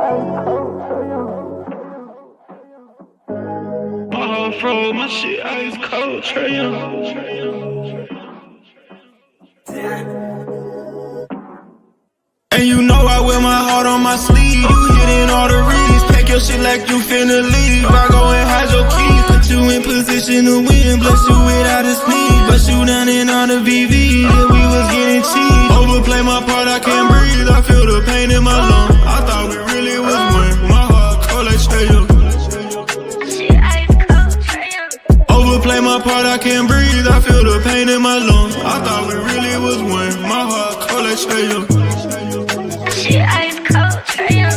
My heart froze, my shit ice cold, Trey Young. And you know I wear my heart on my sleeve. You hitting all the reads, pack your shit like you finna leave. I go and hide your keys, put you in position to win. Bless you without a sneeze, bust you down in on the VV. Yeah, we was getting cheap. Overplay my part, I can't breathe. I feel the pain in my lungs. I thought we really was one. My heart cold like Trey Young. Overplay my part, I can't breathe. I feel the pain in my lungs. I thought we really was one. My heart cold like Trey Young. She ice cold, Trey Young.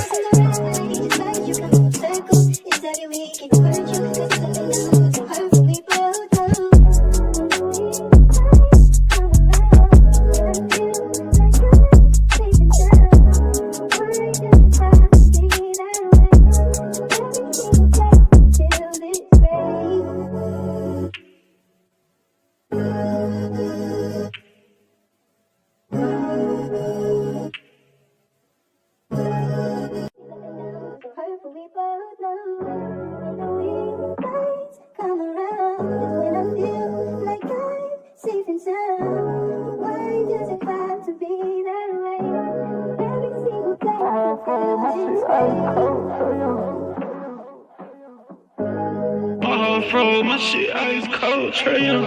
My heart froze, my shit ice cold, Trey Young.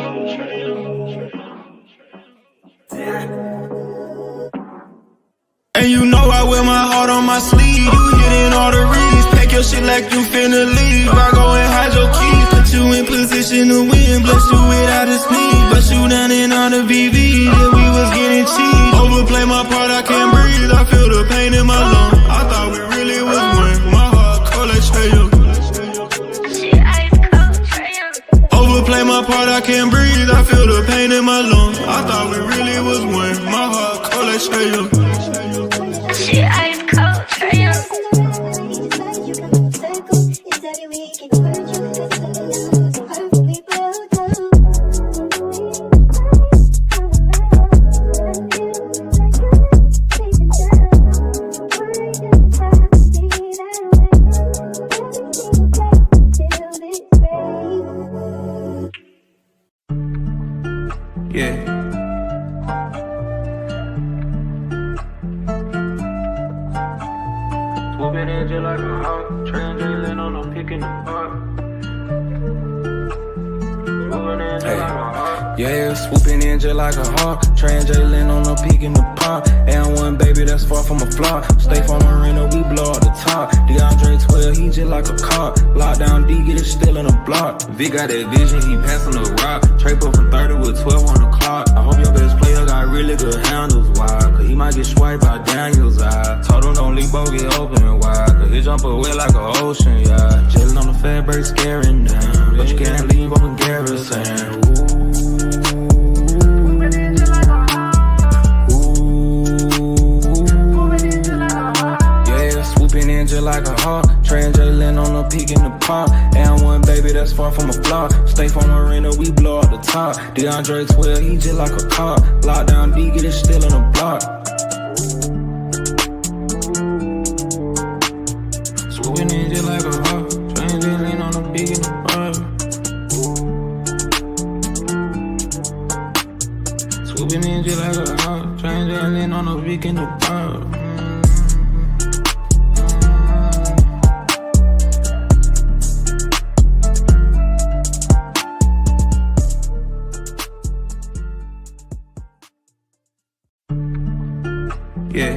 And you know I wear my heart on my sleeve. You hitting all the reads, pack your shit like you finna leave. I go and hide your keys, put you in position to win. Bless you without a sneeze, bust you down in on the VV. Yeah, we was getting cheap. Overplay my part, I can't breathe. I feel the pain in my lungs. I thought we really was one. My heart cold like Trey Young. Overplay my part, I can't breathe. I feel the pain in my lungs. I thought we really was one. My heart cold like Trey Young. She ice cold, Trey Young. Yeah. Swooping in just like a hawk, translating on a pick in the park. Yeah, swooping in just like a hawk, translating on a peak in the park. And one baby that's far from a flop. Stay from Marina, we blow up the top. DeAndre 12, he just like a car. Lockdown D, get it still in the block. Vic got that vision, he passing the rock. Trey put from 30 with 12 on the clock. I hope your best player got really good handles, why? Cause he might get swiped by Daniel's eye. Told him don't leave Bo get open wide. Cause he jump away like an ocean, yeah. Chillin' on the fat break, scaring down. But you can't leave open Garrison. Just like a hawk, translating on a peak in the park. And one baby that's far from a flop. Stay from Marina, we blow up the top. DeAndre 12, he just like a car. Lockdown D, get it still in the block. Swooping in just like a hawk, translating on a peak in the park. Swooping in just like a hawk, translating on a peak in the park. Yeah.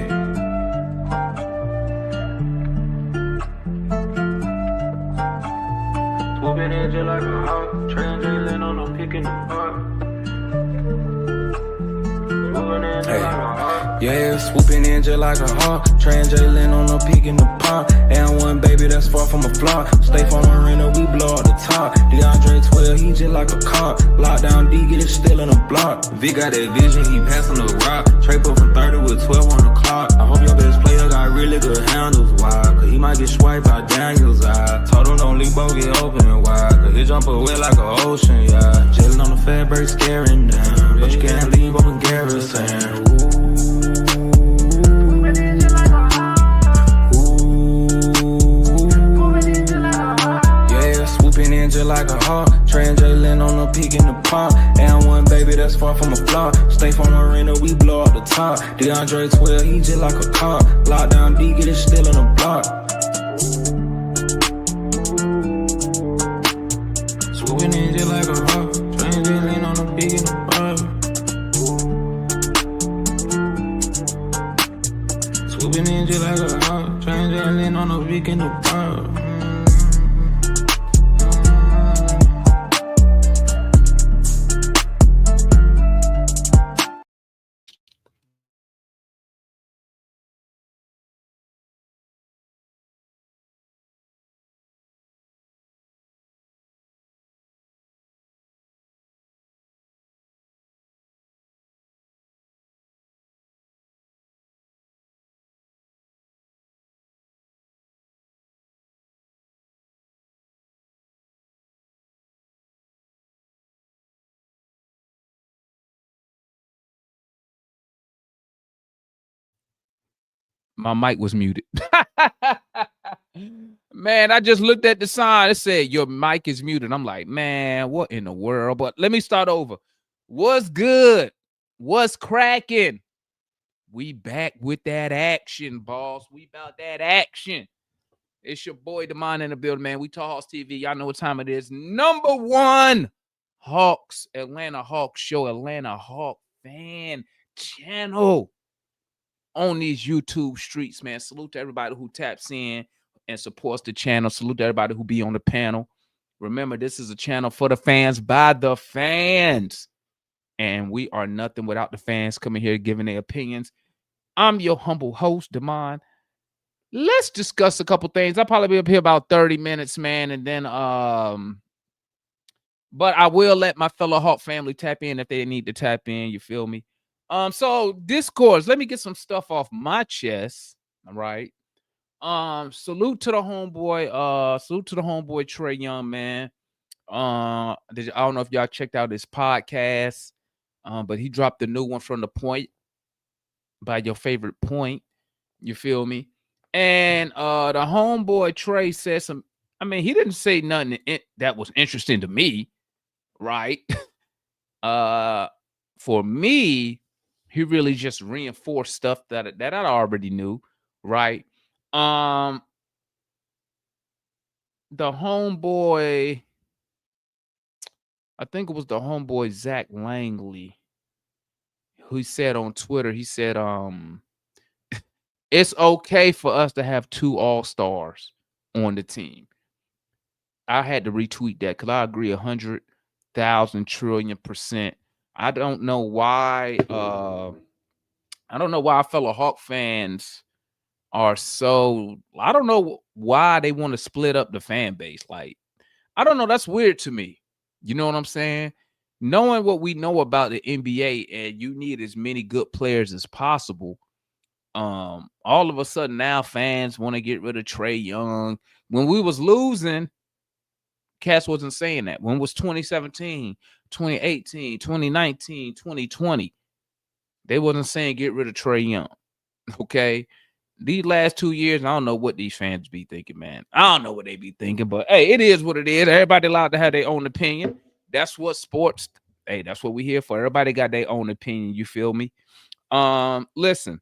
Swooping in just like a hawk, translating on a pick in the park. Yeah, swooping in just like a hawk, translating on a peak in the park. And one baby that's far from a flop. Stay from Marina, we blow up the top. DeAndre 12, he just like a car. Lockdown D, get it still in the block. Vic got that vision, he passing the rock. Trey put from 30 with 12 on the clock. I hope your best player got really good handles, why? Cause he might get swiped by Daniel's eye. Told him don't leave Bo get open wide. Cause he jump away like an ocean, yeah. Chillin' on the fat break, scaring down. But you can't leave open Garrison. Ooh. like a hawk. Trey and Jalen on the peak in the pump. And one baby that's far from a flop. Stay from arena, we blow up the top. DeAndre 12, he just like a cop. Lockdown D, get it still on the block. Swooping in just like a hawk. Trey and Jalen on the peak in the pump. Swooping in just like a hawk. Trey and Jalen on the peak in the pump. My mic was muted. Man, I just looked at the sign. It said your mic is muted. I'm like, man, what in the world? But let me start over. What's good? What's cracking? We back with that action, boss. We about that action. It's your boy Demond in the building, man. We Talk Hawks TV. Y'all know what time it is. #1 Hawks, Atlanta Hawks show, Atlanta Hawk fan channel on these YouTube streets, man. Salute to everybody who taps in and supports the channel. Salute to everybody who be on the panel. Remember, this is a channel for the fans, by the fans. And we are nothing without the fans coming here giving their opinions. I'm your humble host, Demond. Let's discuss a couple things. I'll probably be up here about 30 minutes, man. And then, but I will let my fellow Hawk family tap in if they need to tap in. You feel me? So Discourse, let me get some stuff off my chest. All right. Salute to the homeboy Trey Young, man. I don't know if y'all checked out his podcast, but he dropped a new one from The Point by your favorite point. You feel me? And the homeboy Trey said some, I mean, he didn't say nothing that was interesting to me, right? For me, he really just reinforced stuff that I already knew, right? The homeboy, I think it was the homeboy Zach Langley, who said on Twitter, he said, it's okay for us to have 2 all-stars on the team. I had to retweet that because I agree 100,000 trillion%. I don't know why. I don't know why fellow Hawk fans are so. I don't know why they want to split up the fan base. Like, I don't know. That's weird to me. You know what I'm saying? Knowing what we know about the NBA, and you need as many good players as possible. All of a sudden now fans want to get rid of Trey Young. When we was losing, Cass wasn't saying that. When it was 2017, 2018, 2019, 2020, they wasn't saying get rid of Trey Young. Okay. These last 2 years, I don't know what these fans be thinking, man. I don't know what they be thinking, but hey, it is what it is. Everybody allowed to have their own opinion. That's what sports, hey, that's what we here for. Everybody got their own opinion. You feel me? Listen.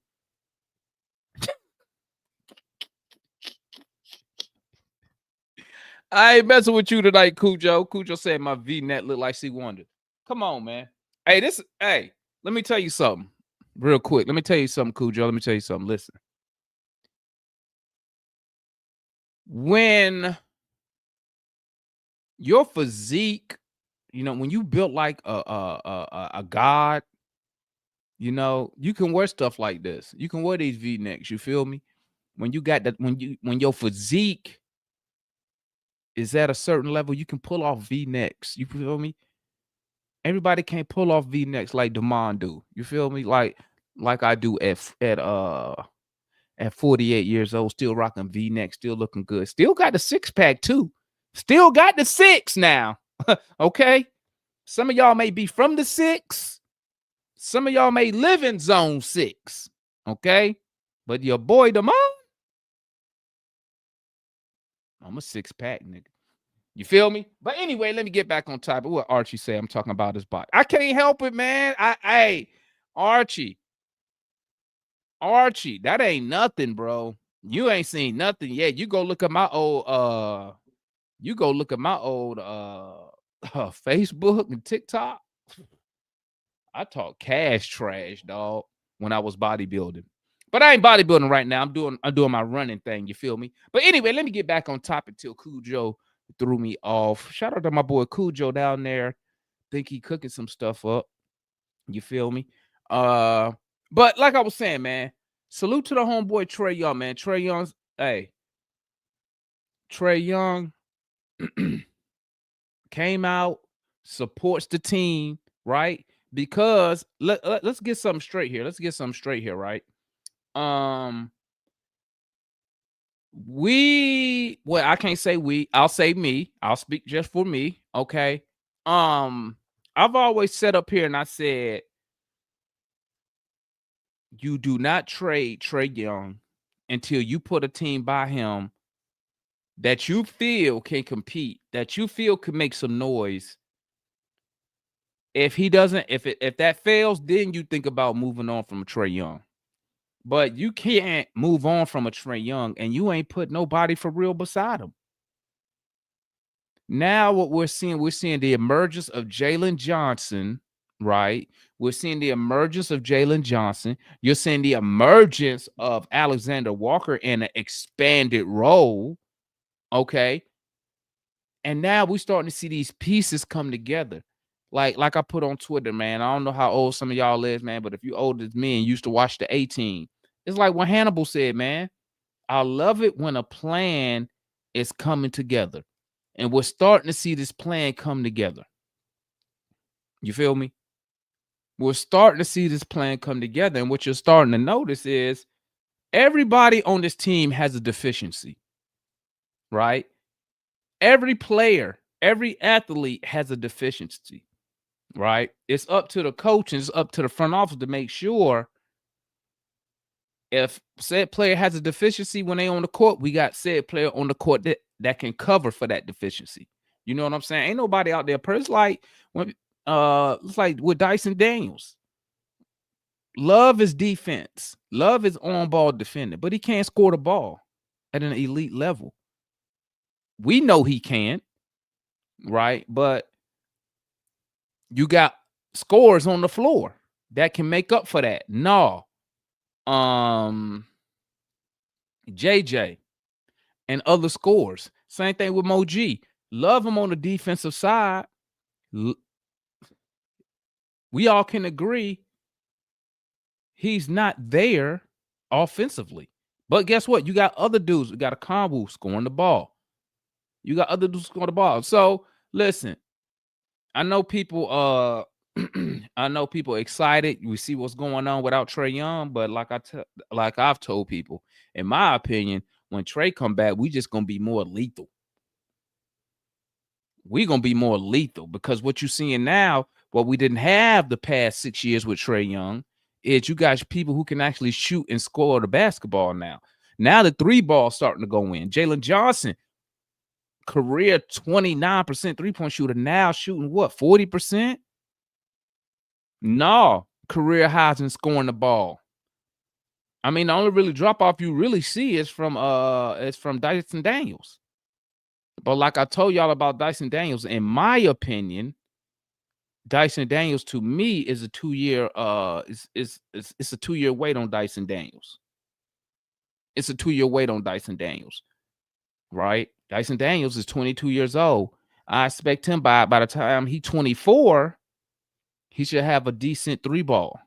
I ain't messing with you tonight, Cujo. Cujo said my V-neck look like C Wonder. Come on, man. Hey, let me tell you something real quick. Let me tell you something, Cujo. Let me tell you something. Listen. When your physique, you know, when you built like a god, you know, you can wear stuff like this. You can wear these V-necks. You feel me? When you got that, when your physique is at a certain level, you can pull off V-necks. You feel me? Everybody can't pull off V-necks like Demond do. You feel me? Like I do at 48 years old, still rocking V-necks, still looking good. Still got the 6-pack too. Still got the 6 now. Okay? Some of y'all may be from the 6. Some of y'all may live in zone 6. Okay? But your boy Demond, I'm a 6-pack nigga. You feel me? But anyway, let me get back on topic. What Archie say? I'm talking about his body. I can't help it, man. Archie, that ain't nothing, bro. You ain't seen nothing yet. You go look at my old Facebook and TikTok. I talk cash trash, dog, when I was bodybuilding. But I ain't bodybuilding right now. I'm doing my running thing. You feel me? But anyway, let me get back on topic till Cujo threw me off. Shout out to my boy Cujo down there. Think he cooking some stuff up. You feel me? But like I was saying, man, salute to the homeboy Trae Young, man. Trae Young came out, supports the team, right? Because let's get something straight here. Right? I can't say we, I'll say me. I'll speak just for me. Okay. I've always sat up here and I said, you do not trade Trae Young until you put a team by him that you feel can compete, that you feel can make some noise. If he doesn't, if that fails, then you think about moving on from Trae Young. But you can't move on from a Trae Young and you ain't put nobody for real beside him. Now what we're seeing the emergence of Jalen Johnson, right? We're seeing the emergence of Jalen Johnson. You're seeing the emergence of Alexander Walker in an expanded role, okay? And now we're starting to see these pieces come together. Like I put on Twitter, man. I don't know how old some of y'all is, man, but if you old as me and used to watch the A-Team, it's like what Hannibal said, man. I love it when a plan is coming together. And we're starting to see this plan come together. You feel me? We're starting to see this plan come together. And what you're starting to notice is everybody on this team has a deficiency, right? Every player, every athlete has a deficiency, right? It's up to the coach and it's up to the front office to make sure if said player has a deficiency when they on the court, we got said player on the court that can cover for that deficiency. You know what I'm saying? Ain't nobody out there. It's like when it's like with Dyson Daniels. Love is defense. Love is on-ball defending, but he can't score the ball at an elite level. We know he can, right? But you got scores on the floor that can make up for that. No. JJ and other scores. Same thing with Mo G. Love him on the defensive side. We all can agree he's not there offensively. But guess what? You got other dudes. You got a Kambu scoring the ball. You got other dudes scoring the ball. So listen, I know people excited. We see what's going on without Trae Young, but like I've told people, in my opinion, when Trae come back, we just gonna be more lethal. We're gonna be more lethal because what you're seeing now, what we didn't have the past 6 years with Trae Young, is you guys people who can actually shoot and score the basketball now. Now the 3-ball starting to go in. Jalen Johnson, career 29% 3-point shooter, now shooting what, 40%? No, career highs in scoring the ball. I mean, the only really drop off you really see is from Dyson Daniels. But like I told y'all about Dyson Daniels, in my opinion, Dyson Daniels to me is a 2-year it's a 2-year wait on Dyson Daniels. It's a 2-year wait on Dyson Daniels. Right? Dyson Daniels is 22 years old. I expect him by the time he's 24, he should have a decent 3-ball.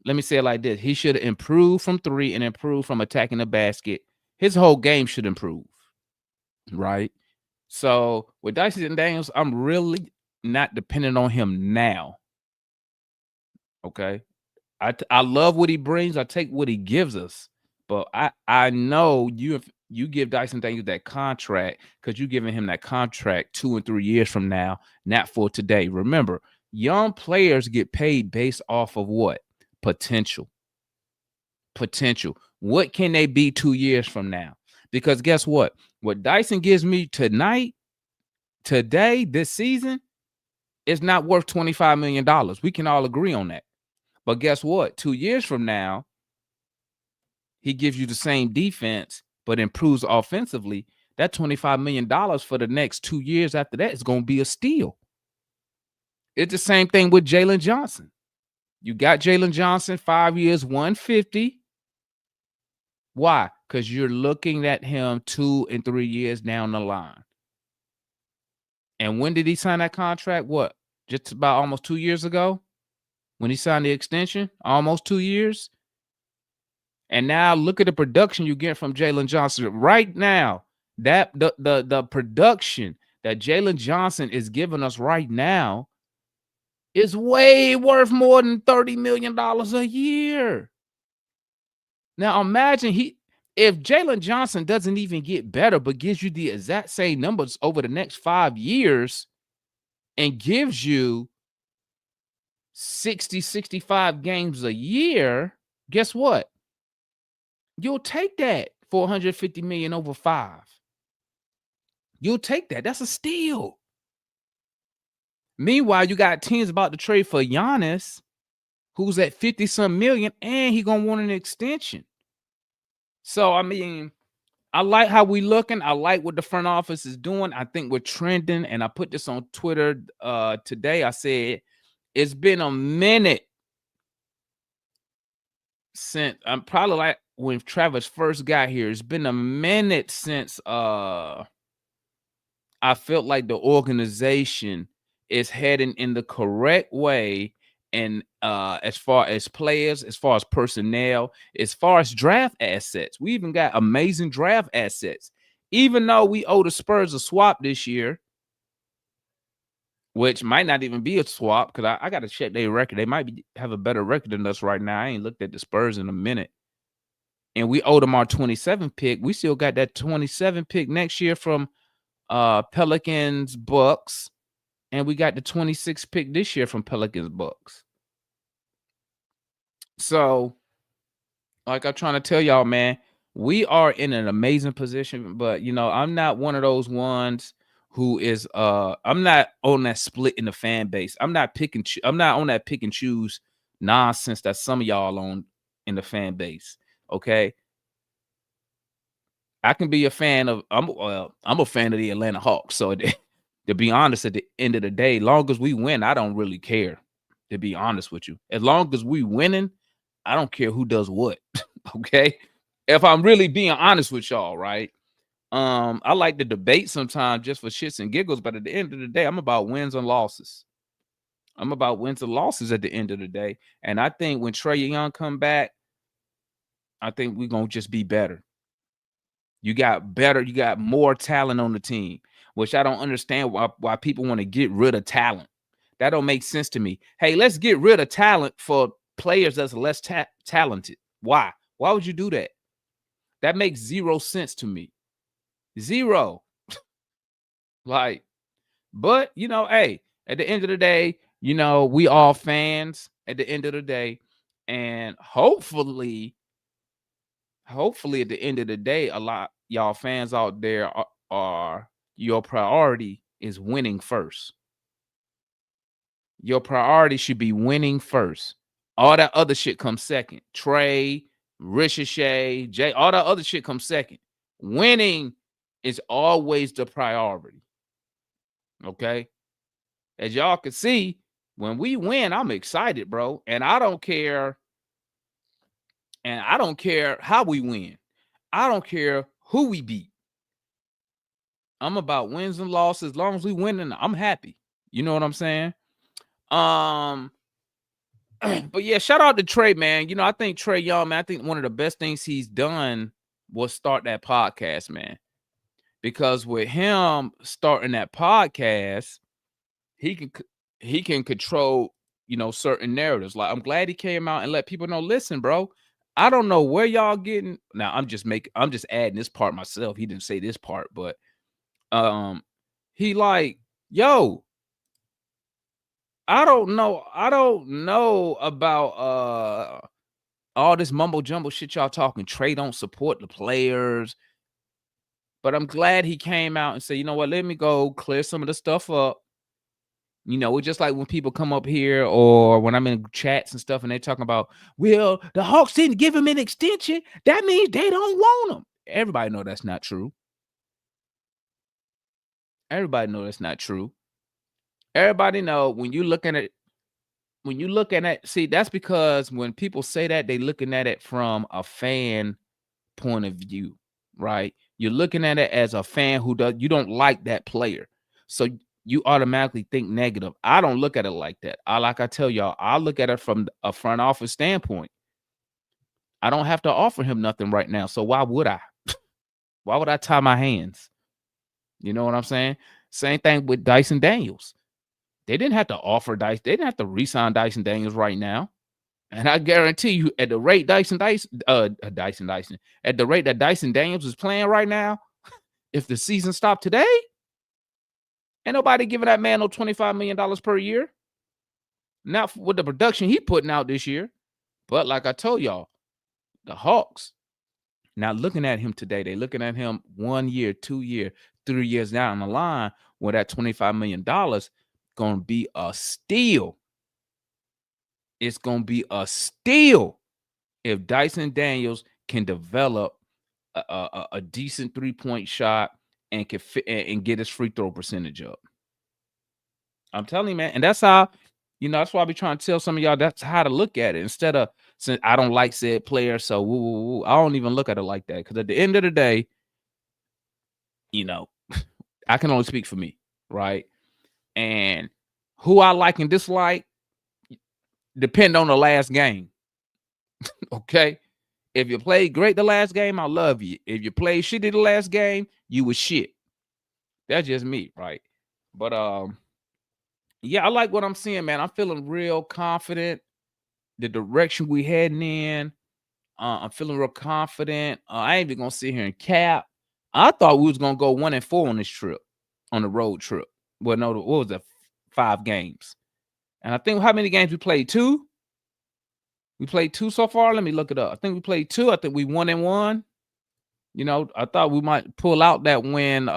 Let me say it like this. He should improve from 3 and improve from attacking the basket. His whole game should improve. Right? So with Dyson Daniels, I'm really not dependent on him now. Okay. I love what he brings. I take what he gives us. But I know you give Dyson Daniels that contract because you're giving him that contract 2 and 3 years from now, not for today. Remember, young players get paid based off of what? Potential. Potential. What can they be 2 years from now? Because guess what? What Dyson gives me today, this season, is not worth $25 million. We can all agree on that. But guess what? 2 years from now, he gives you the same defense, but improves offensively. That $25 million for the next 2 years after that is going to be a steal. It's the same thing with Jalen Johnson. You got Jalen Johnson, 5 years, 150. Why? Because you're looking at him 2 and 3 years down the line. And when did he sign that contract? What? Just about almost 2 years ago? When he signed the extension? Almost 2 years? And now look at the production you get from Jalen Johnson right now. That the production that Jalen Johnson is giving us right now is way worth more than $30 million a year. Now imagine if Jalen Johnson doesn't even get better, but gives you the exact same numbers over the next 5 years and gives you 60, 65 games a year, guess what? You'll take that $450 million over 5. You'll take that. That's a steal. Meanwhile, you got teams about to trade for Giannis, who's at 50-some million, and he gonna want an extension. So, I mean, I like how we looking. I like what the front office is doing. I think we're trending, and I put this on Twitter today. I said, it's been a minute since, I'm probably like when Travis first got here, it's been a minute since I felt like the organization is heading in the correct way. And as far as players, as far as personnel, as far as draft assets, we even got amazing draft assets. Even though we owe the Spurs a swap this year, which might not even be a swap, because I got to check their record. They might have a better record than us right now. I ain't looked at the Spurs in a minute. And we owe them our 27 pick. We still got that 27 pick next year from Pelicans, Bucks. And we got the 26 pick this year from Pelicans, Bucks. So, like I'm trying to tell y'all, man, we are in an amazing position. But, you know, I'm not one of those ones who is I'm not on that split in the fan base. I'm not on that pick and choose nonsense that some of y'all on in the fan base. Okay. I can be a fan of I'm a fan of the Atlanta Hawks. So to be honest, at the end of the day, long as we win, I don't really care. To be honest with you, as long as we winning, I don't care who does what. Okay, if I'm really being honest with y'all, right? I like to debate sometimes just for shits and giggles, but at the end of the day, I'm about wins and losses. I'm about wins and losses at the end of the day, and I think when Trae Young come back, I think we're gonna just be better. You got more talent on the team, which I don't understand why people want to get rid of talent. That don't make sense to me. Hey, let's get rid of talent for players that's less talented. Why? Why would you do that? That makes zero sense to me. Zero. Like, but, you know, hey, at the end of the day, you know, we all fans at the end of the day. And hopefully at the end of the day, a lot y'all fans out there are your priority is winning first. Your priority should be winning first. All that other shit comes second. Trae, Ricochet, Jay, all that other shit comes second. Winning is always the priority. Okay? As y'all can see, when we win, I'm excited, bro. And I don't care. And I don't care how we win. I don't care who we beat. I'm about wins and losses. As long as we winning, I'm happy. You know what I'm saying? But yeah, shout out to Trae, man. You know, I think Trae Young, man, I think one of the best things he's done was start that podcast, man. Because with him starting that podcast, he can control, you know, certain narratives. Like, I'm glad he came out and let people know, listen, bro, I don't know where y'all getting. Now, I'm just adding this part myself. He didn't say this part, but he like, yo, I don't know about all this mumbo jumbo shit y'all talking. Trae don't support the players. But I'm glad he came out and said, you know what, let me go clear some of the stuff up. You know, it's just like when people come up here or when I'm in chats and stuff and they're talking about, well, the Hawks didn't give him an extension. That means they don't want him. Everybody know that's not true. Everybody know that's not true. Everybody know when you looking at, see, that's because when people say that, they looking at it from a fan point of view, right? You're looking at it as a fan you don't like that player. So you automatically think negative. I don't look at it like that. Like I tell y'all, I look at it from a front office standpoint. I don't have to offer him nothing right now. So why would I? Why would I tie my hands? You know what I'm saying? Same thing with Dyson Daniels. They didn't have to offer They didn't have to re-sign Dyson Daniels right now. And I guarantee you, at the rate at the rate that Dyson Daniels is playing right now, if the season stopped today, ain't nobody giving that man no $25 million per year. Not with the production he putting out this year. But like I told y'all, the Hawks, now looking at him today, they looking at him 1 year, 2 year, 3 years down the line where that $25 million going to be a steal. It's going to be a steal if Dyson Daniels can develop a decent three-point shot and can fit and get his free throw percentage up. I'm telling you, man. And that's how, that's why I be trying to tell some of y'all that's how to look at it. Instead of, since I don't like said player, so I don't even look at it like that. Because at the end of the day, I can only speak for me, right? And who I like and dislike depend on the last game. Okay? If you played great the last game, I love you. If you played shitty the last game, you was shit. That's just me, right? But yeah, I like what I'm seeing, man. I'm feeling real confident. The direction we heading in, I'm feeling real confident. I ain't even gonna sit here and cap. I thought we was gonna go 1-4 on this trip, on the road trip. Well, no, what was that? 5 games. And I think how many games we played? 2? We played 2 so far. Let me look it up. I think we played 2. I think we 1-1. I thought we might pull out that win.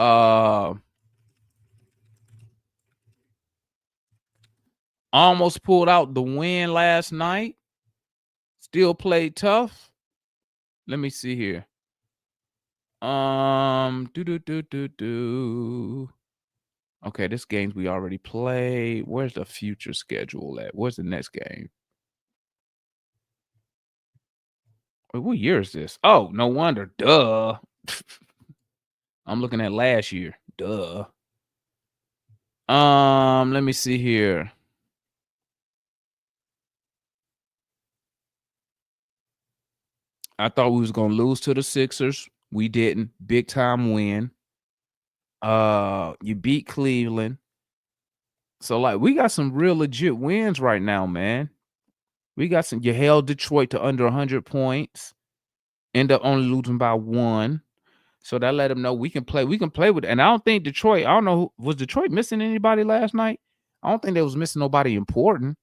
Almost pulled out the win last night. Still played tough. Let me see here. Okay, this game's we already played. Where's the future schedule at? Where's the next game? Wait, what year is this? Oh, no wonder. Duh. I'm looking at last year. Duh. Let me see here. I thought we was gonna lose to the Sixers. We didn't. Big time win. You beat Cleveland. So like we got some real legit wins right now, man. We got you held Detroit to under 100 points. End up only losing by 1. So that let them know we can play with it. And I don't think Detroit, I don't know, was Detroit missing anybody last night? I don't think they was missing nobody important.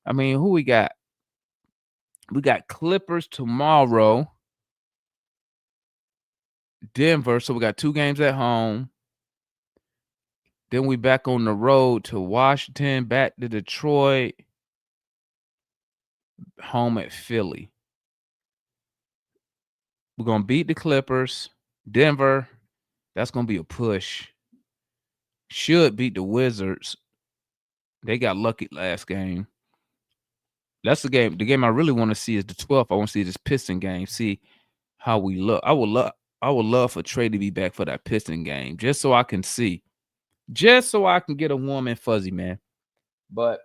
I mean, who we got? We got Clippers tomorrow. Denver. So we got 2 games at home. Then we back on the road to Washington, back to Detroit, home at Philly. We're going to beat the Clippers. Denver, that's going to be a push. Should beat the Wizards. They got lucky last game. That's the game. The game I really want to see is the 12th. I want to see this Piston game. See how we look. I would love for Trey to be back for that Piston game, just so I can see. Just so I can get a warm and fuzzy, man. But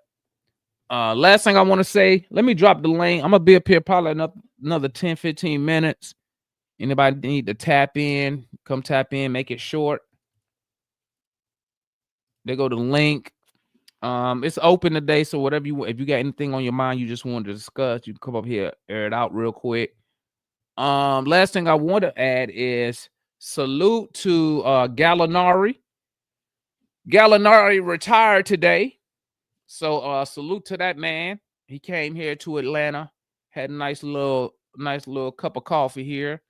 last thing I want to say, let me drop the link. I'm going to be up here probably another 10, 15 minutes. Anybody need to tap in, come tap in, make it short. They go to the link. It's open today, so whatever if you got anything on your mind you just want to discuss, you can come up here, air it out real quick. Last thing I want to add is salute to Gallinari. Gallinari retired today. So salute to that man. He came here to Atlanta, had a nice little cup of coffee here.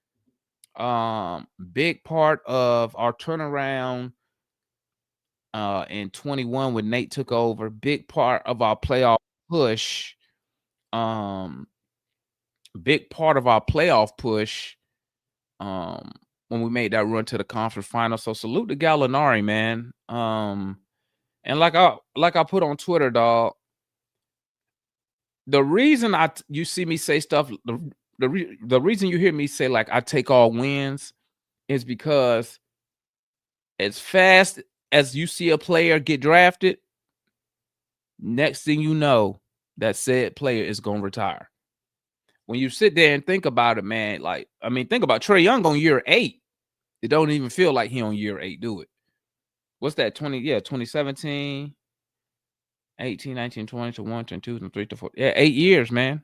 Big part of our turnaround in 21 when Nate took over. Big part of our playoff push. Big part of our playoff push. When we made that run to the conference final. So salute to Gallinari, man. And like I put on Twitter, dog. The reason you see me say stuff, the reason you hear me say like I take all wins is because as fast as you see a player get drafted, next thing you know, that said player is gonna retire. When you sit there and think about it, man, like I mean, think about Trae Young on year 8. It don't even feel like he on year 8, do it? What's that? 2017. 18, 19, 20 to 1, to 2, to 3 to 4. Yeah, 8 years, man.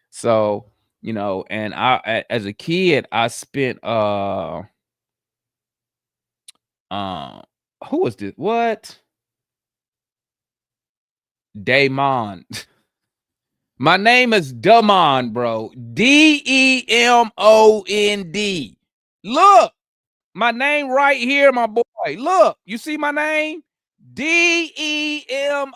So, you know, and I as a kid, I spent who was this? What? Damon. My name is Demond, bro. Demond. Look, my name right here, my boy. Look, you see my name? Demond.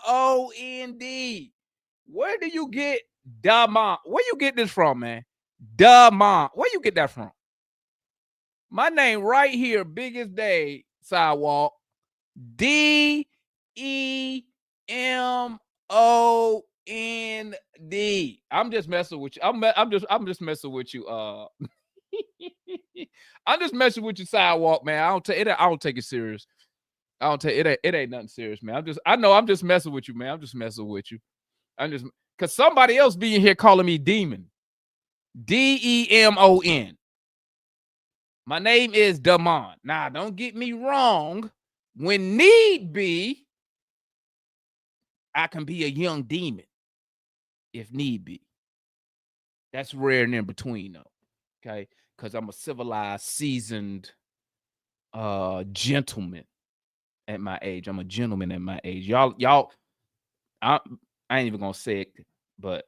Where do you get Demond? Where you get this from, man? Demond. Where you get that from? My name right here, biggest day, sidewalk. Demond. I'm just messing with you. I'm just messing with you. I'm just messing with you, sidewalk, man. I don't take it serious. I don't take it. It ain't nothing serious, man. I'm just messing with you, man. I'm just messing with you. Because somebody else be in here calling me Demon. Demon. My name is Demond. Now, don't get me wrong. When need be, I can be a young demon. If need be. That's rare and in between, though. Okay? Because I'm a civilized, seasoned gentleman at my age. I'm a gentleman at my age. Y'all, I ain't even gonna say it, but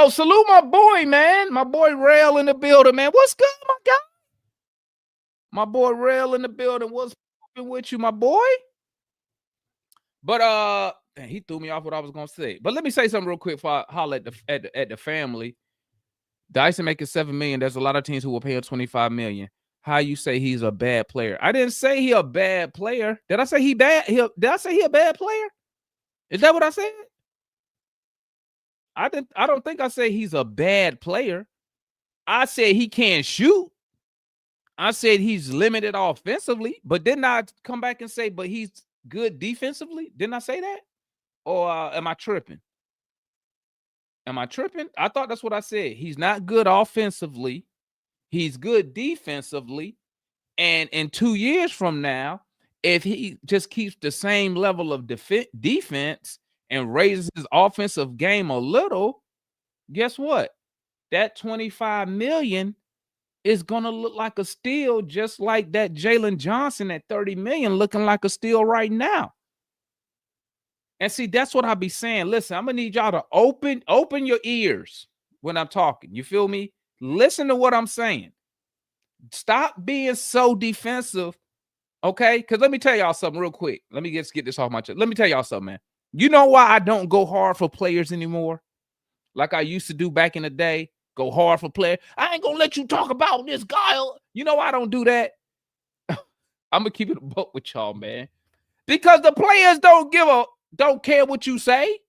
salute my boy, man. My boy Rail in the building, man. What's good, my guy? My boy Rail in the building. What's popping with you, my boy? But he threw me off what I was gonna say. But let me say something real quick before I holler at the family. Dyson making $7 million. There's a lot of teams who will pay him $25 million. How you say he's a bad player? I didn't say he a bad player. Did I say he bad? Did I say he a bad player? Is that what I said? I don't think I said he's a bad player. I said he can't shoot. I said he's limited offensively, but didn't I come back and say, but he's good defensively? Didn't I say that? Or am I tripping? Am I tripping? I thought that's what I said. He's not good offensively. He's good defensively. And in 2 years from now, if he just keeps the same level of defense and raises his offensive game a little, guess what? That $25 million is going to look like a steal, just like that Jalen Johnson at $30 million looking like a steal right now. And see, that's what I be saying. Listen, I'm going to need y'all to open your ears when I'm talking. You feel me? Listen to what I'm saying. Stop being so defensive, okay? Because let me tell y'all something real quick. Let me just get this off my chest. Let me tell y'all something, man. You know why I don't go hard for players anymore? Like I used to do back in the day. Go hard for players. I ain't going to let you talk about this guy. You know why I don't do that? I'm going to keep it a buck with y'all, man. Because the players don't care what you say.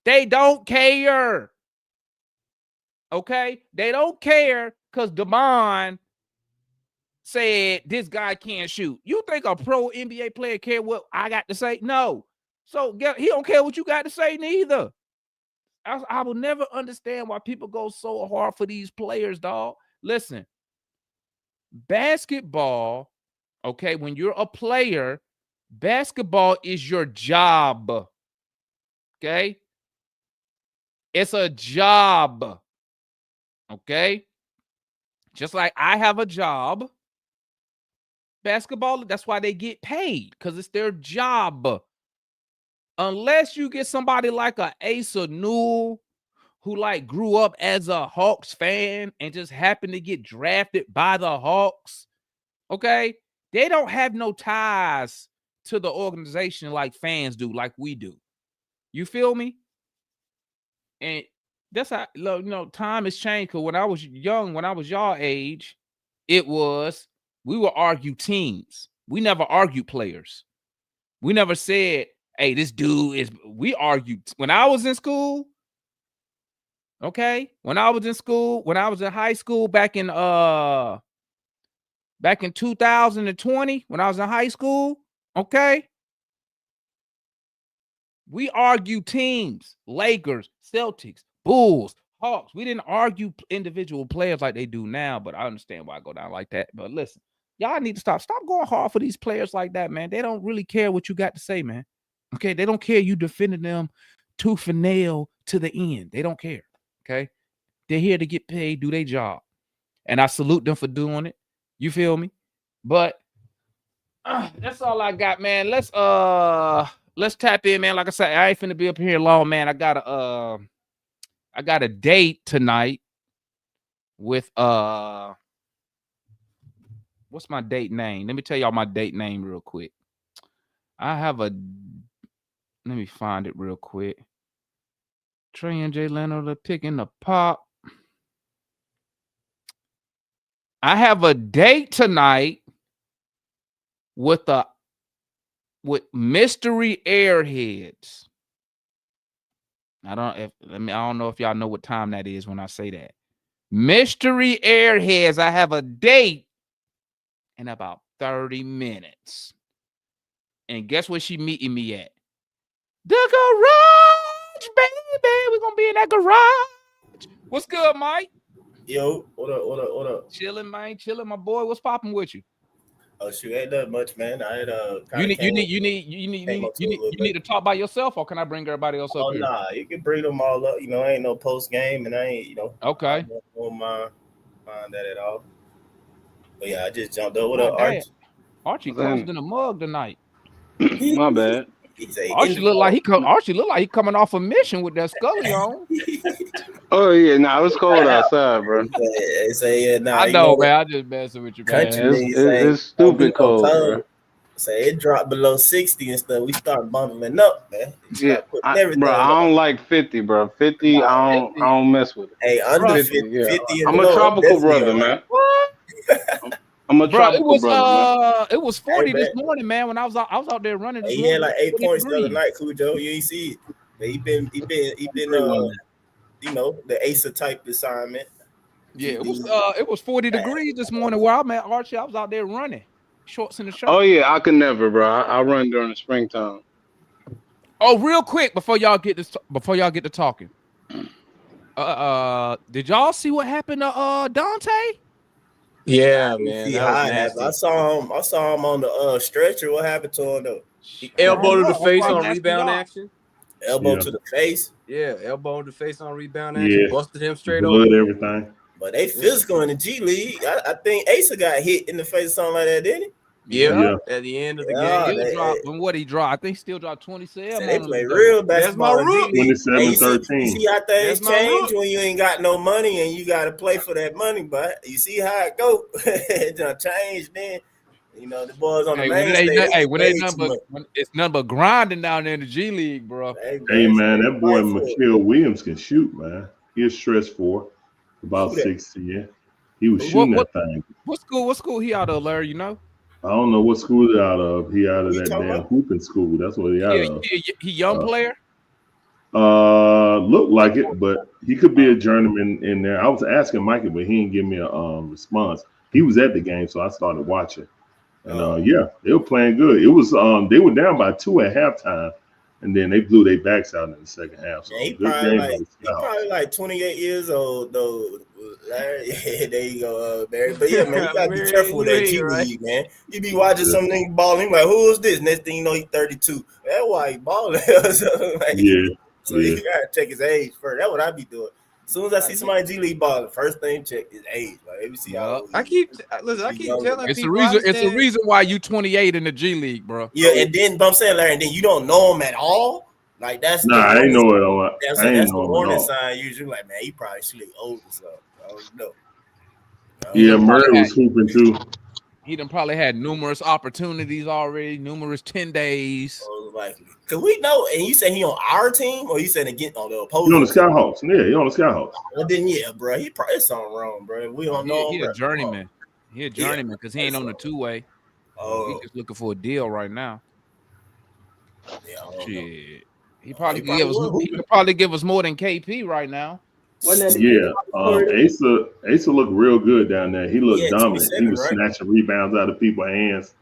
They don't care. Okay? They don't care because Demond said this guy can't shoot. You think a pro NBA player care what I got to say? No. So he don't care what you got to say neither. I will never understand why people go so hard for these players, dog. Listen, basketball, okay, when you're a player, basketball is your job, okay? It's a job, okay? Just like I have a job, basketball, that's why they get paid, because it's their job. Unless you get somebody like a Asa Newell who like grew up as a Hawks fan and just happened to get drafted by the Hawks, okay, they don't have no ties to the organization like fans do, like we do. You feel me? And that's how, you know, time has changed. Because when I was young, when I was y'all age, it was, we would argue teams. We never argued players. We never said, hey, this dude is, we argued. When I was in school, okay, when I was in school, when I was in high school back in 2020, when I was in high school, okay, we argued teams, Lakers, Celtics, Bulls, Hawks. We didn't argue individual players like they do now, but I understand why I go down like that. But listen, y'all need to stop going hard for these players like that, man. They don't really care what you got to say, man. Okay, they don't care you defending them tooth and nail to the end. They don't care. Okay, they're here to get paid, do their job, and I salute them for doing it. You feel me? But that's all I got, man. Let's tap in, man. Like I said, I ain't finna be up here long, man. I got a date tonight with what's my date name? Let me tell y'all my date name real quick. Let me find it real quick. Trey and Jay Leonard are picking the pop. I have a date tonight with mystery airheads. I don't know if y'all know what time that is when I say that. Mystery airheads. I have a date in about 30 minutes. And guess where she meeting me at? The garage, baby. We're gonna be in that garage. What's good, Mike? Yo, what up? Chilling, man. Chilling, my boy. What's popping with you? Oh shoot, ain't that much, man. I had you need to talk by yourself, or can I bring everybody else up here? Nah, you can bring them all up. You know, ain't no post game, and I ain't, Okay. I don't mind that at all. But yeah, I just jumped up. What up, Archie? Archie comes in a mug tonight. My bad. Archie look like he coming off a mission with that Scully on. Oh yeah, nah, it was cold outside, bro. I know, man. I just messing with you, man. It's stupid cold, bro. Say it dropped below 60 and stuff. We start bundling up, man. Yeah, I don't like 50, bro. 50, I don't mess with it. Hey, under 50, yeah. 50 I'm a tropical brother, man. I'm a tropical brother. It was 40 this morning, man. When I was out there running. Hey, he had like 8 points the other night, Cujo. You ain't see it. But he been you know, the Asa type assignment. Yeah, it was 40 degrees this morning where I'm at, Archie. I was out there running, shorts in the shirt. Oh yeah, I could never, bro. I run during the springtime. Oh, real quick before y'all get to talking. Did y'all see what happened to Dante? Yeah, man. I saw him on the stretcher. What happened to him though? He elbow to the face on rebound action. Elbow to the face. Yeah, elbow to the face on rebound action. Busted him straight over. Everything. But they physical in the G League. I think Asa got hit in the face or something like that, didn't he? Yeah. At the end of the game. What he dropped? I think he still dropped 27. They play real basketball. That's my rule. 27-13. You see how things change when you ain't got no money and you got to play for that money, but you see how it go. It done changed then. You know, the boys on the main stage. When it's nothing but grinding down there in the G League, bro. Hey man, that boy Mikael Williams can shoot, man. He's stressed for about 6 years. He was shooting that thing. What school he out of, Larry? You know? I don't know what school he out of. He out of that damn hooping school. That's what he out of. He young player? Looked like it, but he could be a journeyman in there. I was asking Mikey, but he didn't give me a response. He was at the game, so I started watching. And yeah, they were playing good. It was they were down by 2 at halftime, and then they blew their backs out in the second half. So yeah, he probably like 28 years old though. Yeah, there you go, Barry. But yeah, man, you gotta be careful with that G League, man. You be watching some nigga balling, like, who is this? Next thing you know, he's 32. That's why he balling. So you gotta check his age first. That's what I be doing. As soon as I see somebody G League balling, first thing check is age. Like, let me see how old I keep telling people. It's a reason why you 28 in the G League, bro. Yeah, and then but I'm saying, Larry, and then you don't know him at all. Like that's I ain't know it on. That's the warning sign. Usually, like, man, he probably sleep old or something. I don't know. Yeah, Murray was hooping too. He done probably had numerous opportunities already, numerous 10 days. Likely. Cause we know, and you say he on our team, or you said again on the opposing? He on the Skyhawks. Yeah, he on the Skyhawks. Well, then bro, he probably something wrong, bro. We don't know. He a journeyman. He a journeyman because he ain't on the two-way. Oh, he's just looking for a deal right now. Yeah, shit. He probably could probably give us more than KP right now. Yeah, Asa looked real good down there. He looked dominant. He was snatching rebounds out of people's hands.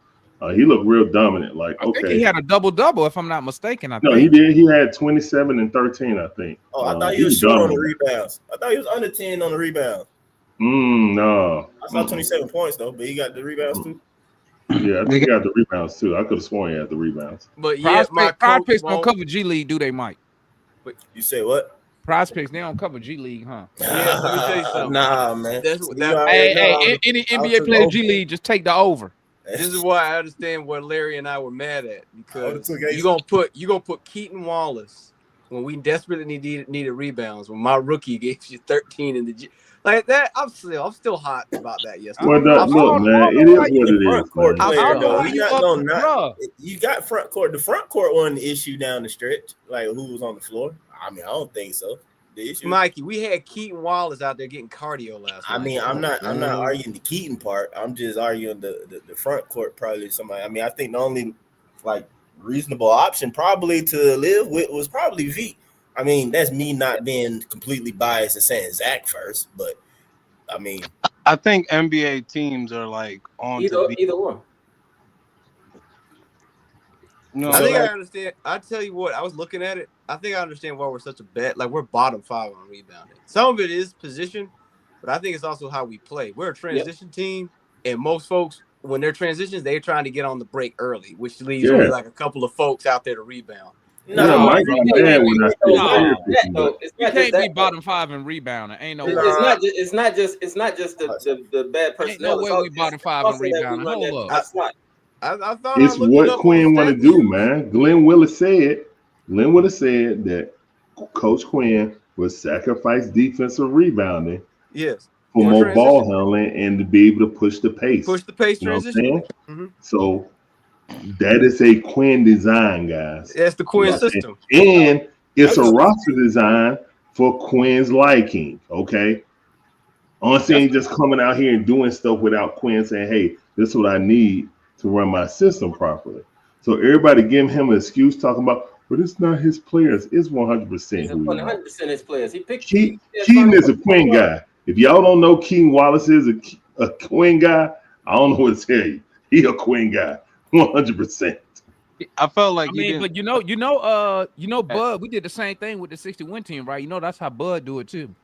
He looked real dominant. Like, I think he had a double-double, if I'm not mistaken. No, he did. He had 27 and 13, I think. Oh, I thought he was short on the rebounds. I thought he was under 10 on the rebounds. No. I saw 27 points, though, but he got the rebounds, too. Yeah, I think he got the rebounds, too. I could have sworn he had the rebounds. But yeah, Prize Picks don't cover G League, do they, Mike? You say what? Prize Picks, they don't cover G League, huh? Yeah, let me tell you something. Nah, man. Any NBA player G League, just take the over. This is why I understand what Larry and I were mad at, because you gonna put Keaton Wallace when we desperately needed rebounds. When my rookie gave you 13 in the G, like that, I'm still hot about that. Yesterday. Well, look, man, it is what it is. You got front court. The front court wasn't the issue down the stretch. Like who was on the floor? I mean, I don't think so. The issue, Mikey, we had Keaton Wallace out there getting cardio last night. I mean, I'm not arguing the Keaton part. I'm just arguing the front court. Probably somebody. I mean, I think the only like reasonable option probably to live with was probably V. I mean, that's me not being completely biased and saying Zach first, but I mean, I think NBA teams are like on either one. No, I think I understand. I tell you what, I was looking at it. I think I understand why we're such a bad. Like we're bottom 5 on rebounding. Some of it is position, but I think it's also how we play. We're a transition team, and most folks, when they're transitions, they're trying to get on the break early, which leaves only like a couple of folks out there to rebound. You can't be bottom 5 in rebounding. Ain't no. It's not just the bad personnel. Ain't no way we bottom 5 in rebounding. Hold up. I thought it's what Quinn want to do, man. Glenn Willis said that Coach Quinn would sacrifice defensive rebounding, for more ball handling and to be able to push the pace. Transition. So that is a Quinn design, guys. That's the Quinn system, and it's a roster design for Quinn's liking. Okay, I'm saying just coming out here and doing stuff without Quinn saying, "Hey, this is what I need to run my system properly." So everybody giving him an excuse talking about, but it's not his players. It's 100%. 100% his players. He picked Keaton is a Quinn guy. If y'all don't know Keaton Wallace is a Quinn guy, I don't know what to tell you. He a Quinn guy, 100%. I felt like but Bud, we did the same thing with the 60-win team, right? You know that's how Bud do it too.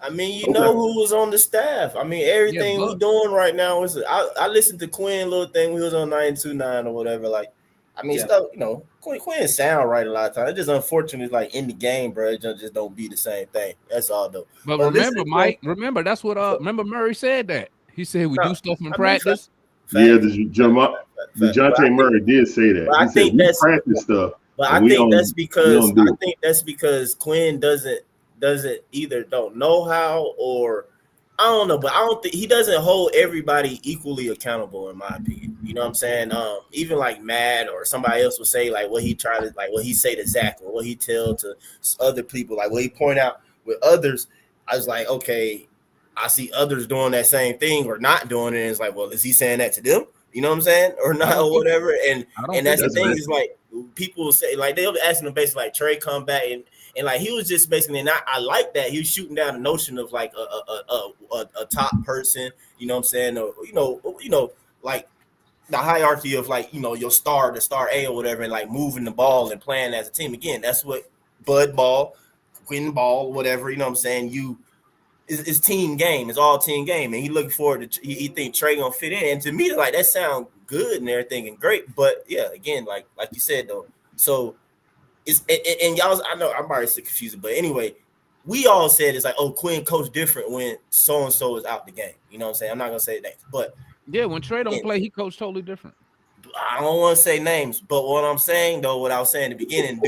I mean, you know who was on the staff. I mean, everything we doing right now is. I listened to Quinn little thing. We was on 92.9 or whatever. Like, I mean, stuff. You know, Quinn sound right a lot of times. It's just unfortunate, like in the game, bro. It just don't be the same thing. That's all though. But remember, Mike. Remember that's what. Remember Murray said that. He said we do stuff in practice. Yeah, DeJounte Murray did say that. I think that's practice stuff. But I think that's because Quinn doesn't either don't know how, or I don't know, but I don't think he doesn't hold everybody equally accountable, in my opinion. You know what I'm saying? Even like Matt or somebody else would say like what he tried to like what he say to Zach or what he tell to other people, like what he point out with others. I was like, okay, I see others doing that same thing or not doing it. And it's like, well, is he saying that to them? You know what I'm saying? Or not or whatever. And that's the thing is like people will say like they'll be asking him basically like Trey come back and like he was just basically, and I like that he was shooting down the notion of like a top person, you know what I'm saying, or you know, like the hierarchy of like your the star A or whatever, and like moving the ball and playing as a team. Again, that's what Bud Ball, Quinn Ball, whatever, you know what I'm saying. It's team game. It's all team game, and he looking forward to. He think Trey gonna fit in, and to me, like that sound good and everything and great. But yeah, again, like you said though, so. It's and y'all, I know I'm already so confused, but anyway, we all said it's like, oh, Quinn coach different when so and so is out the game. You know what I'm saying? I'm not gonna say that, but yeah, when Trey don't play, he coach totally different. I don't want to say names, but what I'm saying though, what I was saying in the beginning,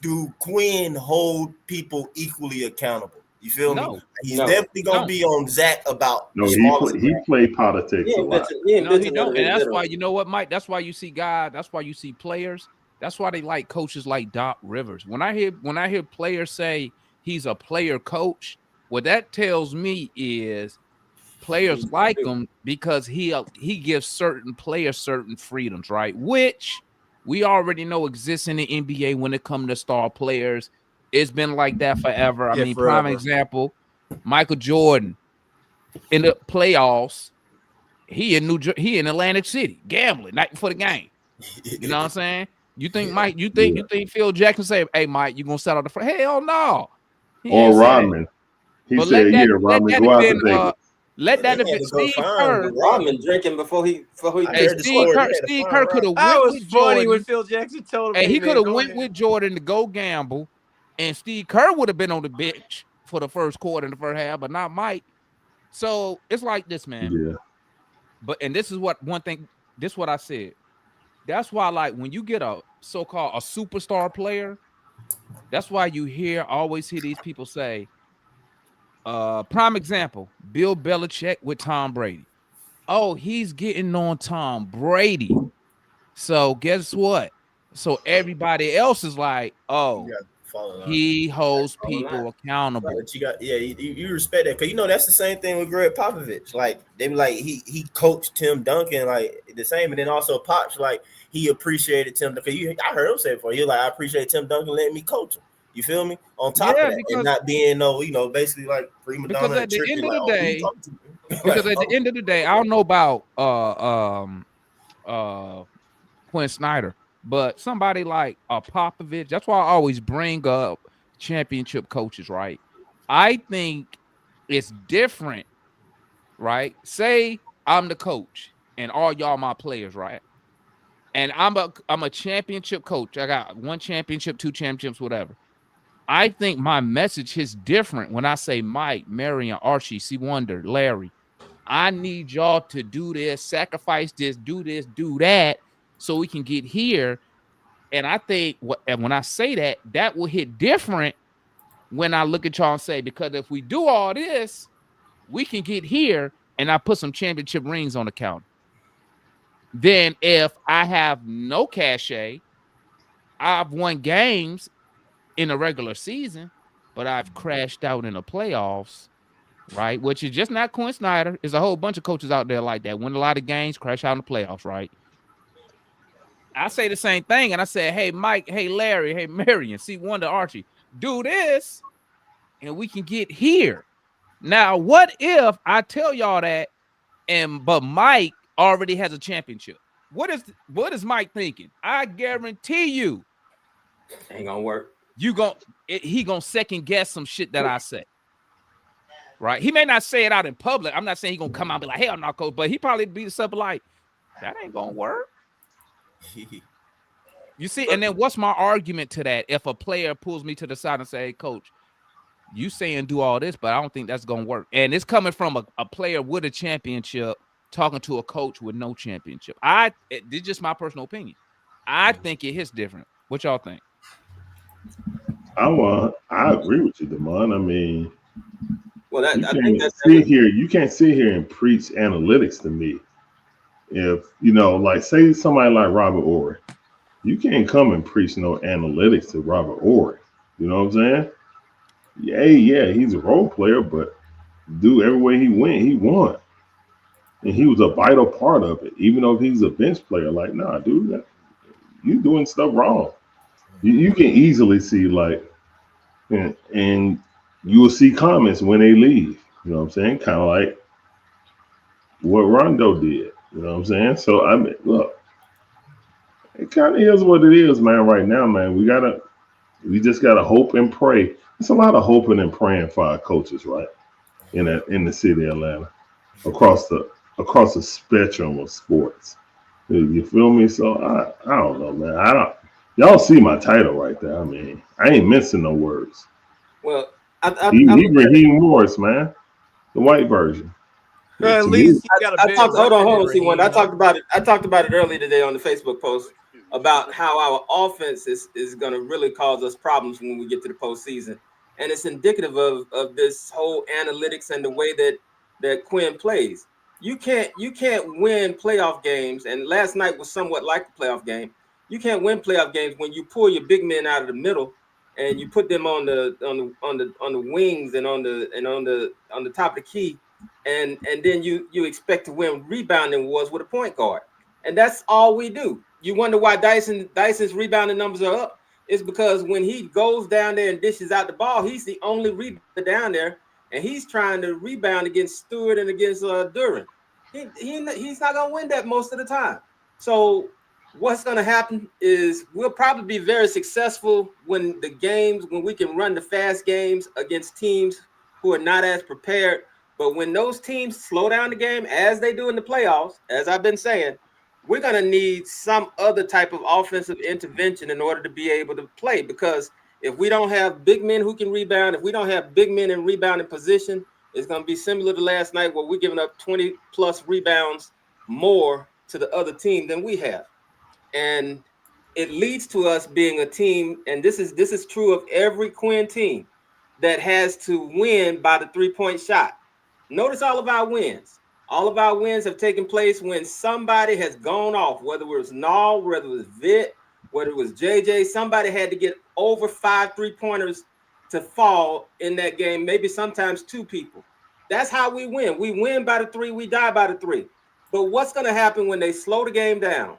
do Quinn hold people equally accountable? You feel me? He's definitely gonna be on Zach about. No, he played politics a lot. No, he don't, and that's why you know what, Mike. That's why you see guys. That's why you see players. That's why they like coaches like Doc Rivers. When I hear players say he's a player coach, what that tells me is players like him because he gives certain players certain freedoms, right? Which we already know exists in the NBA when it comes to star players. It's been like that forever. I mean, prime example, Michael Jordan in the playoffs, he in Atlantic City gambling night before the game. You know what I'm saying? You think Mike? You think Phil Jackson say, "Hey, Mike, you gonna settle the front?" Hell no. Or Rodman. He said, "Here, Rodman, go out to Vegas." Let that have been Steve Kerr. Rodman drinking before he. Steve Kerr could have went with Jordan. When Phil Jackson told him, he could have went with Jordan to go gamble, and Steve Kerr would have been on the bench for the first quarter and the first half, but not Mike. So it's like this, man. Yeah. And this is what I said. That's why, like, when you get a so-called a superstar player, that's why you always hear these people say, prime example, Bill Belichick with Tom Brady. Oh, he's getting on Tom Brady. So guess what? So everybody else is like, oh, he holds people accountable. But you respect that, because that's the same thing with Greg Popovich. Like they be like he coached Tim Duncan like the same, and then also Pops like he appreciated Tim Duncan. I heard him say it before. He like, I appreciate Tim Duncan letting me coach him. You feel me? On top of that, and not being basically like prima donna. Because at the end of the day, at the end of the day, I don't know about Quinn Snyder, but somebody like Popovich. That's why I always bring up championship coaches, right? I think it's different, right? Say I'm the coach and all y'all my players, right? And I'm a championship coach. I got 1 championship, 2 championships, whatever. I think my message is different when I say Mike, Marion, Archie, C. Wonder, Larry. I need y'all to do this, sacrifice this, do that, so we can get here. And I think when I say that, that will hit different when I look at y'all and say, because if we do all this, we can get here, and I put some championship rings on the counter. Then if I have no cachet, I've won games in a regular season, but I've crashed out in the playoffs, right? Which is just not Quinn Snyder. There's a whole bunch of coaches out there like that. Win a lot of games, crash out in the playoffs, right? I say the same thing, and I say, hey, Mike, hey, Larry, hey, Marion, C. Wonder, Archie, do this, and we can get here. Now, what if I tell y'all that, but Mike already has a championship? What is Mike thinking? I guarantee you, ain't gonna work. He gonna second guess some shit that I say. Right? He may not say it out in public. I'm not saying he gonna come out and be like, hell no, coach, but he probably be something like, that ain't gonna work. You see, and then what's my argument to that? If a player pulls me to the side and say, hey, coach, you saying do all this, but I don't think that's gonna work. And it's coming from a player with a championship talking to a coach with no championship. It's just my personal opinion. I think it hits different. What y'all think? I agree with you, Damon. I mean, well, you can't sit here and preach analytics to me. If like say somebody like Robert Horry, you can't come and preach no analytics to Robert Horry. You know what I'm saying? Yeah, he's a role player, but dude, everywhere he went, he won, and he was a vital part of it. Even though he's a bench player, like, nah, dude, you doing stuff wrong. You can easily see like, and you will see comments when they leave. You know what I'm saying? Kind of like what Rondo did. You know what I'm saying? So I mean, look, it kind of is what it is, man. Right now, man, we just gotta hope and pray. It's a lot of hoping and praying for our coaches, right? In the city of Atlanta, across the spectrum of sports. You feel me? So I don't know, man. Y'all see my title right there. I mean, I ain't missing no words. Well, Raheem Morris, man, the white version. At least he got a I talked. Hold on, Raheem. C1. I talked about it earlier today on the Facebook post about how our offense is going to really cause us problems when we get to the postseason, and it's indicative of this whole analytics and the way that Quinn plays. You can't win playoff games, and last night was somewhat like the playoff game. You can't win playoff games when you pull your big men out of the middle and you put them on the wings and on the top of the key, and then you expect to win rebounding wars with a point guard, and that's all we do. You wonder why Dyson's rebounding numbers are up. It's because when he goes down there and dishes out the ball, he's the only rebounder down there, and he's trying to rebound against Stewart and against Duran. He's not gonna win that most of the time. So what's going to happen is we'll probably be very successful when we can run the fast games against teams who are not as prepared. But when those teams slow down the game, as they do in the playoffs, as I've been saying, we're going to need some other type of offensive intervention in order to be able to play. Because if we don't have big men who can rebound, if we don't have big men in rebounding position, it's going to be similar to last night where we're giving up 20 plus rebounds more to the other team than we have. And it leads to us being a team, and this is true of every Quinn team, that has to win by the 3-point shot. Notice all of our wins. All of our wins have taken place when somebody has gone off, whether it was Nall, whether it was Vitt, whether it was JJ. Somebody had to get over 5 3-pointers to fall in that game, maybe sometimes 2 people. That's how we win. We win by the 3, we die by the 3. But what's going to happen when they slow the game down?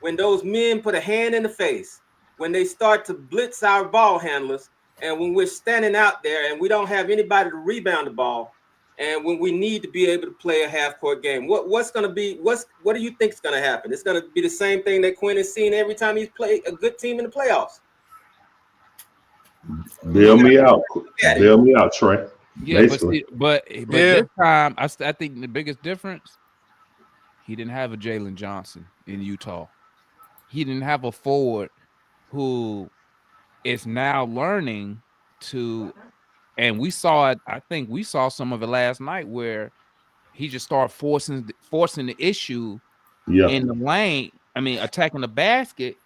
When those men put a hand in the face, when they start to blitz our ball handlers, and when we're standing out there and we don't have anybody to rebound the ball, and when we need to be able to play a half-court game, what do you think is going to happen? It's going to be the same thing that Quinn has seen every time he's played a good team in the playoffs. Bail me out, Trey. Yeah, but this time, I think the biggest difference, he didn't have a Jalen Johnson in Utah. He didn't have a forward who is now learning to, and we saw it. I think we saw some of it last night where he just started forcing the issue in the lane. I mean, attacking the basket.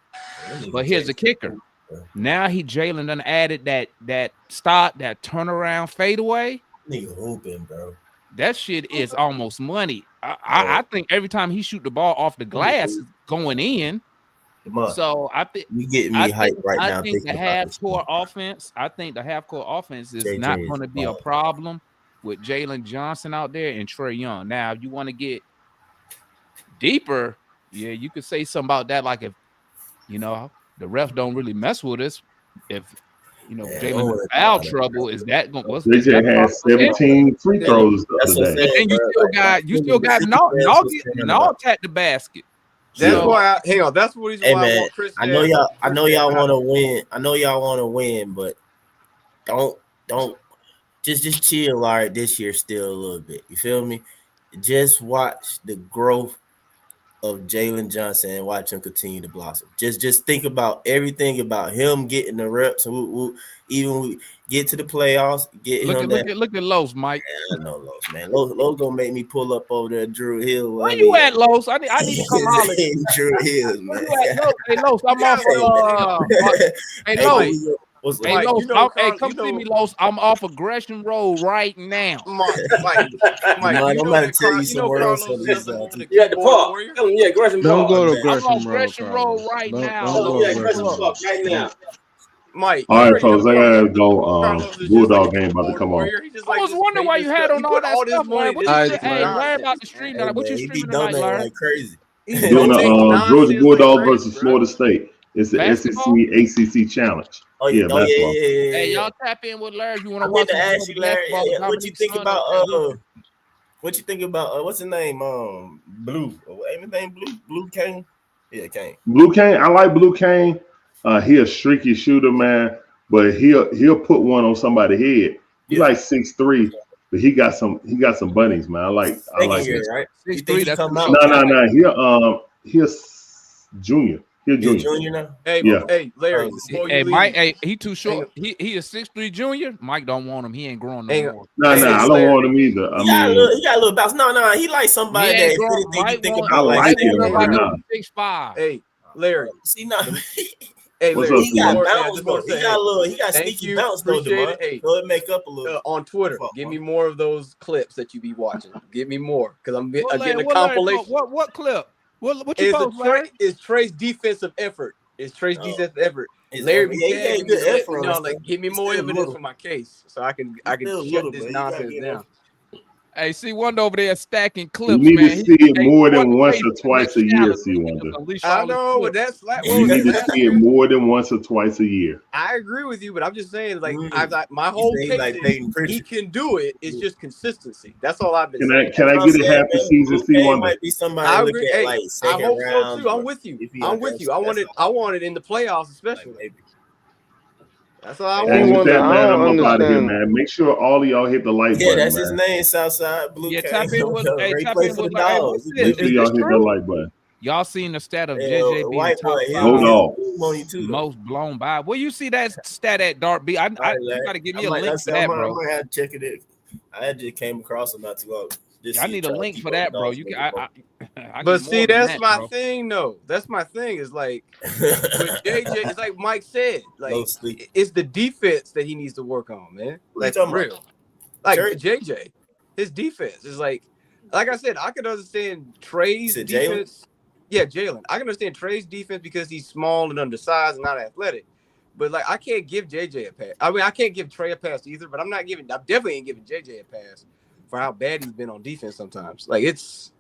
But here's the kicker: now Jalen done added that stop, that turnaround fadeaway. Nigga hooping, bro. That shit is almost money. I think every time he shoot the ball off the glass, it's going in. So I think you get me hyped right now. I think the half-court offense. I think the half-court offense is not going to be a problem with Jalen Johnson out there and Trae Young. Now, if you want to get deeper, yeah, you could say something about that. Like if the ref don't really mess with us, if Jalen foul trouble, is that going? They just had 17 free throws the other day. And then you still got Nall at the basket. That's why. Hang on. That's what he's. Hey man, I know y'all want to win. I know y'all want to win, but don't just chill. All right, this year still a little bit. You feel me? Just watch the growth of Jalen Johnson and watch him continue to blossom. Just think about everything about him getting the reps. Even we get to the playoffs, look at Los, Mike. Yeah, I know Los, man. Los gonna make me pull up over there, Drew Hill. Where you at, Los? I need to come holler. Drew Hill, man. Hey, Los, I'm off. Hey, Los. Hey, Los, come see me, Los. I'm off Aggression Road right now. Mike, I'm about to tell you somewhere else. Yeah, the park. Yeah, Aggression Road. Don't go to I'm on Aggression Road right now. Yeah, Aggression Road right now. Mike. All right, folks, I gotta go. Bulldog game about to come on. I was wondering why you had on all that stuff, man. Hey, learn about the stream tonight. What you streaming tonight, Larry? Like crazy. Doing a Georgia Bulldog versus Florida State. It's the SEC ACC challenge. Yeah. Hey, y'all tap in with Larry. You want to watch to ask you, Larry, what you think about what's his name? Blue. Everything Blue Kane? Yeah, Kane. Blue Kane. I like Blue Kane. He a streaky shooter, man, but he'll put one on somebody's head. He's like 6'3", but he got some bunnies, man. I like it, right? 6'3", that's no. He's junior. He a He's a junior. junior now. Hey, Larry. before you Hey, leave, Mike. Hey, he too short. He is 6'3" junior. Mike don't want him. He ain't growing no more. No, I don't want him either. He got a little bounce. No, he like somebody He that ain't if growing. anything you Mike think want- about like Mike Steph is Curry. like a 6'5". hey, Larry. See now. Hey, What's Larry. up, He got Steve? bounce though. He got a little. He got Thank sneaky you. bounce though, Appreciate DeMar. it. Hey. So it make up a little. On Twitter, Fuck, give man. me more of those clips that you be watching. Give me more, because I'm getting a Larry, compilation. What clip? What you post, Larry? Is Trey's defensive effort? Is Trey's defensive effort? It's Larry every- be yeah, he tagging got good me, let effort me on know, his like, stuff. give me He's more still evidence little. for my case, so I can still shut little, this but he gotta nonsense get down. Hey, see Wonder over there stacking You clips, need man. to see it more than Wonder once Face or is the twice next a year, challenge. see Wonder. Unleash I all his know, but clips. that's like, You need to see it more than once or twice a year. I agree with you, but I'm just saying, like, Mm. my whole He case like is Peyton he Pritchard. can do it. It's just consistency. That's all I've been Can saying. I That's get what a I'm half the saying, season, man. see Luke Wonder? might be somebody I to look agree. at Hey, like I second hope round. so too. I'm but with you. if he I'm out with there, you. I want it. that's I want it in the playoffs, like especially. maybe. That's all I And want. with Wonder, that, I man, don't I'm up out of here, understand. man. Make sure all of y'all hit the like Yeah, button, that's his man. name, Southside Blue Yeah, King. tap in with Ray tap play in for the with hey, what's Dogs. this? Make sure Is y'all this hit the true? like button. Y'all seen the stat of Yeah, JJ being white top boy, Go 5 Dogs. money too, though. most blown by? Well, you see that stat at Dark B. All right, You Larry. gotta give I me a might link not for say I that, might, bro. I might have to check it. I just came across him not too long. Just I see need a trying to link keep for up with that, bro. Dogs You a can, little bit I But get see, more than that's that, my bro. thing, though. That's my thing. Is like more. with JJ. It's like Mike said. No Like sleep. it's the defense that he needs to work on, man. Who Like you for talking about? real. Like Church? JJ, his defense is like I said, I could understand You Trey's said Jalen? defense. Yeah, Jalen. I can understand Trey's defense because he's small and undersized and not athletic. But like, I can't give JJ a pass. I mean, I can't give Trey a pass either. But I definitely ain't giving JJ a pass for how bad he's been on defense sometimes. Like it's,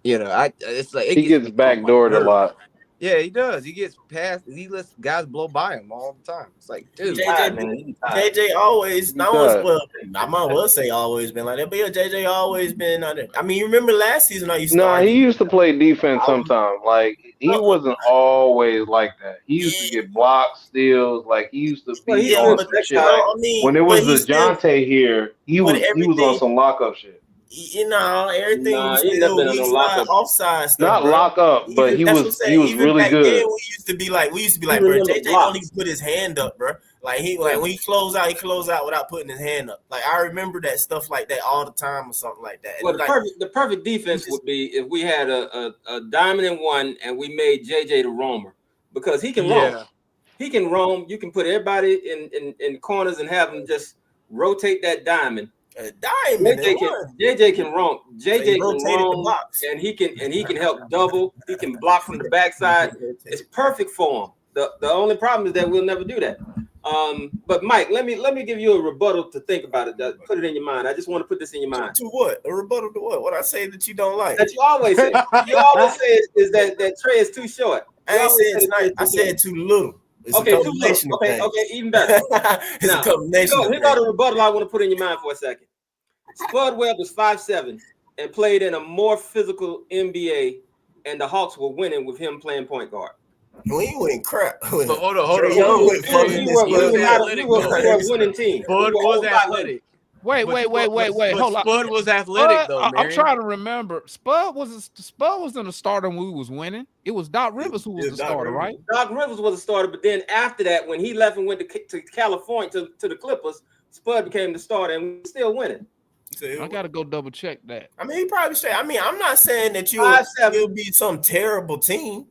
it's like it He gets me on my backdoored a nerves. lot. Yeah, he does. He gets past. He lets guys blow by him all the time. It's like, dude, JJ always, He not always, does. well, I might well say always been like that, but yeah, JJ always been out there. I mean, you remember last season I used to No, he argue. used to play defense sometimes. Like he wasn't always like that. He used to get blocks, steals. Like he used to Well, be he's on still some shit. tactile. Like I mean, when it but was he still, DeJounte here, he but was on everything, some lockup shit. everything Nah, was he never still been on weak no slide, lockup. offside stuff, Not bro. lock up, but Even that's what I'm saying. he was Even really back good. then, we used to be like, He bro, remember JJ don't blocks. even put his hand up, bro. Like when he close out, without putting his hand up. Like I remember that stuff like that all the time or something like that. And Well, like, the perfect defense would be if we had a diamond in one and we made JJ the roamer because he can roam. yeah. He can roam. You can put everybody in corners and have them just rotate that diamond. a diamond in one. JJ can roam. So JJ he can rotated the roam, box. and he can help double. He can block from the backside. It's perfect for him. The only problem is that we'll never do that. But Mike, let me give you a rebuttal to think about it. Put it in your mind. I just want to put this in your mind. To what? A rebuttal to what? What I say that you don't like? That you always say. You always say is that Trey is too short. I ain't said tonight. I said too little. It's okay, a too combination little. of Okay, things. okay, even better. It's a combination of Here's things. the rebuttal I want to put in your mind for a second. Spud Webb was 5'7" and played in a more physical NBA, and the Hawks were winning with him playing point guard. We ain't winning crap. But hold on. Trey Young went from We this were good a winning team. Spud was athletic. Wait. Hold on. Spud was athletic Spud, though, I'm man. trying to remember. Spud wasn't a starter when we was winning. It was Doc Rivers who was the starter, right? Doc Rivers was a starter, but then after that, when he left and went to California to the Clippers, Spud became the starter, and we're still winning. I gotta go double check that. I mean, he probably straight. I mean, I'm not saying that you'll be some terrible team,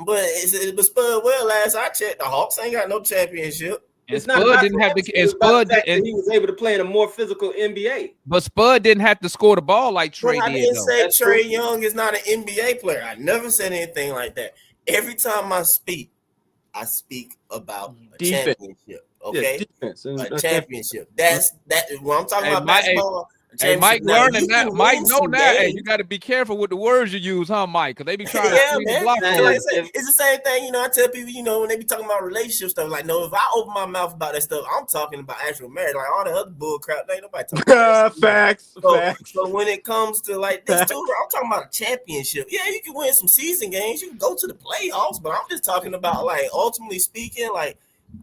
but Spud well, last I checked, the Hawks ain't got no championship. And Spud didn't have to. And Spud he was able to play in a more physical NBA. But Spud didn't have to score the ball like Trey I did. didn't though. say Trey Young is not an NBA player. I never said anything like that. Every time I speak about a championship. Okay, defense. A championship. That's when I'm talking about Mike, basketball. Hey, Mike learning that. Mike know that. Hey, Games. you got to be careful with the words you use, huh, Mike? Because they be trying to Yeah, squeeze the man. block on Like I you. said, it's the same thing. I tell people, when they be talking about relationship stuff, like, no, if I open my mouth about that stuff, I'm talking about actual marriage. Like all the other bull crap, ain't nobody talking about that. Facts. So when it comes to like this too, I'm talking about a championship. Yeah, you can win some season games, you can go to the playoffs, but I'm just talking about, like, ultimately speaking, like,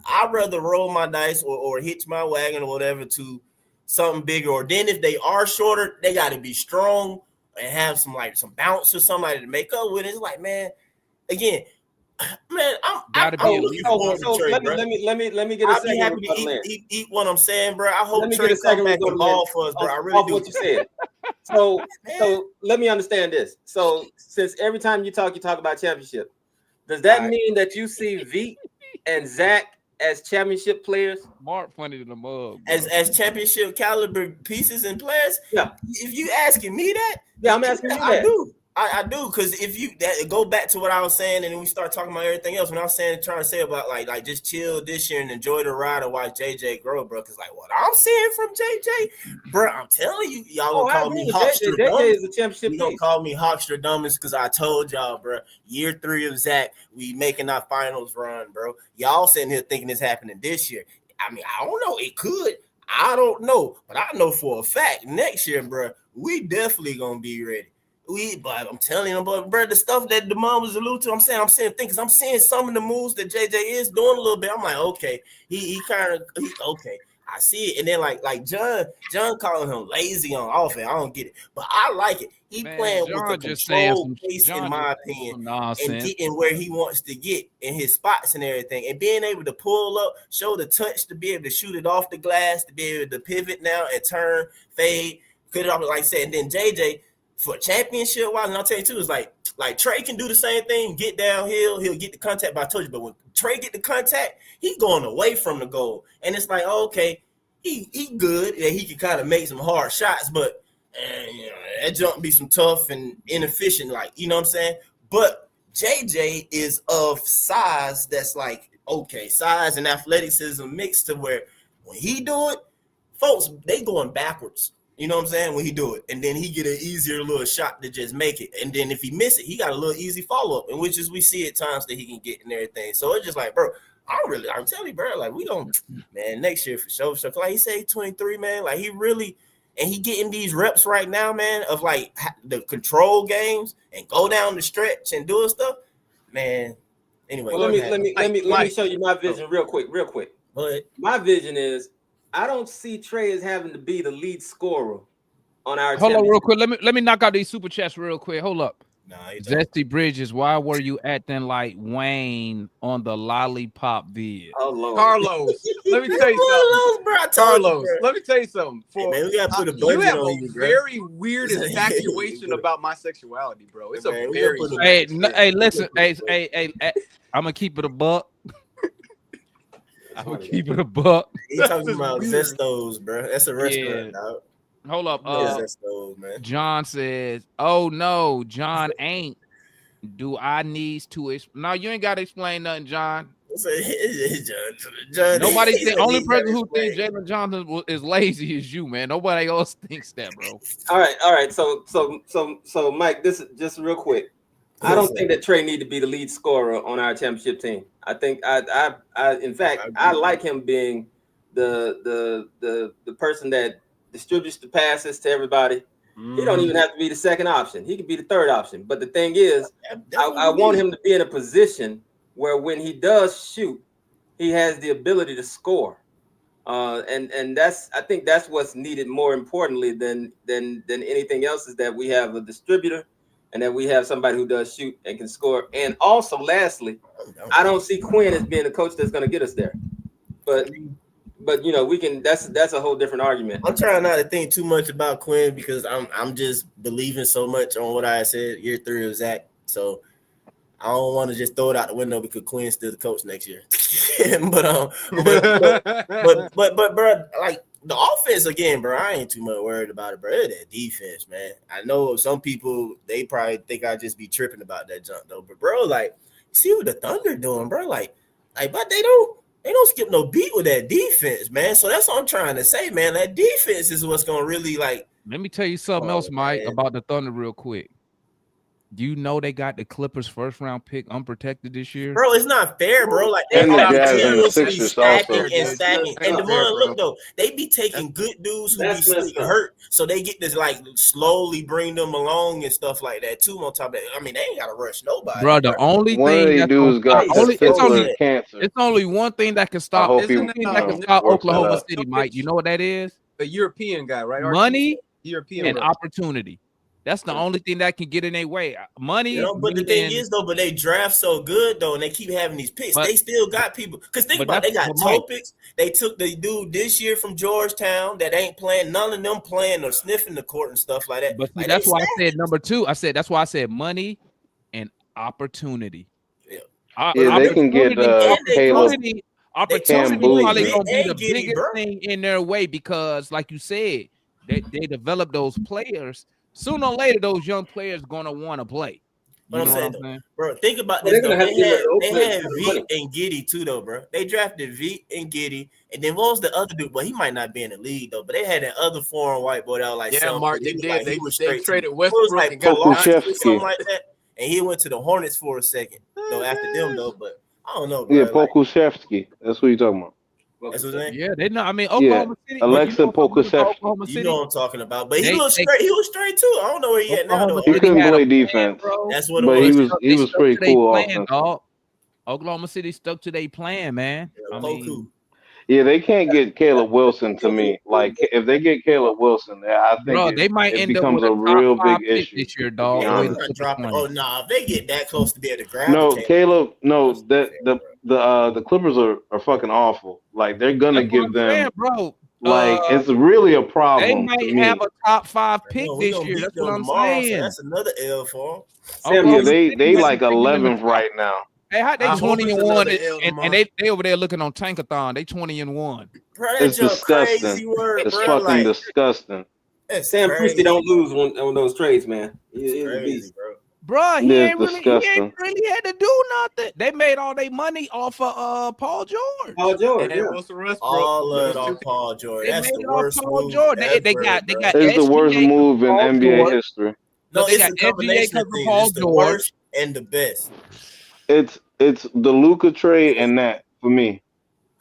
I'd rather roll my dice or hitch my wagon or whatever to something bigger. Or then if they are shorter, they got to be strong and have some bounce or something like to make up with it. It's like, man, again, Man, Gotta be I'm at looking least forward So to Trey, let bro. me get a I'll be second. happy to eat what I'm saying, bro. I Let hope me Trey get a second come back rebuttal and ball for us, bro. I really off do. what you said. So let me understand this. So since every time you talk about championship, does that mean that you see Veet and Zach as championship players? Mark funny to the mug. As championship caliber pieces and players? Yeah. If you asking me that, yeah, I'm asking you that. I do. I do, because if you go back to what I was saying, and then we start talking about everything else. When I was trying to say about like just chill this year and enjoy the ride and watch JJ grow, bro. Because like what I'm seeing from JJ, bro, I'm telling you, y'all gonna call me Hawkster. JJ is a championship. You gonna call me Hawkstradamus because I told y'all, bro. Year 3 of Zach, we making our finals run, bro. Y'all sitting here thinking it's happening this year. I mean, I don't know. It could. I don't know, but I know for a fact next year, bro, we definitely gonna be ready. But I'm telling you, bro, the stuff that the mom was alluding to, I'm seeing things. I'm seeing some of the moves that JJ is doing a little bit. I'm like, okay, he kind of okay. I see it, and then like John calling him lazy on offense. I don't get it, but I like it. He playing with the control pace, in my opinion, and getting where he wants to get in his spots and everything, and being able to pull up, show the touch to be able to shoot it off the glass, to be able to pivot now and turn, fade, cut it off, like I said. And then JJ, for championship wise, and I'll tell you too, is like Trey can do the same thing, get downhill, he'll get the contact, but I told you, but when Trey get the contact, he's going away from the goal. And it's like, oh, okay, he good, and he can kind of make some hard shots, but you know, that jump be some tough and inefficient, like, you know what I'm saying? But JJ is of size that's like, okay, size and athleticism mixed to where when he do it, folks, they going backwards. You know what I'm saying? When he do it, and then he get an easier little shot to just make it, and then if he miss it, he got a little easy follow up, and which is we see at times that he can get and everything. So it's just like, bro, I'm telling you, bro, like we don't, man, next year for sure. So like he say 23, man, like he really, and he getting these reps right now, man, of like the control games and go down the stretch and doing stuff, man. Anyway, well, let me show you my vision real quick. But my vision is, I don't see Trey as having to be the lead scorer on our. Hold on, real quick. Let me knock out these super chats real quick. Hold up. Nah, Zesty Bridges, why were you acting like Wayne on the lollipop vid? Oh Lord, Carlos, let me tell you something. Bro, Carlos, let me tell you something. Hey, man, we gotta put a you have on a you, bro. very weird infatuation about my sexuality, bro. It's man, a very. Hey, listen, hey, I'm gonna keep it a buck. I'm gonna keep it a buck. He talking about Zestos, bro. That's a restaurant, dog. Hold up. Zestos, man. John says, "Oh no, John ain't. Do I needs to? No, you ain't got to explain nothing, John. John, Nobody think. Only person who thinks Jalen Johnson is lazy is you, man. Nobody else thinks that, bro. All right. So, Mike, this is just real quick. I don't think that Trey need to be the lead scorer on our championship team. I think in fact, I like him being the person that distributes the passes to everybody. He don't even have to be the second option. He could be the third option. But the thing is, I want him to be in a position where when he does shoot, he has the ability to score. And I think that's what's needed more importantly than anything else, is that we have a distributor and that we have somebody who does shoot and can score. And also, lastly, I don't see Quinn as being the coach that's going to get us there. But you know, we can. That's a whole different argument. I'm trying not to think too much about Quinn because I'm just believing so much on what I said year 3 of Zach. So I don't want to just throw it out the window because Quinn's still the coach next year. but bro, like the offense again, bro, I ain't too much worried about it, bro. It's that defense, man. I know some people, they probably think I just be tripping about that jump though, but bro, like, you see what the Thunder doing, bro? Like, but they don't skip no beat with that defense, man. So that's what I'm trying to say, man. That defense is what's gonna really like. Let me tell you something else, Mike, about the Thunder real quick. You know they got the Clippers first round pick unprotected this year, bro. It's not fair, bro. Like they continuously stacking and stacking. And Demar, look though, they be taking good dudes who be hurt, so they get this like slowly bring them along and stuff like that too. On top of that, I mean, they ain't gotta rush nobody, bro. The only thing it's only one thing that can stop. Oklahoma City, Mike. You know what that is? The European guy, right? Money, European and opportunity. That's the only thing that can get in their way. Money. But the thing is though, but they draft so good though, and they keep having these picks. They still got people. Because think about it, they got toe picks. They took the dude this year from Georgetown that ain't playing. None of them playing or sniffing the court and stuff like that. But see, that's why I said number 2. That's why I said money and opportunity. Yeah, they can get Caleb. Opportunity probably gonna be the biggest thing in their way because, like you said, they develop those players. Sooner or later, those young players gonna want to play. What I'm saying, bro. Think about this. They had Veet and Giddey too, though, bro. They drafted Veet and Giddey, and then what was the other dude? Well, he might not be in the league though, but they had that other foreign white boy that was like, Mark. They did. Like, they traded Westbrook like and got something like that, and he went to the Hornets for a second. Though after them though, but I don't know, bro. Yeah, Pokusevski. That's what you're talking about. That's his name. Yeah, they know. I mean, Oklahoma City. Alexa Pokusevski. You know what I'm talking about, but he was straight. He was straight too. I don't know where he at now. Though. He couldn't play defense. That's what. But he was pretty cool. Oklahoma City stuck to their plan, man. Yeah, they can't get Caleb Wilson to me. Like, if they get Caleb Wilson, I think they might end becomes up a real big issue this year, dog. If they get that close to be able to grab. No, Caleb. No, the Clippers are fucking awful. Like, they're gonna give them, bro. Like, it's really a problem. They might have a top 5 pick this year. That's what I'm saying. So that's another L for them. Yeah, they like 11th right now. Hey, how they 20-1 and they over there looking on Tankathon. They 20-1. It's disgusting. It's fucking disgusting. Sam Presti don't lose on those trades, man. He's a beast, bro. He ain't really had to do nothing. They made all their money off of Paul George. All of Paul George. That's the worst Paul move. George. They got. It's the worst move in NBA history. No, it's a combination of things. It's the worst and the best. It's the Luka trade and that for me,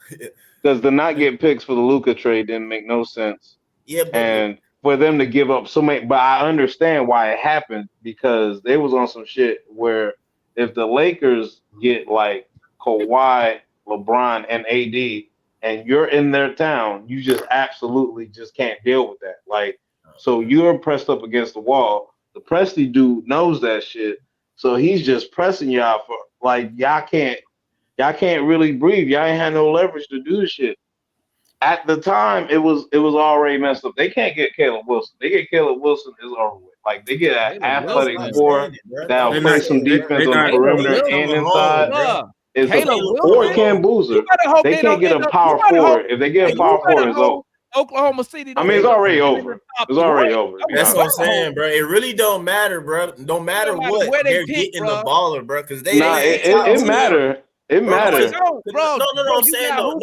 because to not get picks for the Luka trade didn't make no sense. Yeah, and for them to give up so many, but I understand why it happened because they was on some shit where if the Lakers get like Kawhi, LeBron, and AD, and you're in their town, you just absolutely just can't deal with that. Like, so you're pressed up against the wall. The Presti dude knows that shit, so he's just pressing y'all for. Like, y'all can't really breathe. Y'all ain't had no leverage to do the shit. At the time, it was already messed up. They can't get Caleb Wilson. They get Caleb Wilson, is over with. Like, they get an athletic core that'll play some defense on the perimeter and inside. Or Cam Boozer. They can't get a power forward. If they get a power forward, it's over. Oklahoma City. I mean, it's already over. It's already over. That's what I'm saying, bro. It really don't matter, bro. Don't matter what they're getting the baller, bro. Because it matter. It matters, bro. No. I'm saying no.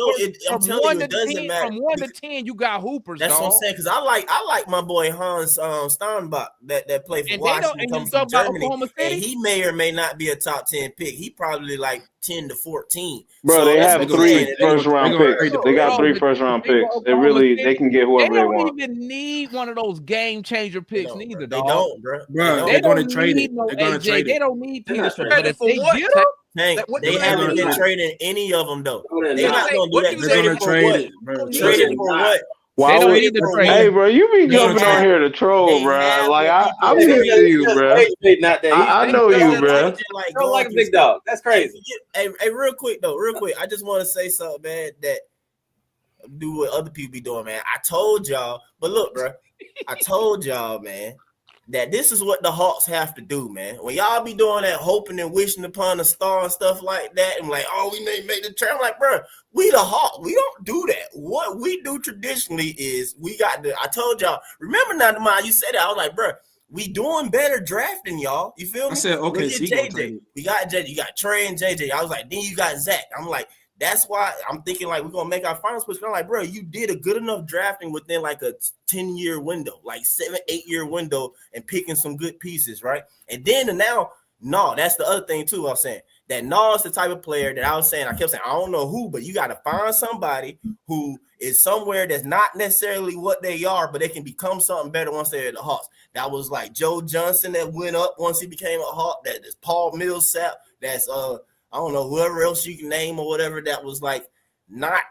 I'm telling you, it doesn't matter. From 1 to 10, you got hoopers. That's what I'm saying. Because I like my boy Hans Steinbach that played for Washington, comes from Germany, and he may or may not be a top 10 pick. He probably like 10 to 14. Bro, so they have 3 first-round picks. They got 3 first-round picks. They can get whoever they want. They don't even need one of those game-changer picks neither. They don't, bro. They're going to trade it. They're going to trade it. They don't need Peterson. But if they get them, Hank, they haven't been trading any of them though. They're not going to do that. They're going to trade it, bro. Trade it for what? Why would hey, bro, you be jumping on here to troll, bro. Like, I'm used to you, bro. I know you, bro. Like a big dog. That's crazy. Hey, real quick. I just want to say something, man, that do what other people be doing, man. I told y'all, but look, bro, I told y'all, man, that this is what the Hawks have to do, man. When y'all be doing that, hoping and wishing upon a star and stuff like that, and like, oh, we may make the trade. I'm like, bro, we the Hawks. We don't do that. What we do traditionally is I told y'all, remember now, you said that. I was like, bro, we doing better drafting, y'all. You feel me? I said, okay, JJ. We got JJ. You got Trey and JJ. I was like, then you got Zach. I'm like, that's why I'm thinking like we're gonna make our final switch. I'm like, bro, you did a good enough drafting within like a 10-year window, like 7-8-year window, and picking some good pieces, right? And then that's the other thing too. I'm saying that is the type of player that I was saying. I kept saying I don't know who, but you got to find somebody who is somewhere that's not necessarily what they are, but they can become something better once they're at the Hawks. That was like Joe Johnson that went up once he became a Hawk. That is Paul Millsap. That's I don't know, whoever else you can name or whatever that was like not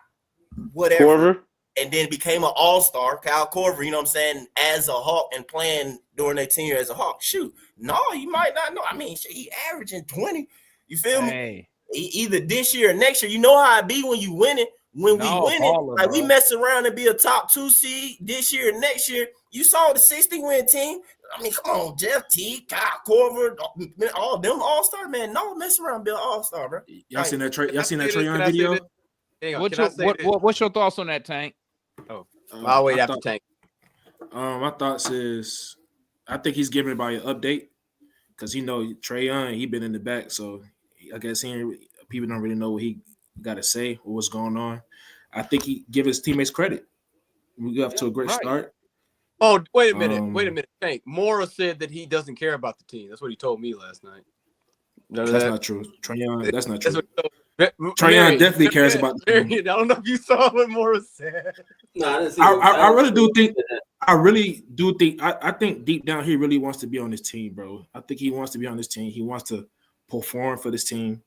whatever. Porter? and then became an all-star, Kyle Korver, you know what I'm saying, as a Hawk and playing during their tenure as a Hawk. Shoot, no, you might not know. I mean, he averaging 20. You feel me? Either this year or next year. You know how it be when you win it. When we win it, like we mess around and be a top 2 seed this year and next year. You saw the 60-win team. I mean, come on, Jeff T, Kyle Korver, all them all-star, man. No, mess around, be an all-star, bro. Y'all seen that Trae Young video? What's your thoughts on that, Tank? I'll wait after Tank. My thoughts is I think he's giving everybody an update because Trae Young, he been in the back, so I guess people don't really know what he got to say or what's going on. I think he give his teammates credit. We got off to a great start. Oh, wait a minute. Tank. Mora said that he doesn't care about the team. That's what he told me last night. That's not true. Trae Young, that's not true. Trae Young definitely cares about the team. I don't know if you saw what Mora said. No, I really do think. I think deep down he really wants to be on this team, bro. I think he wants to be on this team. He wants to perform for this team.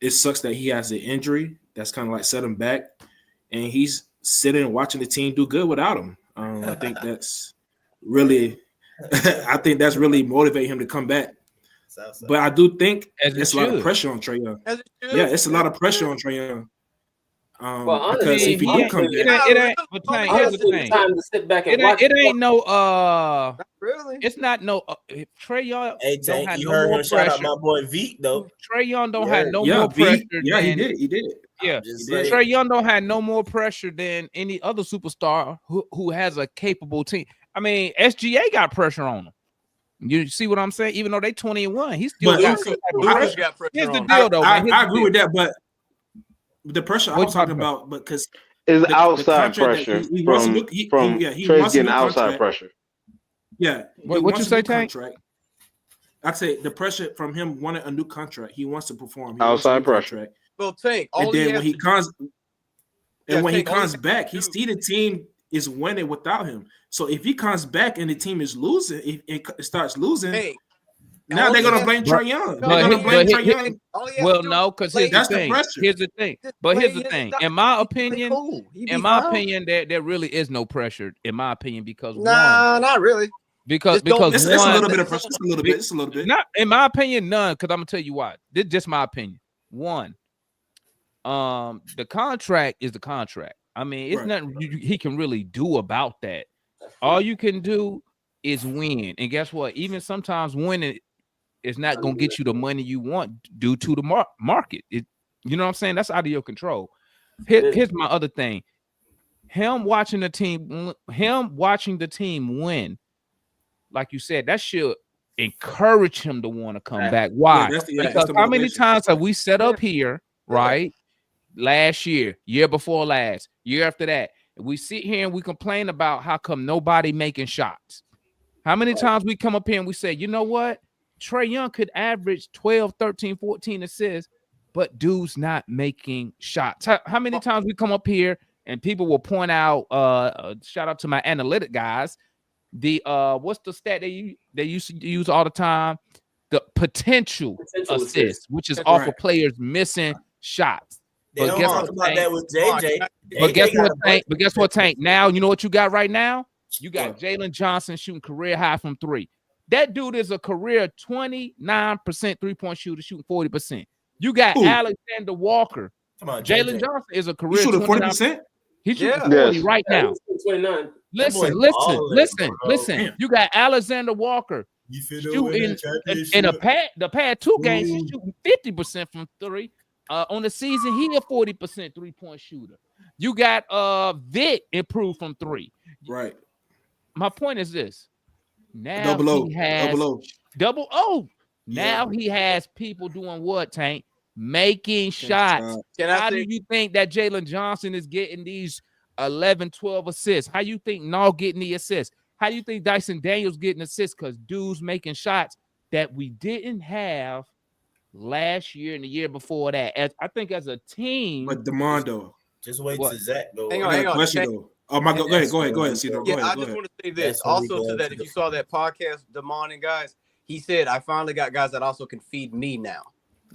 It sucks that he has an injury that's kind of like set him back, and he's sitting and watching the team do good without him. I think that's really, motivate him to come back. But I do think it's a lot of pressure on Trae Young. Yeah, it's a lot of pressure on Trae Young. Because if he do come back, it ain't. But here's the thing. Time to sit back and watch. It ain't no. Really? It's not no. Trae Young. Hey, Tank, you heard him shout out my boy Veek though. Trae Young don't have no more pressure. Yeah, he did. He did. Yeah, Trae Young don't have no more pressure than any other superstar who has a capable team. I mean, SGA got pressure on him. You see what I'm saying? Even though they 20-1, he still got some type of pressure. Here's the deal, though. I agree with that, but the pressure I'm talking about, because is outside pressure from Trae getting outside pressure. Yeah. What you say, Tank? I'd say the pressure from him wanting a new contract. He wants to perform. Outside pressure. Contract. Well, Tank. And then when he comes back, he see the team is winning without him. So if he comes back and the team is losing, if it starts losing, now they're gonna blame Trae Young. They're gonna blame Trae Young. Well, no, because here's the thing. But here's the thing. In my opinion, there really is no pressure. In my opinion, because not really. Because it's a little bit of pressure. It's a little bit. Not in my opinion, none. Because I'm gonna tell you why. This is just my opinion. One, the contract is the contract. I mean, it's nothing he can really do about that. All you can do is win, and guess what? Even sometimes winning is not gonna get you the money you want due to the market. You know what I'm saying? That's out of your control. Here's my other thing. Him watching the team win, like you said, that should encourage him to want to come back. Why? Because how many times have we set up here, right? Last year, year before last, year after that, we sit here and we complain about how come nobody making shots. How many times we come up here and we say, you know what? Trae Young could average 12, 13, 14 assists, but dude's not making shots. How many times we come up here and people will point out, shout out to my analytic guys, the what's the stat they used to use all the time? The potential assist, which is off of players missing shots. But guess what, Tank? But guess what, Tank? Now you know what you got right now? You got Jalen Johnson shooting career high from 3. That dude is a career 29% three-point shooter, shooting 40%. You got Alexander Walker. Come on, Jalen Johnson is a career shooting 40%. He's shooting 40 right now. 29. Listen. You got Alexander Walker shooting in the past 2 games. He's shooting 50% from 3. On the season, he a 40% three-point shooter. You got Vic improved from 3. Right. My point is this. Now double O. Now he has people doing what, Tank? Making shots. How do you think that Jalen Johnson is getting these 11, 12 assists? How you think Nall getting the assists? How do you think Dyson Daniels getting assists? Because dudes making shots that we didn't have last year and the year before that. I think as a team. But DeMondo. Just wait till Zach goes. Hang on. Oh my God! Go ahead, Cedar. I just want to say this also to that. If you saw that podcast, Demond and guys, he said, "I finally got guys that also can feed me now."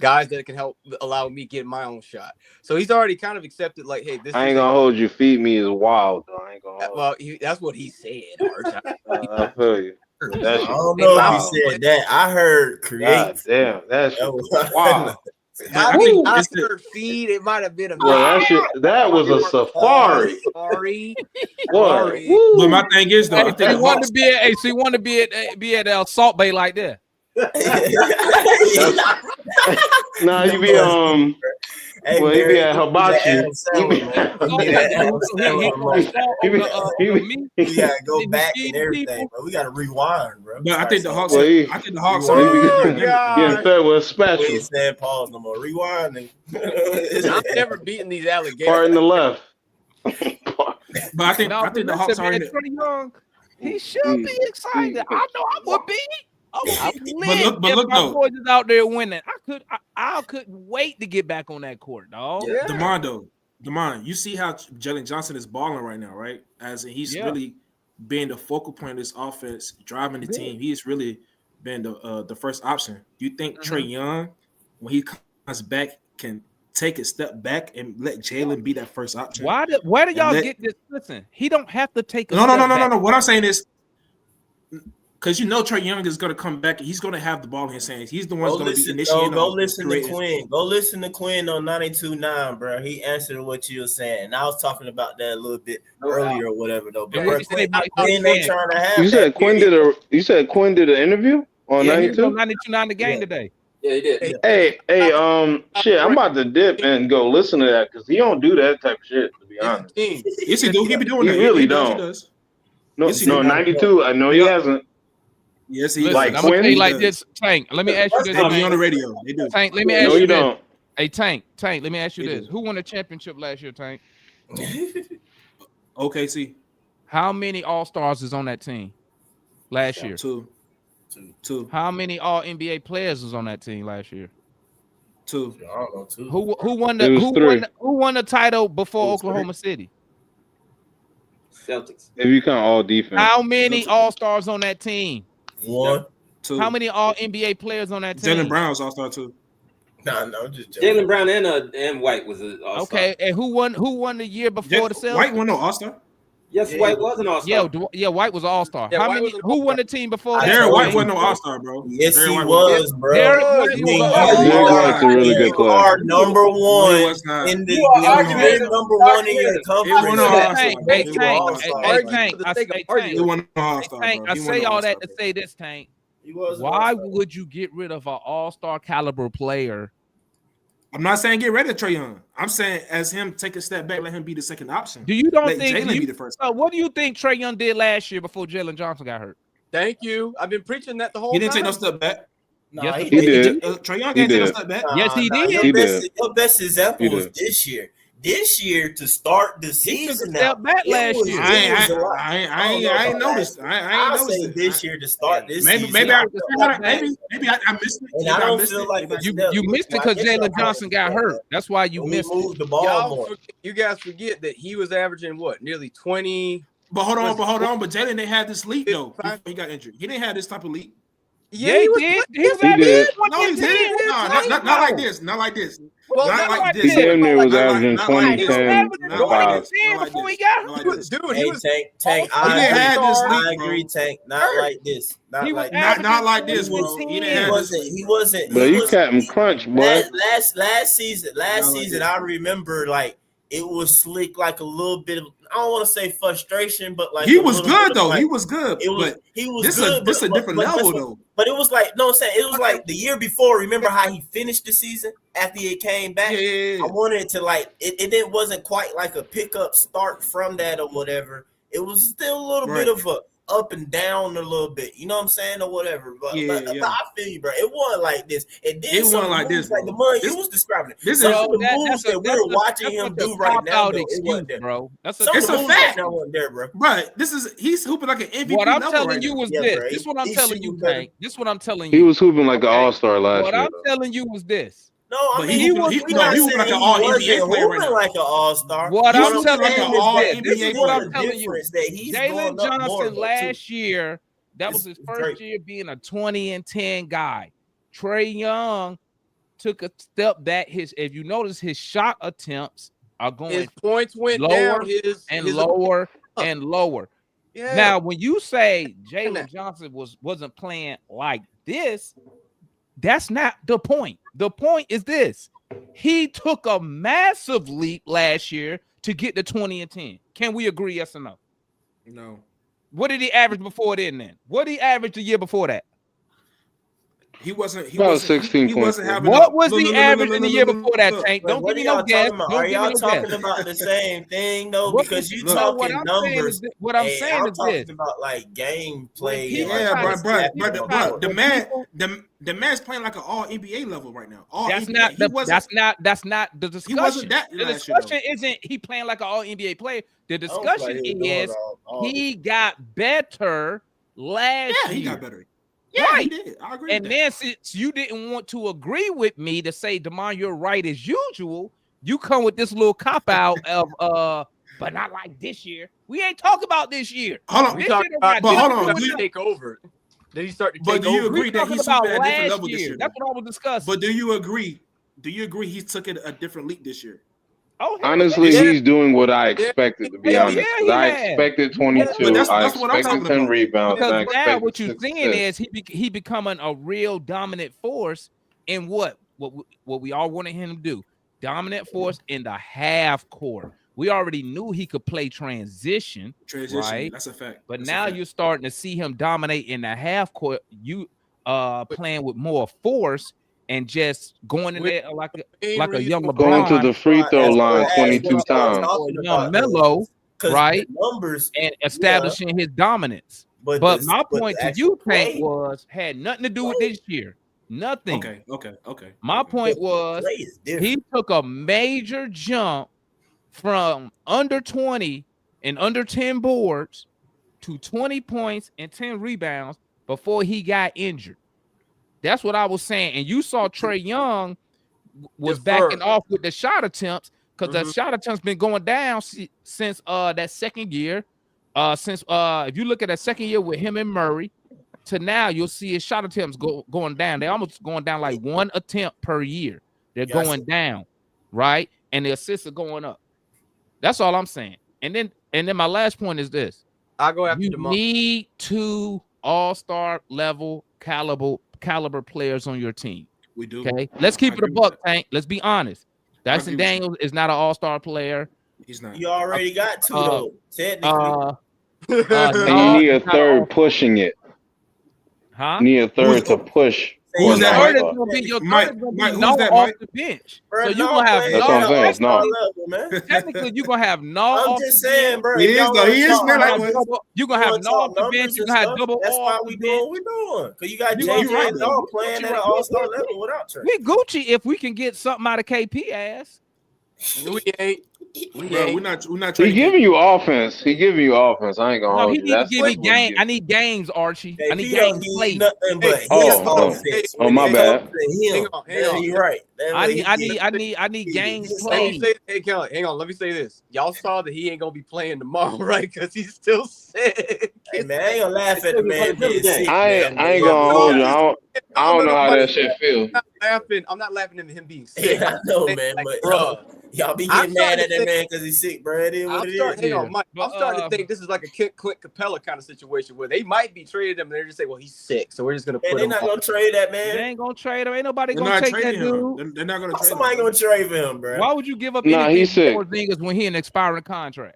guys that can help allow me get my own shot. So he's already kind of accepted, like, hey, this. I ain't gonna hold you. Feed me is wild, though. I ain't gonna. Well, that's what he said. I feel you. I don't know if he said that. I heard create. God damn, that's wow. I heard feed. It might have been a. Well, that was a safari. Sorry. What? But my thing is though, I think he wanted to be at. So he wanted to be at Salt Bay like that. Nah, you be well, he be at Hibachi. We gotta go back and everything, bro. We gotta rewind, bro. But I think the Hawks. Well, I think the Hawks are getting fed with a special. We ain't saying pause no more. Rewinding. I'm never beating these alligators. Pardon the left. But I think the Hawks are in it. Young, he should be excited. I know I would be. But look my though, boys is out there winning. I couldn't wait to get back on that court, dog. Yeah. Demond, you see how Jalen Johnson is balling right now, right? As in he's really being the focal point of this offense, driving the team. He's really been the first option. Do you think Trae Young, when he comes back, can take a step back and let Jalen be that first option? Why do y'all get this? Listen, he don't have to take a No. step back. What I'm saying is, because you know Trae Young is going to come back and he's going to have the ball in his hands. He's the one who's going to be initiating. Go listen to Quinn. Go listen to Quinn on 92.9, bro. He answered what you were saying. And I was talking about that a little bit earlier or whatever, though. But Quinn ain't trying to have. You said Quinn did an interview on 92? 92.9 the game today. Yeah, he did. Hey, shit, I'm about to dip and go listen to that because he don't do that type of shit, to be honest. Yes, he do. He be doing that. He really don't. does. No, 92. I know he hasn't. Yes, he Listen, like I'm gonna tell you like Quinn. this, Tank. Let me ask you this. They be on the radio. They do. Tank, let me ask No, you you this. don't. Hey, Tank, let me ask you They this. do. Who won the championship last year, Tank? OKC. How many All-Stars is on that team last year? Two. How many All-NBA players was on that team last year? Two. I don't know, two. Who won It was three. who won the title before Oklahoma City? Celtics. If you count all defense. How many All-Stars on that team? One. Two. How many All-NBA players on that team? Jalen Brown's All-Star too. No, just joking. Jalen Brown and White was an all-star. Okay, and who won the year before the Celtics? White won no All-Star. Yes, White was an all-star. Yeah, White was All-Star. Yeah, How White many? was an Who won the team before that? Derek White wasn't no All-Tar, bro. Yes, Derek he White was, bro. Derek White You White's a really good player. are number one was not. in the You are arguing- number one in your It conference. wasn't All-Star. Hey, bro. Tank, It Tank, wasn't hey, All-Star, bro. Tank, I say, It wasn't no All-Star, Tank, bro. I He say wasn't all All-Star, that to bro. say this, Tank. He was an Why all-star. would you get rid of an All-Star caliber player? I'm not saying get rid of Trae Young. I'm saying as him take a step back, let him be the second option. Do you don't Let think? Jalen be the first. What do you think Trae Young did last year before Jalen Johnson got hurt? Thank you. I've been preaching that the whole He didn't time. take no step back. Nah, Yes, he He did. did. Trae Young He didn't take no did. step back. Yes, he did. Your He best, did. your best example He was did. this year. This year to start the He took a season. step now, back it last was- year. it was a lot. I don't know ain't about noticed. last I I'll ain't say noticed this it. year to start this Maybe season. maybe I I feel like that. maybe I missed it. And Maybe I don't missed feel it. like Maybe I- You missed it because Jalen Johnson got hurt. That's why you We missed it. moved the ball Y'all more. you guys forget that he was averaging what? Nearly 20. But hold on. But Jalen didn't have this leap though. Before he got injured. He didn't have this type of leap. Yeah, he did. He was He averaging did. 20 No, he and 10. didn't. No, not like this. Not like this. Well, Not not like like this. He this. damn near was Not like- averaging not 20, like this. 10, Not and like 20 5. and 10 Not like before he this. got Not hurt. like this. Dude, Hey, he was Tank, He didn't have this I leap, bro. agree, Tank. Not like this. Not He was like averaging Not like this, 20 bro. and He didn't 10. have He this wasn't. leap. He wasn't. But he you was, Captain Crunch, boy. last season. Last Not like season, this. I remember like it was slick, like a little bit of. I don't want to say frustration, but like He a was little good bit of, though. like, He was good. It was. But He was this good. is a different but level that's though. But it was like no, I'm saying it was like the year before. Remember how he finished the season after he came back? Yeah. I wanted to like it wasn't quite like a pickup start from that or whatever. It was still a little bit of a up and down a little bit, you know what I'm saying, or whatever. But, but I feel you, bro. It wasn't like this. And then It wasn't like this, like the money you was describing. This Some is of the moves that we're watching him do right now, though, it excuse, wasn't there. bro. That's Some of it's the a moves fact. right now wasn't there, bro. Right. He's hooping like an MVP. What I'm level telling right you now. was Yeah, this. bro. This is what I'm He's telling you, shooting better. Tank. This is what I'm telling you. He was hooping like an Okay. all-star last What year. I'm telling you was this. No, I But mean he was like an all-NBA player right now. like an all-star. What He's I'm telling like you an is all-NBA this. This is what player. I'm telling you. That he's Jalen going up more, Johnson though, last too. year, that was his first year being a 20 and 10 guy. Trae Young took a step back. If you notice, his shot attempts are going. His points went lower down. His lower and lower. Yeah. Now, when you say Jalen Johnson wasn't playing like this, that's not the point. The point is this: he took a massive leap last year to get to 20 and 10. Can we agree? Yes or no? No. What did he average before then? What did he average the year before that? He wasn't. He About wasn't. 16 He points. wasn't having. What was the average in the year before that, Tank? Don't What give are me no y'all guess. talking about? Don't Are give me y'all no talking guess. about the same thing though? What Because is- you no, talking what I'm saying numbers. is what I'm and saying I'm is talking this. about like game play. people and, Yeah, like, but the man, people- the man's playing like an all NBA level right now. All That's NBA. not He the wasn't- that's not the discussion. He wasn't that The last year, though. discussion isn't he playing like an all NBA player. The I don't feel discussion like he was doing is all he got better last Yeah, year. he got better. Yeah, Right. he did. I agree. And with then since you didn't want to agree with me to say, DeMar, you're right as usual, you come with this little cop out of but not like this year. We ain't talking about this year. Hold on. We This talking year about, but hold nothing on, to Did do he with take over? Did he start to But take do you over? agree We that talking he's about super at a different last level this year. year? That's what I was discussing. But do you agree? Do you agree he took it a different leap this year? Oh, hell Honestly, yeah. he's doing what I expected, to be Hell honest. yeah, Because he I has. expected But 22. that's I what I'm expected talking 10 about. rebounds. And I Because now expected what you're 6 seeing assists. is he becoming a real dominant force in what we all wanted him to do. Dominant force in the half court. We already knew he could play transition, right? That's a fact. But That's a now fact. you're starting to see him dominate in the half court. You playing with more force and just going in there like a young Going to LeBron the free throw That's line what 22 I'm times. talking or young about, Melo, because right? the numbers And establishing his dominance. But my point to you, Tank, had nothing to do with this year. Nothing. Okay. My point was play is different. he took a major jump from under 20 and under 10 boards to 20 points and 10 rebounds before he got injured. That's what I was saying. And you saw Trae Young was backing off with the shot attempts because the shot attempts been going down since that second year. Since if you look at that second year with him and Murray to now, you'll see his shot attempts going down. They're almost going down like one attempt per year. They're going down, right? And the assists are going up. That's all I'm saying. And then my last point is this. I'll go after you DeMar. need 2 all-star level caliber players on your team. We do. Okay, let's keep it a buck, Tank. Let's be honest. Dyson Daniels is not an all-star player. He's not. You already got 2 though. Technically, And you need a third pushing it. Huh? You need a third to push. Who's that? Third is gonna be your Mike, third is gonna be Mike, who's no that, off Mike? the bench. Bro, So you're no gonna have playing That's what I'm saying, it's not. level, man. technically you're gonna have no I'm off just the saying, bench. bro. He is though. He is man like one. You're gonna have no off the bench. You're gonna have double That's why off we the doing bench. what we doing. Because you got You gonna- JJ right, and though. Dog playing at an all-star level without Trey. We Gucci if we can get something out of KP ass. We ain't. Bro, we're not He trying. giving you offense. He giving you offense. I ain't gonna No, hold he you. need to That's give me what game. he I need games, Archie. I need KP don't games need played. nothing but his Oh, offense. oh, my When it bad. comes to him, Hang on. You're right. That's I what need he did. I need games Let me Let me played. say, hey, Kelly, hang on. Let me say this. Y'all saw that he ain't gonna be playing tomorrow, right? Because he's still sick. Hey, man, I ain't gonna laugh at the man being sick. I ain't man. gonna hold you. I don't know how that shit feel. I'm not laughing at him being sick. Yeah, I know, man, Like, but bro, y'all be I'm getting mad starting at to that think- man because he's sick, bro. It is what it is. hang on, Mike. But, I'm starting to think this is like a Clint Capella kind of situation where they might be traded him and they're just say, well, he's sick, so we're just gonna Man, put they're him. not on. gonna trade that They man. ain't gonna trade him. Ain't nobody They're gonna not take that trading dude. him. They're not going to trade Somebody him. gonna trade for him, bro. Why would you give up Nah, anything he's sick. for Porzingis when he an expiring contract?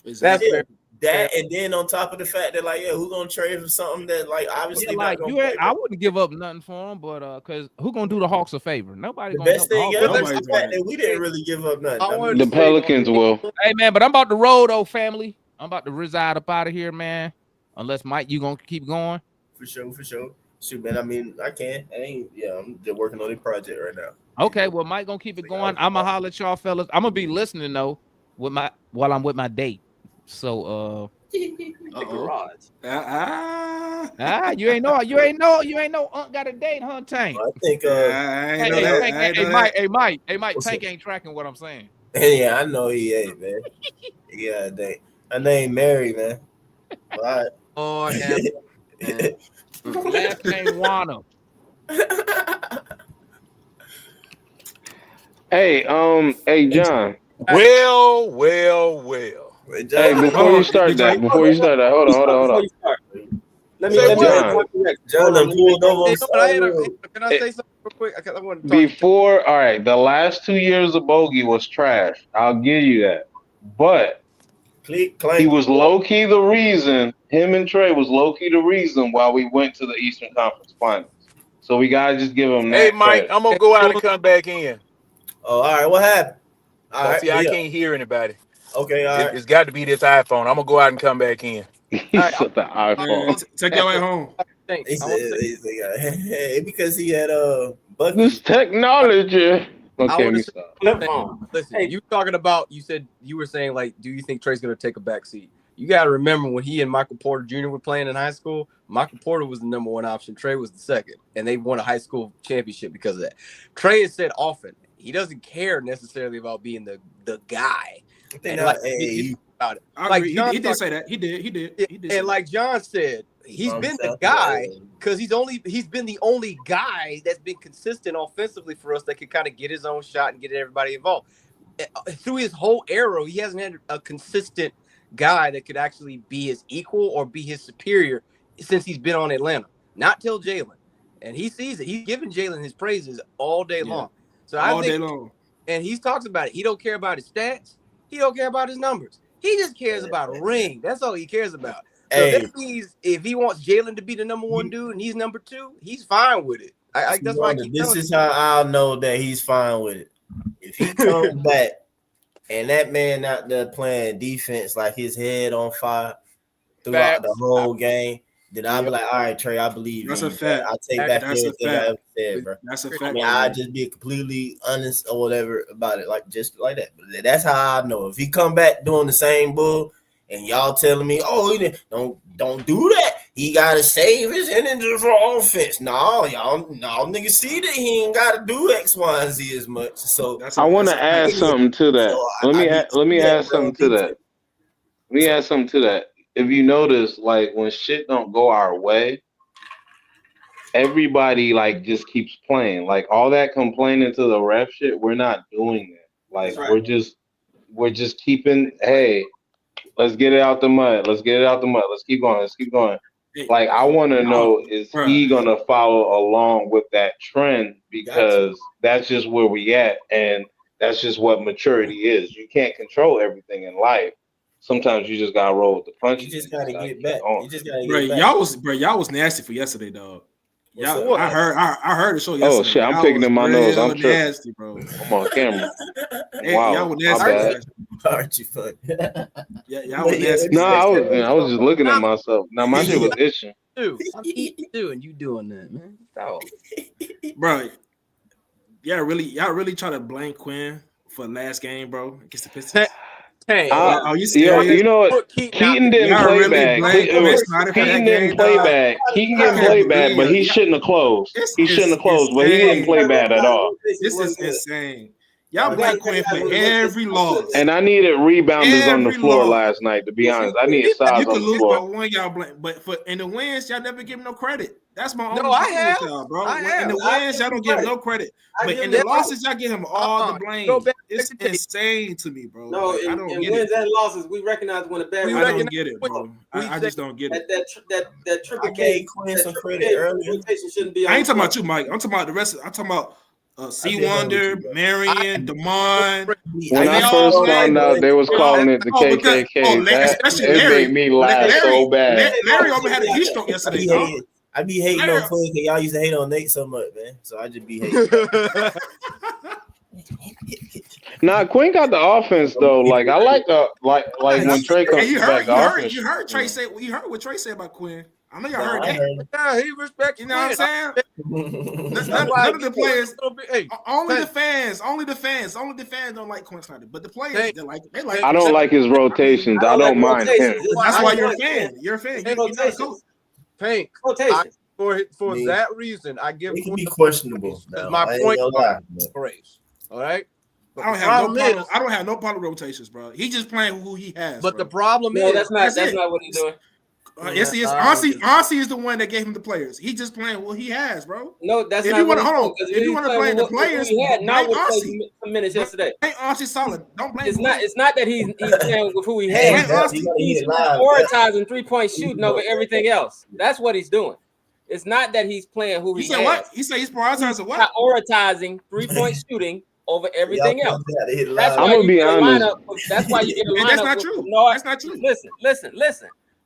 That's Exactly. fair. That and then on top of the fact that like, yeah, who gonna trade for something that like obviously Yeah, like not you gonna ain't, play? I wouldn't give up nothing for him, but because who gonna do the Hawks a favor? Nobody The gonna best help the thing Hawks. ever is Nobody's the fact doing that we didn't really give up nothing. I I mean, wanted The to say, Pelicans will. Hey man, but I'm about to roll though, family. I'm about to reside up out of here, man. Unless Mike, you gonna keep going? for sure. Shoot, man. I mean, I can. I'm just working on a project right now. Okay, well, Mike gonna keep it going. I'ma holler at y'all fellas. I'm gonna be listening though while I'm with my date. So you ain't know Unc got a date, huh, Tank? I think Hey, Mike, What's Tank up? ain't tracking what I'm saying. yeah, I know he ain't, man. Yeah, dang. I name Mary, man. All right. Oh, yeah. Last name Wanna. Hey, John. Well. Hey, before you start that, hold on. Let me John pulled over. Can I say something real quick? I want to talk. Before, all right, the last 2 years of Bogey was trash. I'll give you that. But he was low-key the reason, him and Trey was low-key the reason why we went to the Eastern Conference Finals. So we got to just give him that. Hey, Mike, credit. I'm going to go out and come back in. Oh, all right. What happened? All right. See, I can't hear anybody. Okay, all right. It's got to be this iPhone. I'm going to go out and come back in. He said the iPhone. Take your way home. He said, because he had this technology. Okay, me stop. Listen, you said you were saying, like, do you think Trey's going to take a back seat? You got to remember when he and Michael Porter Jr. were playing in high school, Michael Porter was the number one option. Trey was the second, and they won a high school championship because of that. Trey has said often he doesn't care necessarily about being the guy. About it. Like he did say that. He did. And like John said, he's been the guy because he's been the only guy that's been consistent offensively for us that could kind of get his own shot and get everybody involved. Through his whole era, he hasn't had a consistent guy that could actually be his equal or be his superior since he's been on Atlanta. Not till Jalen. And he sees it. He's giving Jalen his praises all day long. So all day long. And he talks about it. He don't care about his stats. He don't care about his numbers. He just cares about a ring. That's all he cares about. So if he wants Jalen to be the number one dude and he's number two, he's fine with it. That's why this is how I'll know that he's fine with it. If he comes back and that man out there playing defense like his head on fire throughout the whole game, then I'll be like, all right, Trey, I believe that's you. a fact. I'll take back everything I ever said, bro. That's a fact. I mean, I'll just be completely honest or whatever about it, like just like that. But that's how I know. If he come back doing the same bull and y'all telling me, oh, don't do that. He gotta save his energy for offense. No, y'all niggas see that he ain't gotta do X, Y, and Z as much. So I want to add something to that. So let me add something to that. Let me add something to that. If you notice, like when shit don't go our way, everybody like just keeps playing. Like all that complaining to the ref shit, we're not doing that. Like we're just keeping. Hey, let's get it out the mud. Let's get it out the mud. Let's keep going. Let's keep going. Like I want to know, is he gonna follow along with that trend? Because that's just where we at, and that's just what maturity is. You can't control everything in life. Sometimes you just gotta roll with the punches. You just gotta get back. You just gotta get back. Y'all was nasty for yesterday, dog. Y'all, I heard the show yesterday. Oh shit, I'm picking in my nose. I'm nasty, bro. I'm on camera. Wow, y'all were nasty. Aren't you fun? Y'all were nasty. No, I was just looking at myself. Now my shit was itching. Dude, I'm eating too, and you doing that, man. Oh. Bro, y'all really try to blame Quinn for the last game, bro, against the Pistons. Hey, you serious? You know what? Keaton didn't play bad. Keaton didn't play bad. Keaton didn't play bad, but he shouldn't have closed. He shouldn't have closed, but he didn't play bad at all. This is insane. Y'all blame Quinn for every loss. And I needed rebounders on the floor last night, to be honest. I needed size you on can the lose floor. by one, y'all blame, but in the wins, y'all never give him no credit. That's my only I have, with y'all, bro. I In the have. wins, y'all don't give him no credit. But in the losses, y'all give him all the blame. It's insane to me, bro. No, I don't in get wins it. and losses, we recognize when a bad. I don't get it, bro. I just don't get it. That triple I gave Quinn some credit earlier. Shouldn't be. I ain't talking about you, Mike. I'm talking about the rest. I'm talking about C. Wonder, Marion, Damon. When I first found out they was calling it the KKK, that made me laugh so bad. Larry over had a heat stroke yesterday, dog. I be hating on Quinn because y'all used to hate on Nate so much, man. So I just be hating. Nah, Quinn got the offense though. Like I like the like when Trey comes back. You heard Trey say. You heard what Trey said about Quinn. I know y'all heard that. Yeah, he respects. You know what I'm saying? None of the players. Only the fans don't like Quinn Snyder, but the players they like. I don't like his rotations. I don't mind him. That's why you're a fan. You're a fan. You're not a coach. Pink. For that reason, I give it can be questionable. My point. Praise. All right. I don't have no problem with rotations, bro. He's just playing who he has. But the problem is that's not what he's doing. Yes, he is. RC is the one that gave him the players. He just playing what he has, bro. No, that's if not you want what to hold on. because If you want to play the players, he had not blame played RC. some minutes yesterday. Blame RC solid. Don't blame. It's not that he's playing with who he has. He's prioritizing 3-point shooting over everything else. That's what he's doing. It's not that he's playing who he said has. what? He said he's prioritizing what? Prioritizing 3-point shooting over everything else. I'm gonna be honest. That's why you get a lineup. That's not with true. Kennard. That's not true. Listen.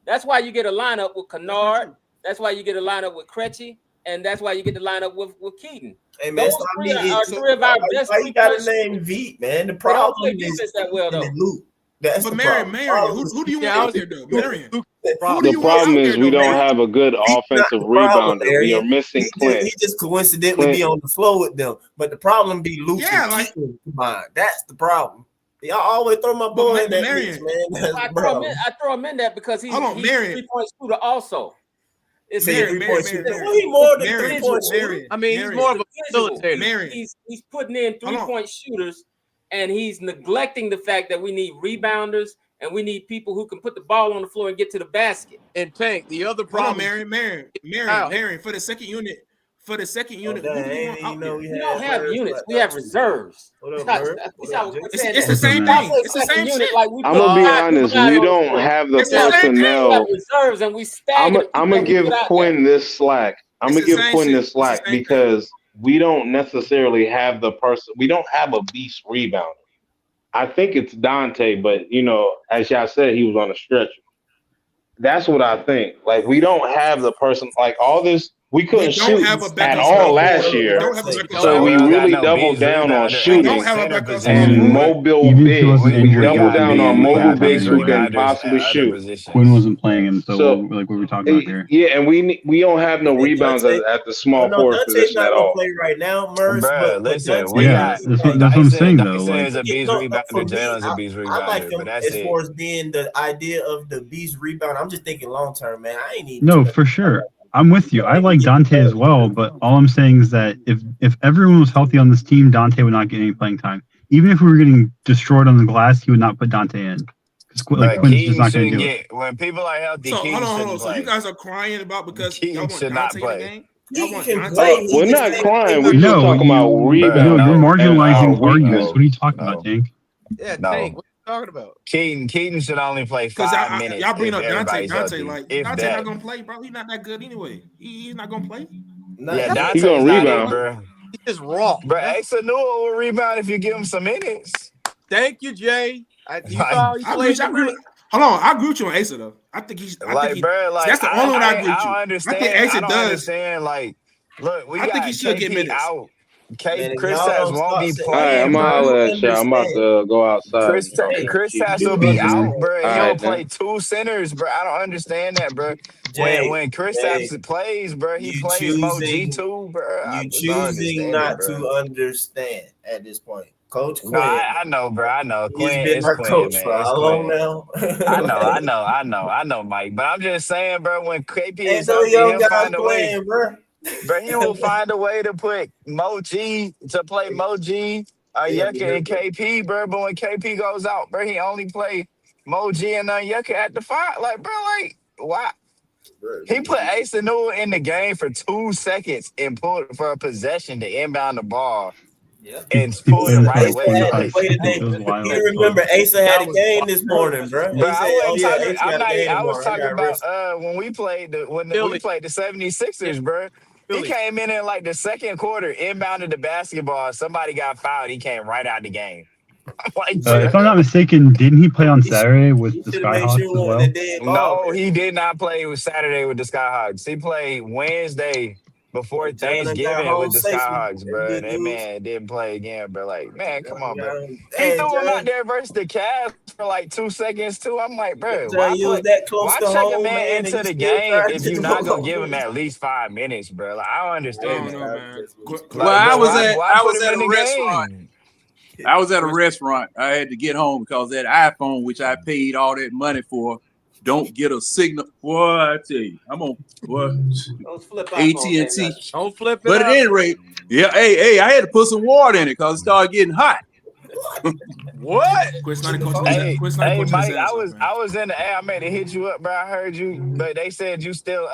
That's why you get a lineup with Kennard. That's why you get a lineup with Krejci, and that's why you get the lineup with Keaton. Hey man, those three are three of our best. You got to name Veet, man. The problem is that well though. That's but the Marion, problem. who do you want out there though? Marion. The problem is we don't have a good offensive rebounder. We are missing Clint. He just coincidentally be on the floor with them. But the problem be Luke and Keaton combined. That's the problem. Y'all always throw my boy in that mix, man. I throw him in that because he's a 3-point shooter also. It's He more than 3-point shooter. I mean, he's more of a facilitator. He's putting in 3-point shooters, and he's neglecting the fact that we need rebounders and we need people who can put the ball on the floor and get to the basket. And Tank, the other problem, Marion, for the second unit. For the second unit, who do you want out there? We don't have units. We have reserves. It's the same thing. It's the same shit. I'm gonna be honest. We don't have the personnel. Reserves, and we stagger. I'm gonna give Quinn this slack. I'm gonna give Quinn this slack because we don't necessarily have the person. We don't have a beast rebounder. I think it's Dante, but as y'all said, he was on a stretcher. That's what I think. Like we don't have the person. Like all this. We couldn't shoot at all last year, so we really doubled down on shooting and mobile bigs. We doubled down on mobile bigs who can possibly shoot. Quinn wasn't playing him, so like what we're talking about here. Yeah, and we don't have no rebounds at the small forward position at all. Play right now, Merce. Listen, that's what I'm saying though. Like, I like him as far as being the idea of the beast rebound. I'm just thinking long term, man. I ain't need no for sure. I'm with you. I like Dante as well, but all I'm saying is that if everyone was healthy on this team, Dante would not get any playing time. Even if we were getting destroyed on the glass, he would not put Dante in. Like Quinn's just not going to do it. When people are healthy, hold on. So you guys are crying about because y'all want Dante in the game? We're not crying. We're just talking about rebound. No, you're marginalizing arguments. What are you talking about, Tank? Yeah, Tank. What are you talking about? Keaton should only play 5 minutes. Y'all bring up Dante like Dante not gonna play, bro. He's not that good anyway. He's not gonna play. Yeah, Dante's he's gonna rebound, bro. He's just raw. Bro, Asa Newell will rebound if you give him some minutes. Thank you, Jay. I agree with you on Asa though. I think he's that's the only one I agree with you. I understand. I think Asa does. Understand, like, look, I think he should get minutes out. Kristaps won't be playing. All right, I'm gonna holler at y'all. I'm about to go outside. Kristaps will be out, bro. He'll play 2 centers, bro. I don't understand that, bro. When Kristaps plays, bro, he plays Mo G2, bro. You choosing not to understand at this point. Coach Quinn. No, I know, bro. I know. Quinn been is her Quinn, coach man. for how long now? I know, Mike. But I'm just saying, bro, when KP is healthy, he'll find a way. Bro. But he will find a way to put Mo G to play Mo G, Yucca and KP, bro. But when KP goes out, bro, he only play Mo G and Yucca at the 5. Like, bro, like, why? He put Asa Newell in the game for 2 seconds and pulled for a possession to inbound the ball. And pulled it right away. You remember Asa had a game this morning, bro. I was talking about when we played the 76ers, bro. He came in like the second quarter, inbounded the basketball. Somebody got fouled. He came right out the game. If I'm not mistaken, didn't he play on Saturday with the Skyhawks as well? No, he did not play with Saturday with the Skyhawks. He played Wednesday before Thanksgiving with the Skyhawks, bro. That man didn't play again, bro. Like, man, come on, bro. He threw him out there versus the Cavs for like 2 seconds, too. I'm like, bro, why check a man into the game if you're not going to give him at least 5 minutes, bro? Like, I don't understand that. Well, I was at a restaurant. I was at a restaurant. I had to get home because that iPhone, which I paid all that money for, don't get a signal. Boy, I tell you, I'm on AT&T. Don't flip it. But at any rate, yeah, hey, I had to put some water in it because it started getting hot. What? Hey, Mike, I was in the air. I meant to hit you up, bro. I heard you, but they said you still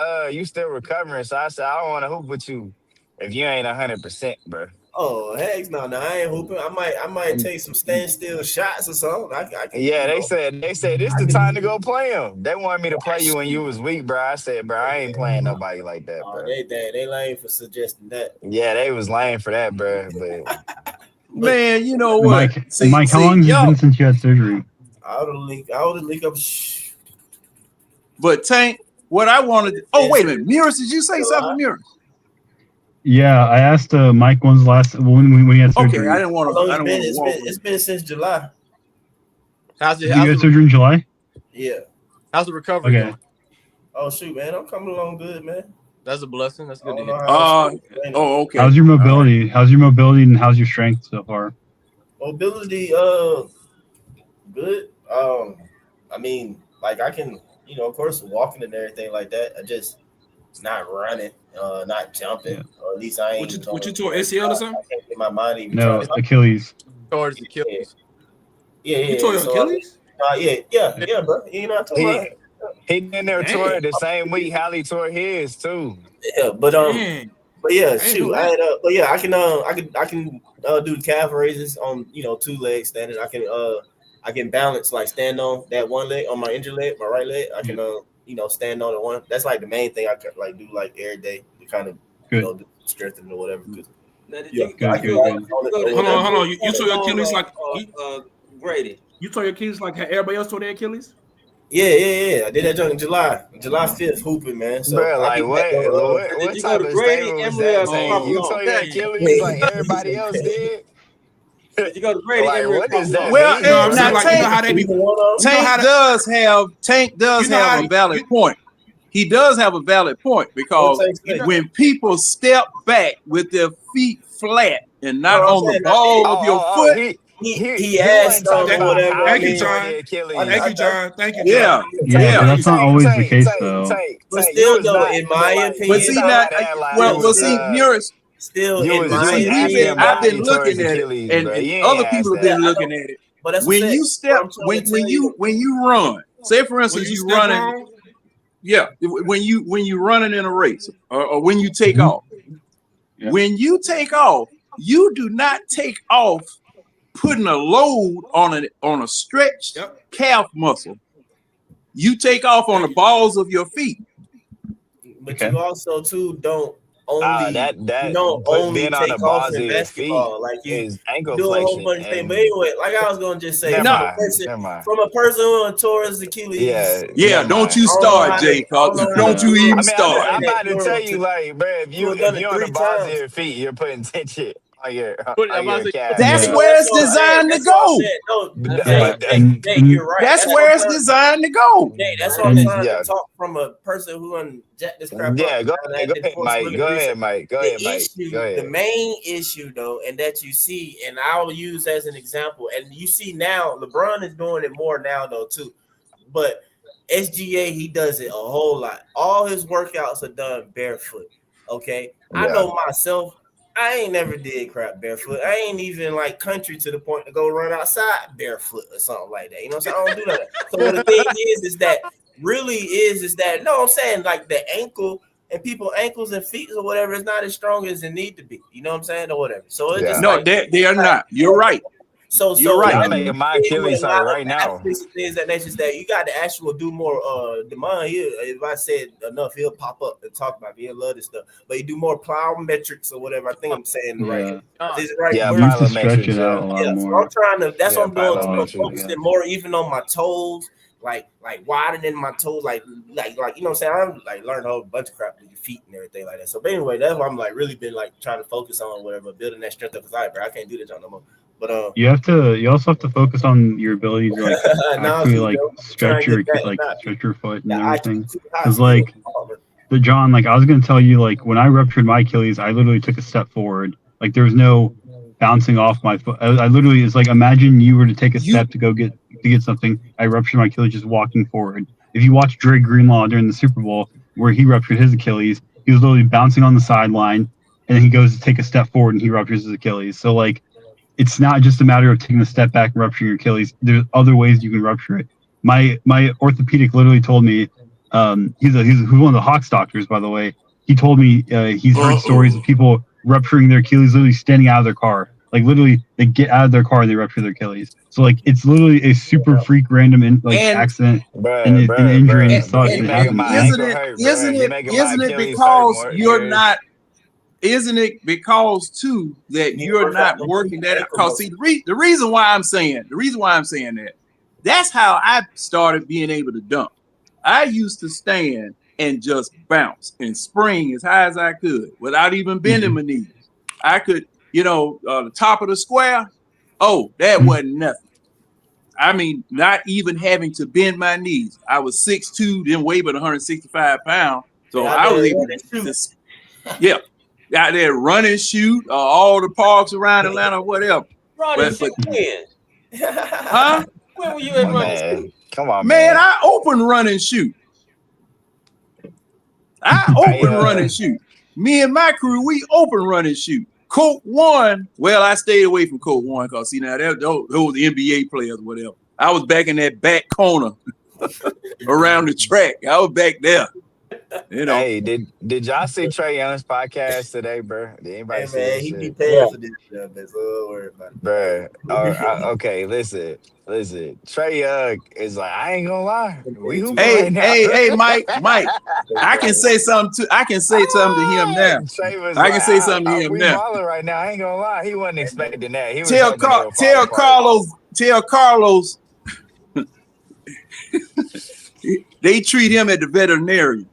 recovering. So I said I don't want to hoop with you if you ain't 100%, bro. Oh heck no, I ain't hooping. I might take some standstill shots or something. Yeah, they said this the time to go play him. They wanted me to play you when you was weak, bro. I said, bro, I ain't playing nobody like that, bro. They lame for suggesting that. Yeah, they was lame for that, bro. But man, you know what? Mike, how long has it been since you had surgery? I would link up. But Tank, what I wanted. Oh wait a minute, Murs, did you say something, Murs? Yeah, I asked Mike when's last when he had surgery. Okay, I didn't want to. It's been since July. Did you get surgery in July? Yeah. How's the recovery going? Oh shoot, man, I'm coming along good, man. That's a blessing. That's good to hear. Okay. How's your mobility? And how's your strength so far? Mobility, good. I mean, like I can, of course, walking and everything like that. I just not running, not jumping, or at least I ain't. What you tore ACL or something? I can't get my mind even. No, Achilles. Towards the Achilles. Yeah. You tore your Achilles? Yeah, bro. I told my. He in there tore it the same week Hallie tore his too. Yeah, but yeah, shoot, I can do calf raises on 2 legs standing. I can balance, like stand on that one leg on my injured leg, my right leg. I can stand on the one. That's like the main thing I could like do like every day to kind of do strengthen or whatever. Hold on. You tore your Achilles like Grady. You tore your Achilles like everybody else tore their Achilles? Yeah. I did that junk in July 5th, hooping, man. So bro, like what Did you go to Grady, Emory, or you tore your Achilles like everybody else did? Did you go to Grady, Emory? What is that? Well, now Tank does have a valid point. He does have a valid point because when people step back with their feet flat and not on the ball of your foot. He asked whatever. Thank you, John. Thank you. Yeah, but that's not always the case, though. But still, though, in my opinion, but see that. See, Murs. Still, I've been looking at it, and other people have been looking at it. When you step, when you run, say for instance, you running. Yeah, when you running in a race, or when you take off. When you take off, you do not take off putting a load on a stretched calf muscle. You take off on the balls of your feet. But you also too don't only being take off in basketball. Like you ankle do a whole bunch of things. But anyway, like I was gonna just say, from a person who tore his Achilles. Yeah, don't you start, Jay. Don't you even start. I'm about to tell you, like, bro, if you're on the balls of your feet, you're putting tension. That's where it's designed to go. You're right. That's where it's designed to go. That's what I'm trying to talk from a person who unjacked this crap. Yeah, go ahead, Mike. The main issue, though, and that you see, and I'll use as an example, and you see now, LeBron is doing it more now, though, too. But SGA, he does it a whole lot. All his workouts are done barefoot. Okay, I know myself. I ain't never did crap barefoot. I ain't even like country to the point to go run outside barefoot or something like that. You know what I'm saying? I don't do that. So what the thing is that really is that no, I'm saying like the ankle and people ankles and feet or whatever is not as strong as it need to be. You know what I'm saying? Or whatever. So it's just they are not. You're right. So you're right. I'm making my Achilles hurt right now. Things that nature that you got to actually do more. Demand here. If I said enough, he'll pop up and talk about me. He'll love this stuff. But you do more plyometrics or whatever. I think I'm saying the right. Is it right? Yeah, plyometrics. So I'm trying to. That's what I'm doing. I'm focusing more even on my toes. Like widening my toes, like you know what I'm saying. I'm like learning a whole bunch of crap with your feet and everything like that. So, but anyway, that's what I'm like really been like trying to focus on whatever, building that strength up. Cause I can't do that no more. But you also have to focus on your ability to like actually like stretch your foot and everything. Cause like the John, like I was gonna tell you, like when I ruptured my Achilles, I literally took a step forward. Like there was no bouncing off my foot. I literally, it's like imagine you were to take a step to go get something. I ruptured my Achilles just walking forward. If you watch Dre Greenlaw during the Super Bowl where he ruptured his Achilles, he was literally bouncing on the sideline and then he goes to take a step forward and he ruptures his Achilles. So like it's not just a matter of taking a step back and rupturing your Achilles. There's other ways you can rupture it. My orthopedic literally told me, he's one of the Hawks doctors, by the way. He told me he's heard stories of people rupturing their Achilles literally standing out of their car. Like literally, they get out of their car and they rupture their Achilles. So like it's literally a super freak random accident and an injury, and it sucks. And it happens. Isn't it because you're not? Isn't it because too that you're not working that? Because see, the reason why I'm saying that, that's how I started being able to dunk. I used to stand and just bounce and spring as high as I could without even bending my knees. I could, the top of the square. Oh, that wasn't nothing. I mean, not even having to bend my knees. I was 6'2", then weighed about 165 pounds. So I was able to, out there run and shoot all the parks around Atlanta, whatever. When were you at running? Come on, man. I open run and shoot. Run and shoot. Me and my crew, we open run and shoot. Colt 1, well, I stayed away from Colt 1 because see now those the NBA players or whatever. I was back in that back corner around the track. I was back there. Hey, did y'all see Trae Young's podcast today, bro? Did anybody see man, that he shit? be paying for this stuff, man. So don't worry about it. Bro, okay, listen. Trae Young is like, I ain't gonna lie. Hey, Mike. I can say something to him now. I can say something to him we now. balling right now. I ain't gonna lie. He wasn't expecting that. He was Tell Carlos. They treat him at the veterinarian.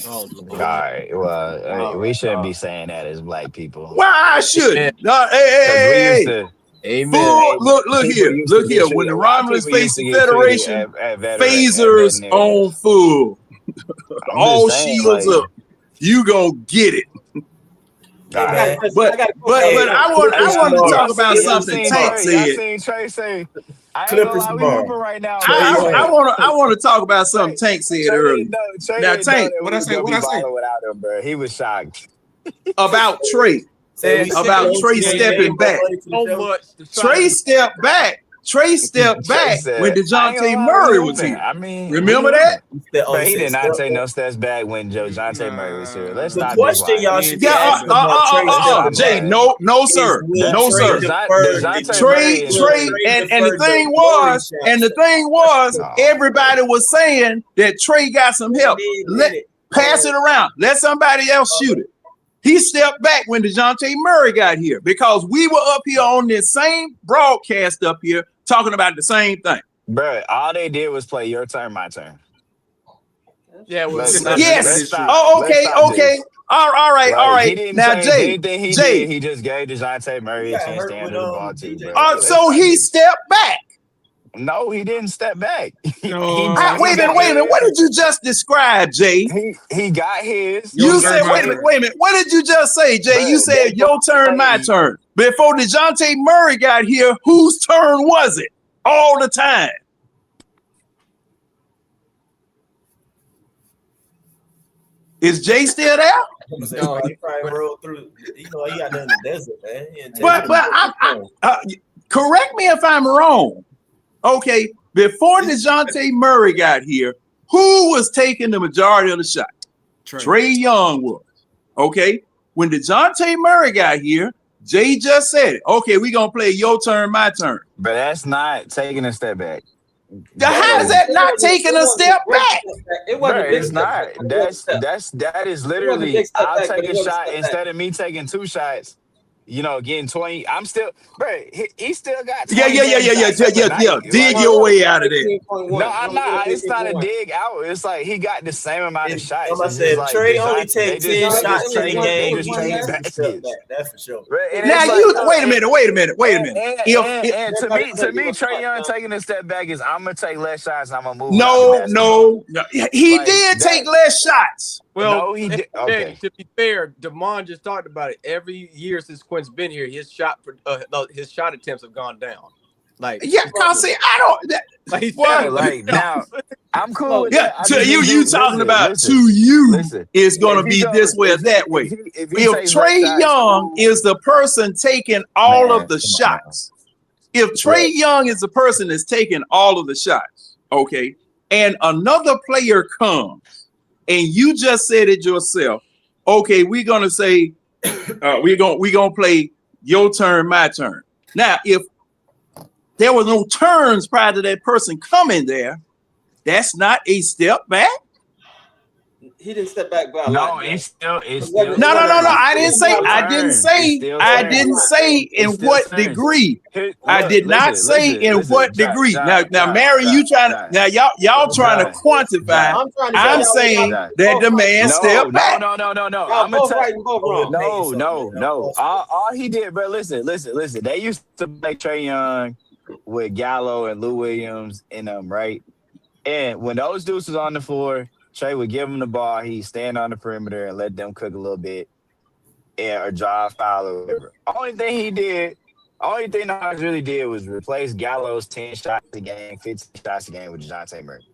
All right. Well, we shouldn't be saying that as black people. Why I should? No, hey. Amen. Look here. When the Romulans face the Federation, phasers on full. All shields up. You gonna get it. But I want to talk about something Tank said. I seen Trey say, Clippers tomorrow. Right now. I want to talk about something Tank said earlier. Now, Tank, what I say? Without him, bro, he was shocked about Trey. About Trey stepping back. Trey stepped back. When DeJounte Murray was here. I mean, remember that? But he did not take no steps back when DeJounte Murray was here. Let's not question y'all should be Jay, no, sir. Trey, and the thing was, everybody was saying that Trey got some help. Pass it around. Let somebody else shoot it. He stepped back when DeJounte Murray got here because we were up here on this same broadcast up here talking about the same thing. Bro, all they did was play your turn, my turn. Yeah. Yes. Okay. All right. Now, Jay, he just gave DeJounte Murray a chance to handle the ball too. So he stepped back. No, he didn't step back. Wait a minute. What did you just describe, Jay? He got his. You said, wait a minute. What did you just say, Jay? You said your turn, my turn. Before DeJounte Murray got here, whose turn was it? All the time. Is Jay still there? No, he probably rolled through. He got done in the desert, man. But correct me if I'm wrong. Okay, before DeJounte Murray got here, who was taking the majority of the shot? Trae Young was. Okay, when DeJounte Murray got here, Jay just said it. Okay, we're going to play your turn, my turn. But that's not taking a step back. How is that not taking a step back? It's not. That is literally, I'll take a shot instead of me taking two shots. Getting 20. I'm still, bro. He still got 20. Yeah. Dig your way out of there. No, I'm not. It's not a dig out. It's like he got the same amount of shots. I said, Trey only take 10 shots in a game. That's for sure. Now wait a minute. And to me, Trae Young taking a step back is I'm gonna take less shots and I'm gonna move. No. He did take less shots. Well, no, he did. Okay. To be fair, Damon just talked about it. Every year since Quinn's been here, his shot attempts have gone down. Like, yeah, cause see, I don't. like, What? Like now, I'm cool with Yeah, that. I to just you, need you talking listen, about listen, to you listen. is going If to he be goes, this way or that way. if he If takes Trey less shots, Young is the person taking all of the shots, if Trey Young is the person that's taking all of the shots, okay, and another player comes and you just said it yourself, okay, we're gonna say we're gonna play your turn, my turn. Now, if there was no turns prior to that person coming there, that's not a step back. He didn't step back by a no, lot. it's still No. I didn't say in It's still what turns. degree. Here, I look, did not listen, say listen, in listen, what John, degree. John, Now, Mary, you trying to now y'all trying to quantify. I'm trying to I'm say saying y'all that the both man right. stepped back. No. Y'all I'm gonna both tell. right and both wrong. No. All he did, bro. Listen. They used to play Trey Young with Gallo and Lou Williams in them, right? And when those dudes was on the floor, Trey would give him the ball. He'd stand on the perimeter and let them cook a little bit, or draw a foul or whatever. Only thing the Hawks really did was replace Gallo's 10 shots a game, 15 shots a game with DeJounte Murray.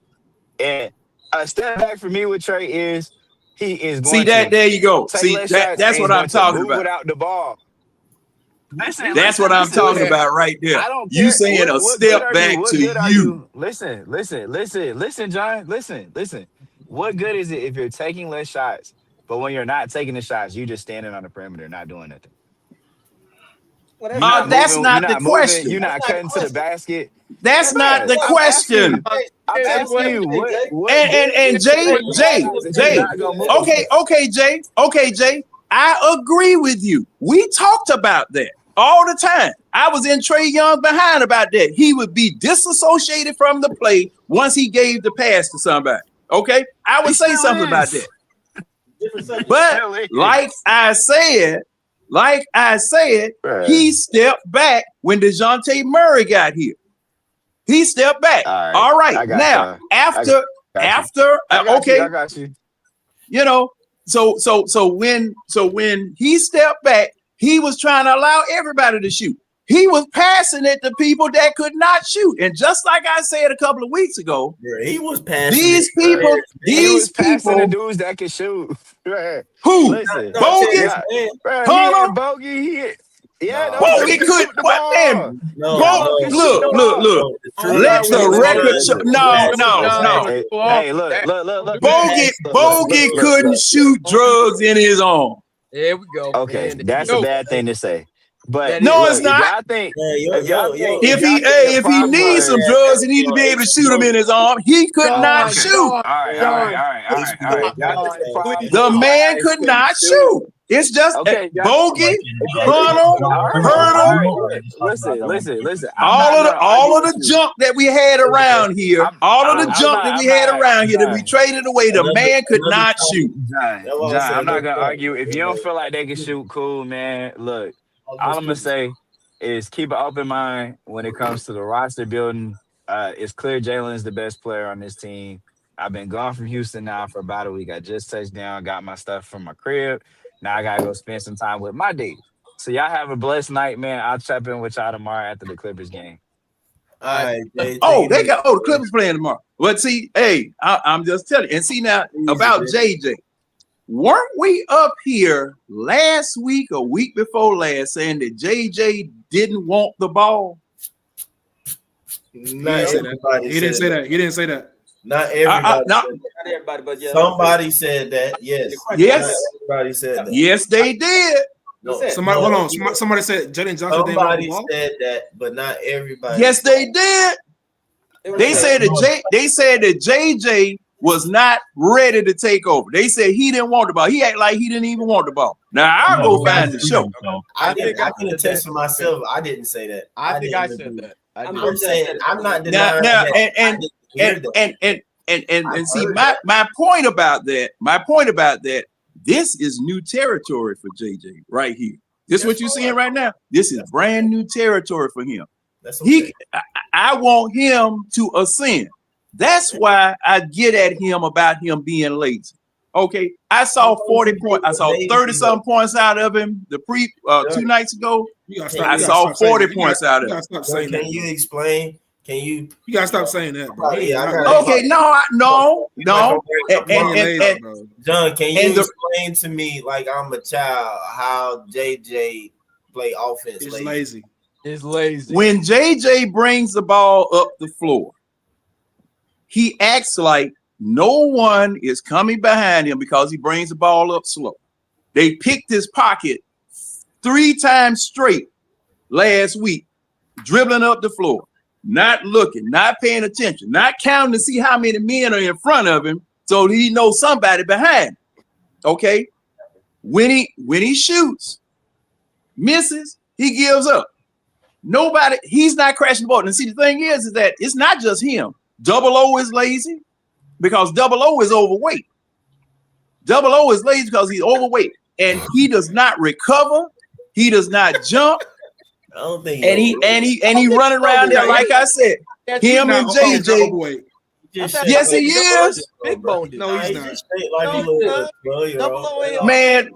And a step back for me with Trey is he is going to there you go. take See less that shots that's and what he's I'm going to talking move about. without the ball. That's what I'm talking about right there. I don't You care. saying a What good step are back you? What to good are you. you? Listen, John. Listen. What good is it if you're taking less shots, but when you're not taking the shots, you just standing on the perimeter, not doing nothing? That's not the question. You're not cutting to the basket. That's not the question. I'm asking you what And Jay. Okay, Jay. I agree with you. We talked about that all the time. I was in Trey Young behind about that. He would be disassociated from the play once he gave the pass to somebody. Okay, I would say something about that. But like I said, he stepped back when DeJounte Murray got here. He stepped back. All right. Now, after, I got you. You know, so when he stepped back, he was trying to allow everybody to shoot. He was passing it to people that could not shoot. And just like I said a couple of weeks ago, he was passing these it, people, the dudes that can shoot. Who? Listen, Bogus? Hunter? Bogey, Bogey could. What man? Look. Let the record show. No. Hey, look. Bogey couldn't shoot drugs in his arm. There we go. Okay, that's a bad thing to say. But no, it's not. If he needs some drugs, he needs to be able to shoot him in his arm. He could not shoot. All right. The man could not shoot. It's just Bogey, Hurdle. Listen. All of the junk that we had around here, that we traded away, the man could not shoot. John, I'm not gonna argue. If you don't feel like they can shoot, cool, man. Look, all I'm gonna say is keep an open mind when it comes to the roster building. It's clear Jalen is the best player on this team. I've been gone from Houston now for about a week. I just touched down, got my stuff from my crib. Now I gotta go spend some time with my date. So y'all have a blessed night, man. I'll check in with y'all tomorrow after the Clippers game. All right. The Clippers playing tomorrow. But see, hey, I'm just telling you. And see now about JJ. Weren't we up here last week or week before last saying that JJ didn't want the ball? He didn't say that. Not everybody. Not everybody, but yeah. Somebody said that. Yes. Everybody said that. Yes, they did. Somebody said Jalen Johnson. Somebody said that, but not everybody. Yes, they did. They said that JJ was not ready to take over. They said he didn't want the ball. He acted like he didn't even want the ball. Now I'll go find the show. I can attest for myself. I didn't say that. I think I said that. I'm saying I'm not denying that. And see my point about that. This is new territory for JJ right here. This is what you're seeing right now. This is brand new territory for him. I want him to ascend. That's why I get at him about him being lazy. Okay, I saw 40 points. I saw 30-something points out of him 2 nights ago. I saw 40 points out of it. Can you explain? Can you? You gotta stop saying that, bro. Okay, no. And John, can you explain to me, like I'm a child, how JJ play offense? It's lazy. It's lazy. When JJ brings the ball up the floor, he acts like no one is coming behind him because he brings the ball up slow. They picked his pocket 3 times straight last week, dribbling up the floor, not looking, not paying attention, not counting to see how many men are in front of him so he knows somebody behind him. Okay? When he shoots, misses, he gives up. Nobody, he's not crashing the ball. And see, the thing is that it's not just him. Double O is lazy because Double O is overweight. Double O is lazy because he's overweight and he does not recover. He does not jump. I don't think and he running around there like I said. Him and JJ. Yes, he is. Big boned. No, he's not. Man,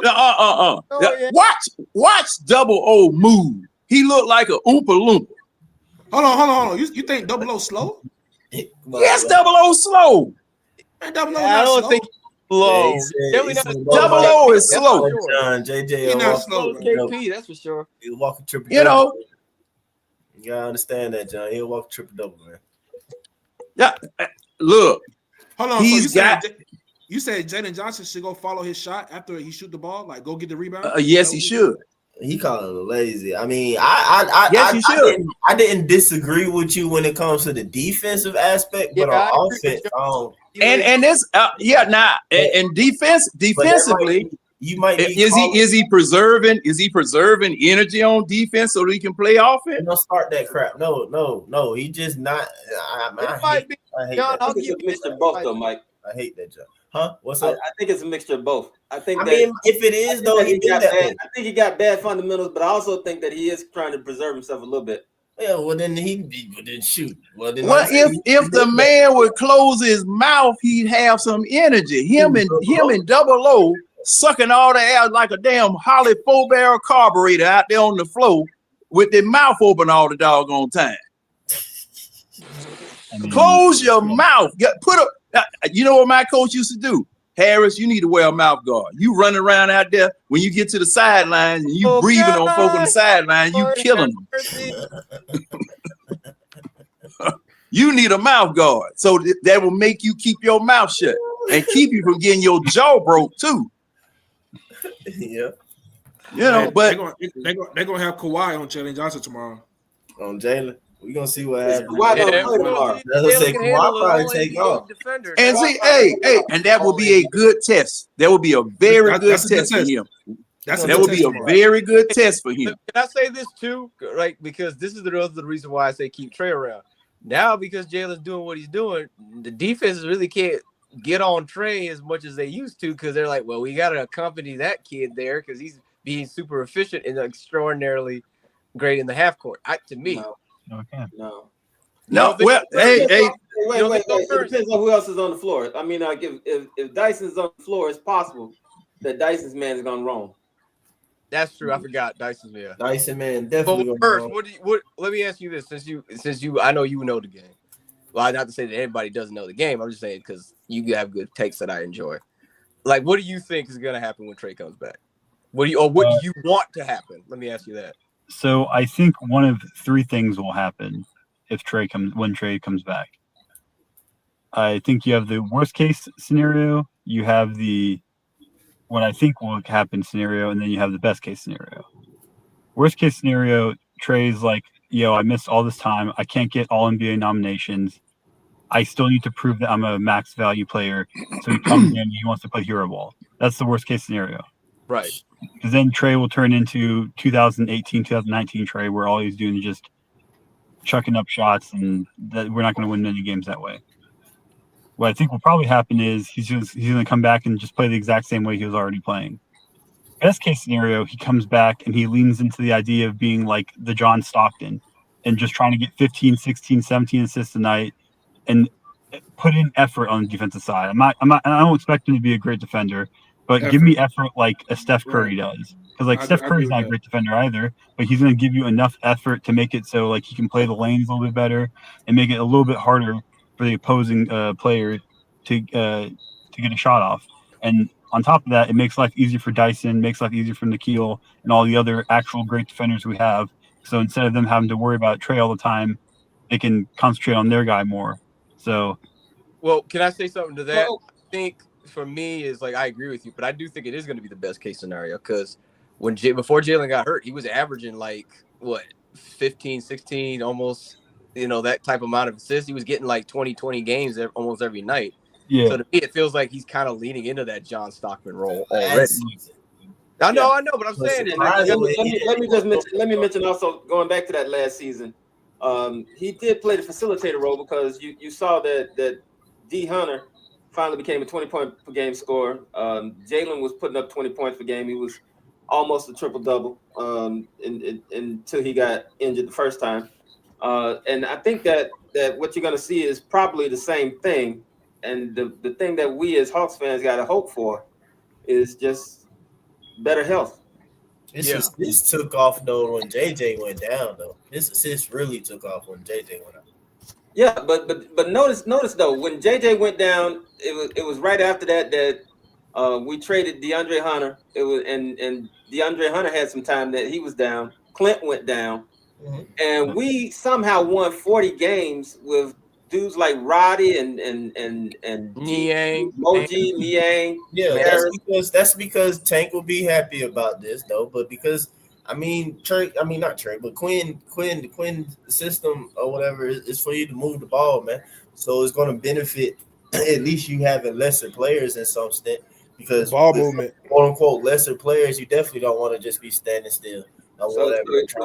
watch Double O move. He looked like a Oompa Loompa. Hold on. You think Double O slow? Yes, Double O slow. Man, Double O I don't think slow. Double O is slow. John, JJ, not slow. KP, that's for sure. He'll walk a triple. You know, you gotta understand that, John. He'll walk a triple double, man. Yeah, look. Hold on. He's got. You said Jalen Johnson should go follow his shot after he shoot the ball, like go get the rebound. Yes, he should. He called him lazy. I mean, I didn't disagree with you when it comes to the defensive aspect, but on offense, and this, and defensively, you might be is he preserving energy on defense so that he can play offense? Don't start that crap. No. He just not. I hate that. I think it's a mixture of both, though, Mike. I hate that job. Huh? What's up? I think it's a mixture of both. I mean, if it is though, I think he got bad fundamentals, but I also think that he is trying to preserve himself a little bit. Yeah, well then then shoot. Well, if the man would close his mouth, he'd have some energy. Him and Double O sucking all the air like a damn Holly 4-barrel carburetor out there on the floor with their mouth open all the doggone time. Close your mouth. You know what my coach used to do? Harris, you need to wear a mouth guard. You running around out there when you get to the sidelines and you breathing on folk on the sideline, you killing them. You need a mouth guard. So that will make you keep your mouth shut and keep you from getting your jaw broke too. Yeah. You know, but they're gonna have Kawhi on Jalen Johnson tomorrow. On Jalen. We're gonna see what happens. Kawhi probably take off. And see, hey, and that will be a good test. That will be a very good test for him. That would be a very good test for him. Can I say this too? Right, because this is the reason why I say keep Trey around. Now, because Jalen's doing what he's doing, the defenses really can't get on Trey as much as they used to because they're like, well, we got to accompany that kid there because he's being super efficient and extraordinarily great in the half court. To me. No. Well, hey. Wait. It depends on who else is on the floor. I mean, like if Dyson's on the floor, it's possible that Dyson's man is gonna roam. That's true. I forgot Dyson's man. Dyson man, definitely. But first, let me ask you this: since you, I know you know the game. Well, not to say that anybody doesn't know the game. I'm just saying because you have good takes that I enjoy. Like, what do you think is gonna happen when Trey comes back? What do you want to happen? Let me ask you that. So I think one of 3 things will happen when Trey comes back. I think you have the worst case scenario, you have the what I think will happen scenario, and then you have the best case scenario. Worst case scenario, Trey's like, I missed all this time. I can't get all NBA nominations. I still need to prove that I'm a max value player. So he comes in and he wants to play hero ball. That's the worst case scenario. Right. Because then Trey will turn into 2018, 2019 Trey, where all he's doing is just chucking up shots, and that we're not going to win any games that way. What I think will probably happen is he's going to come back and just play the exact same way he was already playing. Best case scenario, he comes back and he leans into the idea of being like the John Stockton and just trying to get 15, 16, 17 assists a night and put in effort on the defensive side. I don't expect him to be a great defender, but give me effort like a Steph Curry does. Because like Steph Curry's not a great defender either, but he's going to give you enough effort to make it so like he can play the lanes a little bit better and make it a little bit harder for the opposing player to get a shot off. And on top of that, it makes life easier for Dyson, makes life easier for Nikhil and all the other actual great defenders we have. So instead of them having to worry about Trey all the time, they can concentrate on their guy more. So, well, can I say something to that? I think for me is like I agree with you, but I do think it is going to be the best case scenario because before Jalen got hurt, he was averaging like 15, 16, almost, that type of amount of assists. He was getting like 20 games almost every night. Yeah. So to me, it feels like he's kind of leaning into that John Stockton role already. I know, but I'm saying it. Let me mention also going back to that last season. He did play the facilitator role because you saw that D Hunter finally became a 20-point per game scorer. Jalen was putting up 20 points per game. He was almost a triple-double until he got injured the first time. And I think that what you're going to see is probably the same thing. And the thing that we as Hawks fans got to hope for is just better health. This took off though when JJ went down though. This assist really took off when JJ went out. Yeah, but notice though when JJ went down, it was right after that we traded DeAndre Hunter. It was and DeAndre Hunter had some time that he was down. Clint went down, and we somehow won 40 games with dudes like Roddy and Niang, Moji, Niang. Yeah, that's because Tank will be happy about this though. But because not Trey, but Quinn, the Quinn system or whatever is for you to move the ball, man. So it's going to benefit at least you having lesser players in some extent because ball movement, quote unquote, lesser players. You definitely don't want to just be standing still. So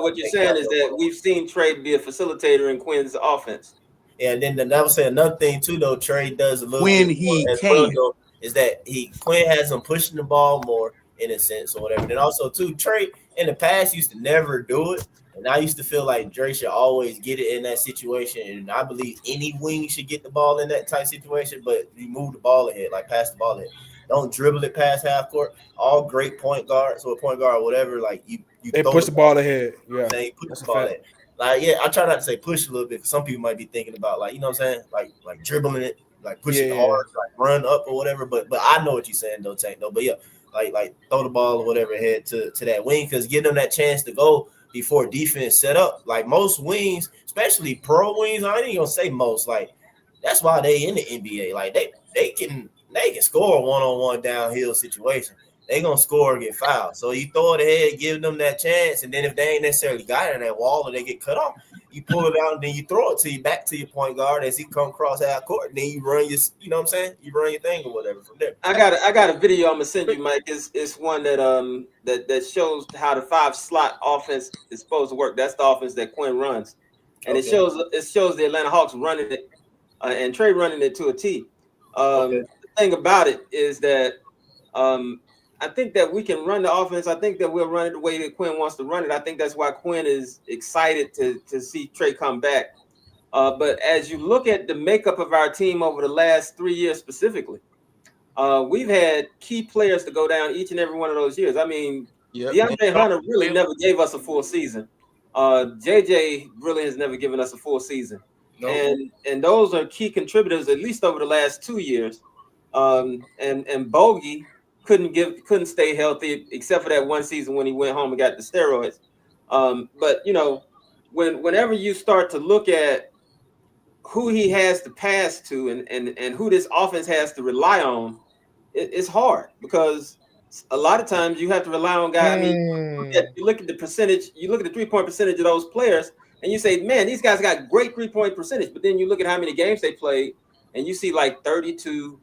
what you're saying is that we've seen Trey be a facilitator in Quinn's offense. Yeah, and then I would say another thing too, though. Trey does a little when bit he as can, well, though, is that Quinn has him pushing the ball more in a sense or whatever. And also too, Trey in the past used to never do it, and I used to feel like Dre should always get it in that situation. And I believe any wing should get the ball in that type situation, but you move the ball ahead, like pass the ball ahead. Don't dribble it past half court. All great point guards or point guard or whatever, like you they push the ball ahead. Yeah, they push the ball ahead. Like, yeah, I try not to say push a little bit because some people might be thinking about like, you know what I'm saying? Like dribbling it, like pushing hard, like run up or whatever. But I know what you're saying though, Tank, though. But yeah, like throw the ball or whatever ahead to that wing because give them that chance to go before defense set up. Like most wings, especially pro wings, I ain't even gonna say most, like that's why they in the NBA. Like they can score a one-on-one downhill situation. They gonna score and get fouled. So you throw it ahead, give them that chance, and then if they ain't necessarily got it in that wall or they get cut off, you pull it out and then you throw it back to your point guard as he come across half court, and then you run your, you know what I'm saying? You run your thing or whatever from there. I got a video I'm gonna send you, Mike. It's one that shows how the 5-slot offense is supposed to work. That's the offense that Quinn runs, and it shows the Atlanta Hawks running it, and Trey running it to a T. The thing about it is that I think that we can run the offense. I think that we'll run it the way that Quinn wants to run it. I think that's why Quinn is excited to see Trey come back. But as you look at the makeup of our team over the last 3 years specifically, we've had key players to go down each and every one of those years. I mean, DeAndre Hunter really never gave us a full season. JJ really has never given us a full season. No. And those are key contributors, at least over the last 2 years. And Bogey couldn't stay healthy except for that one season when he went home and got the steroids. But you know, whenever you start to look at who he has to pass to and who this offense has to rely on, it's hard because a lot of times you have to rely on guys. I mean, you look at the percentage, you look at the 3-point percentage of those players, and you say, man, these guys got great 3-point percentage. But then you look at how many games they played, and you see like 32,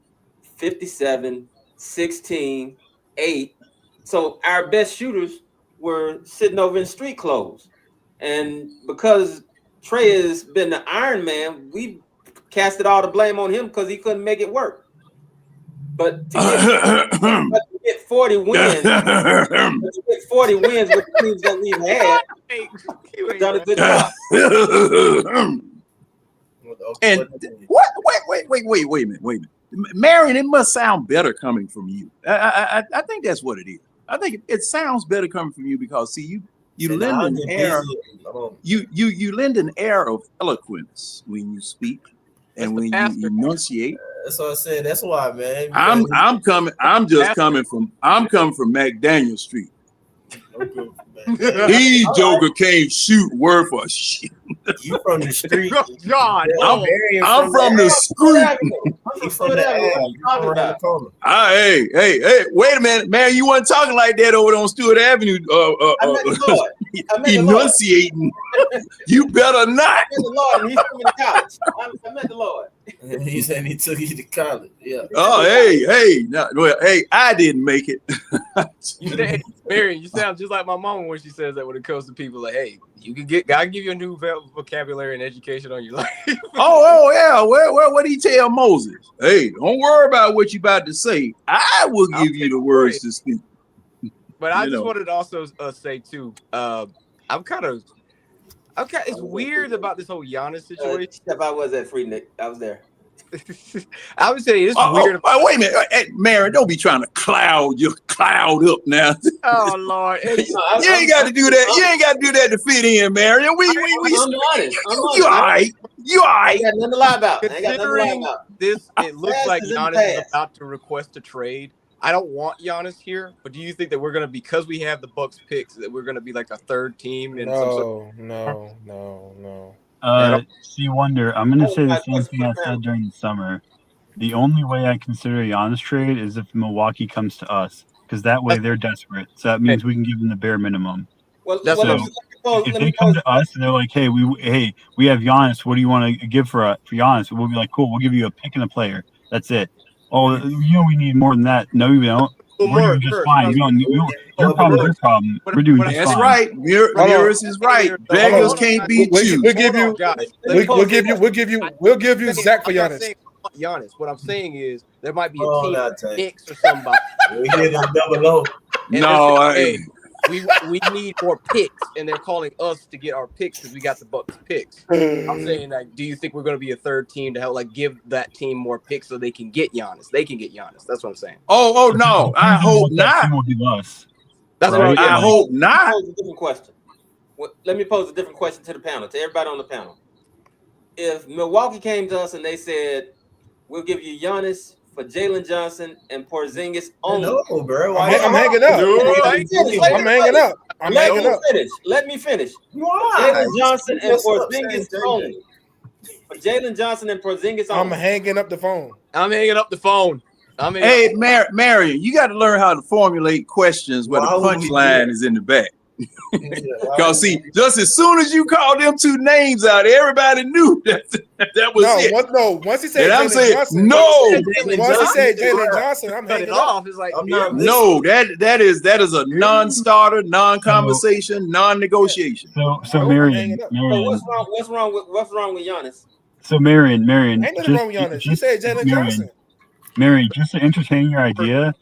57, 16, 8. So our best shooters were sitting over in street clothes. And because Trey has been the Iron Man, we casted all the blame on him because he couldn't make it work. But to get 40 wins, with the teams that we've had, we've done a good job. And wait a minute. Marion, it must sound better coming from you. I think that's what it is. I think it sounds better coming from you because see you Said, lend "Nah, an I'm air busy." Come on. you lend an air of eloquence when you speak and when you enunciate. That's what I said. That's why, man. I'm just coming from McDaniel Street. These Joker can't shoot word for shit. You from the street. God, I'm from the street. You from the alley. You from around the corner. Hey, wait a minute, man. You weren't talking like that over on Stewart Avenue. Enunciating. You better not. I met the Lord, and he took me to college. I met the Lord. He said he took you to college. Yeah. Oh, hey. Well, hey, I didn't make it. Marion, you sound just like my mama when she says that when it comes to people like, hey, you can get God give you a new vocabulary and education on your life. oh yeah. What did he tell Moses? Hey, don't worry about what you about to say. I will give you the words to speak. But I just wanted to also say too, it's weird about this whole Giannis situation. If I was at Free Nick, I was there. I would say it's weird. Wait a minute, hey, Mary, don't be trying to cloud up now. Oh Lord, you ain't got to do that. You ain't got to do that to fit in, Mary. I'm honest. You all right? You all right? I got nothing to lie about. I got nothing to lie about. This, it looks like Giannis is about to request a trade. I don't want Giannis here, but do you think that we're gonna, because we have the Bucks picks, that we're gonna be like a third team in No. See, Wonder, I'm going to say the same thing I said during the summer. The only way I consider a Giannis trade is if Milwaukee comes to us, because that way they're desperate. So that means we can give them the bare minimum. If they come to us and they're like, "Hey, we have Giannis. What do you want to give for Giannis?" We'll be like, "Cool, we'll give you a pick and a player. That's it." Oh, we need more than that. No, we don't. We're doing just fine. Your problem is your problem. We're doing just fine. That's right. Mirrors is right. Beggars can't be choosers. We'll give you Zach for Giannis. Giannis. What I'm saying is there might be a team Knicks or somebody. We get them double O. No, we need more picks, and they're calling us to get our picks because we got the Bucks picks. I'm saying, like, do you think we're going to be a third team to help, like, give that team more picks so they can get Giannis? They can get Giannis. That's what I'm saying. Oh no, I hope not. That's right. I hope not. A different question. Let me pose a different question to the panel, to everybody on the panel. If Milwaukee came to us and they said, "We'll give you Giannis for Jalen Johnson and Porzingis only." No, bro. I'm hanging up. I'm hanging up. Let me finish. Jalen Johnson and Porzingis only. For Jalen Johnson and Porzingis only. I'm hanging up the phone. Hey, Marion, you got to learn how to formulate questions where the punchline is in the back. Because see, just as soon as you called them two names out, everybody knew that was it. Once he said Jalen Johnson, once he said Jalen Johnson, I'm hanging up. It's like, no, that is a non-starter, non-conversation, non-negotiation. So Marion, what's wrong with Giannis? So Marion, ain't nothing wrong with Giannis. You said Jalen Johnson. Marion, just to entertain your idea,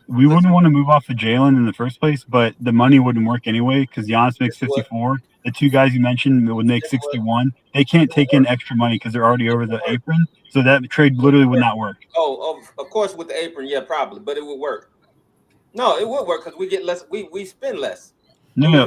we wouldn't want to move off of Jalen in the first place, but the money wouldn't work anyway because Giannis makes 54. The two guys you mentioned would make 61. They can't take in extra money because they're already over the apron, so that trade literally would not work. Oh, of course with the apron, yeah, probably, but it would work. No, it would work because we get less. We spend less. No,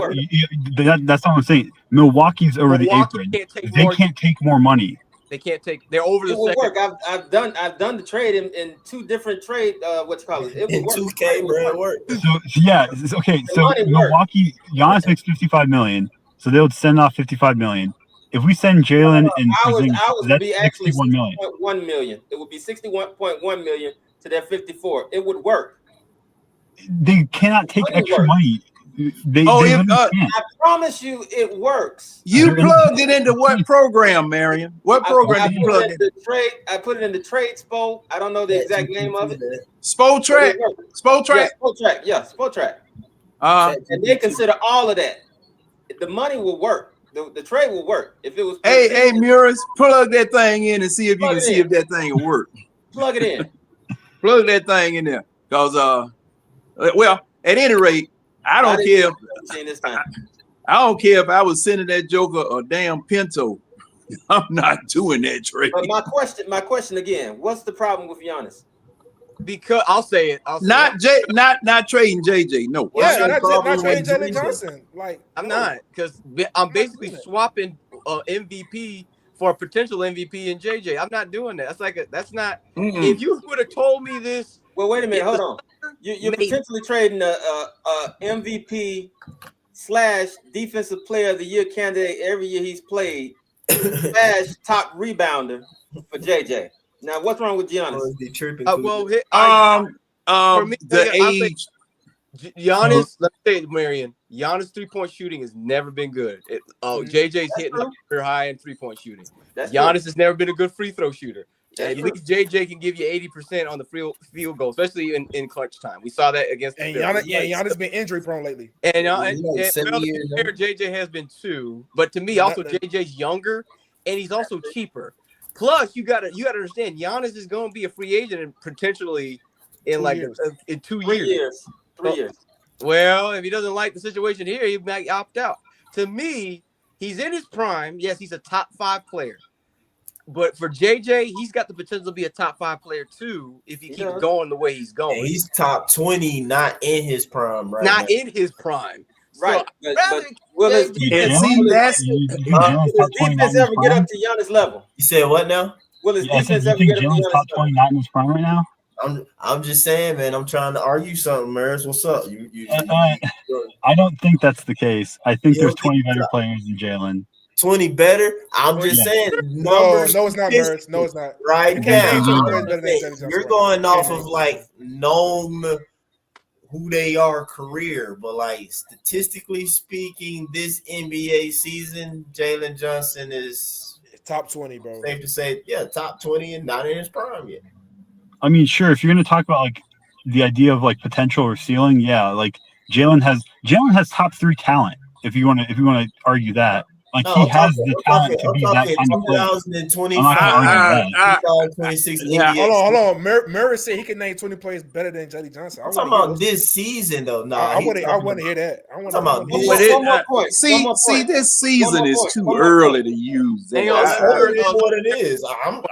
that's not what I'm saying. Milwaukee's over the apron. They can't take more money. They can't take. They're over the second. Work. I've done the trade in two different trade. It would work. In 2K, bro, it worked. So okay. So Milwaukee, Giannis makes $55 million, so they would send off $55 million. If we send Jalen and ours would be actually $61 million. $61 million. It would be $61.1 million to their 54. It would work. They cannot take extra money. I promise you, it works. You plugged it into what program, Marion? What program did you plug it in? I put it in the Trade Spo. I don't know the exact name of it. Spotrac. Yeah, Spotrac. And they consider all of that. The money will work. The trade will work if it was. Hey, Murris, plug that thing in and see if you can see if that thing will work. Plug it in. Plug that thing in there, cause well, at any rate. I don't care. I don't care if I was sending that Joker a damn Pinto. I'm not doing that trade. But my question again: what's the problem with Giannis? Because I'll say it. Not trading JJ. No. Yeah, not trading Jalen Johnson. Like I'm not, because I'm basically swapping MVP for a potential MVP in JJ. I'm not doing that. That's not. If you would have told me this. Well, wait a minute. Hold on. You're potentially trading a MVP / defensive player of the year candidate every year he's played / top rebounder for JJ. Now, what's wrong with Giannis? For me, the age. Giannis, let's say, Marion, Giannis' 3-point shooting has never been good. JJ's hitting a career high in 3-point shooting. Giannis has never been a good free throw shooter. At least JJ can give you 80% on the field goal, especially in clutch time. We saw that against. And Giannis been injury prone lately. And JJ has been too. But to me, also JJ's younger and he's also cheaper. Plus, you gotta understand, Giannis is going to be a free agent and potentially in 2 years. 3 years. Well, if he doesn't like the situation here, he might opt out. To me, he's in his prime. Yes, he's a top 5 player. But for JJ, he's got the potential to be a top 5 player too if he keeps going the way he's going. And he's top 20, not in his prime, right? Not in his prime. Right. So, but will his defense ever get up to Giannis level? You said what now? Will his defense ever get up to Giannis top 20 not in his prime right now? I'm just saying, man. I'm trying to argue something, Maris. What's up? I don't think that's the case. I think there's 20 better players than Jalen. 20 better? I'm just saying. Numbers, no, it's not, Maris. No, it's not. Right now, you're going off of like known who they are career, but like statistically speaking, this NBA season, Jalen Johnson is top 20, bro. Safe to say, top 20 and not in his prime yet. I mean, sure, if you're going to talk about like the idea of like potential or ceiling, like Jalen has top 3 talent. If you want to argue that, like he has the talent to be that kind of player. 2026. Hold on. Murray said he can name 20 players better than Jalen Johnson. I'm talking about this season, though. No, I want to hear that. See, this season is too early to use. What it is.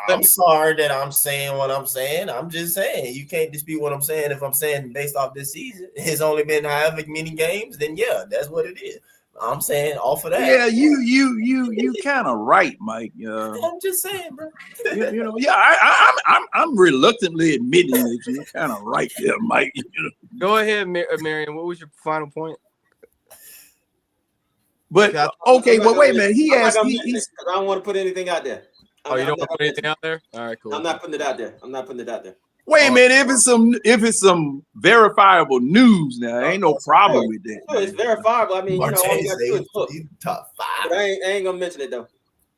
I'm sorry that I'm saying what I'm saying. I'm just saying you can't dispute what I'm saying. If I'm saying based off this season, it's only been however many games, then that's what it is. I'm saying off of that. Yeah, you kind of right, Mike. I'm just saying, bro. I'm reluctantly admitting that you're kind of right there, Mike. Go ahead, Marion. What was your final point? But okay, but wait a minute. I don't want to put anything out there. You don't want to put anything out there? All right, cool. I'm not putting it out there. Wait a minute, if it's some verifiable news now, ain't no problem with that. Sure, it's verifiable. I mean, all you got to do is look. Top 5. But I ain't gonna mention it though.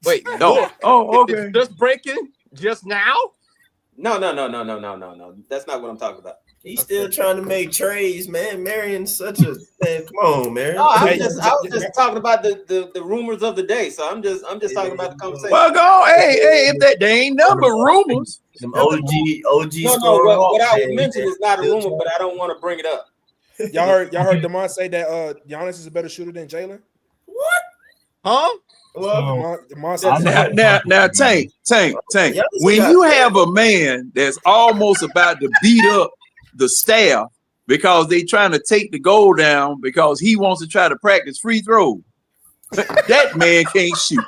Wait, no. Oh, okay. It's just breaking just now? No. That's not what I'm talking about. He's still trying to make trades, man. Marion's such a man. Come on, Marion. No, I was just talking about the rumors of the day. So I'm just talking about the conversation. Well, go, hey, if they ain't number rumors. Some OG. No. What I would mention is not a rumor, but I don't want to bring it up. Y'all heard Demond say that Giannis is a better shooter than Jalen? What? Huh? Well, now, Tank. When you have a man that's almost about to beat up the staff because they trying to take the goal down because he wants to try to practice free throws, that man can't shoot.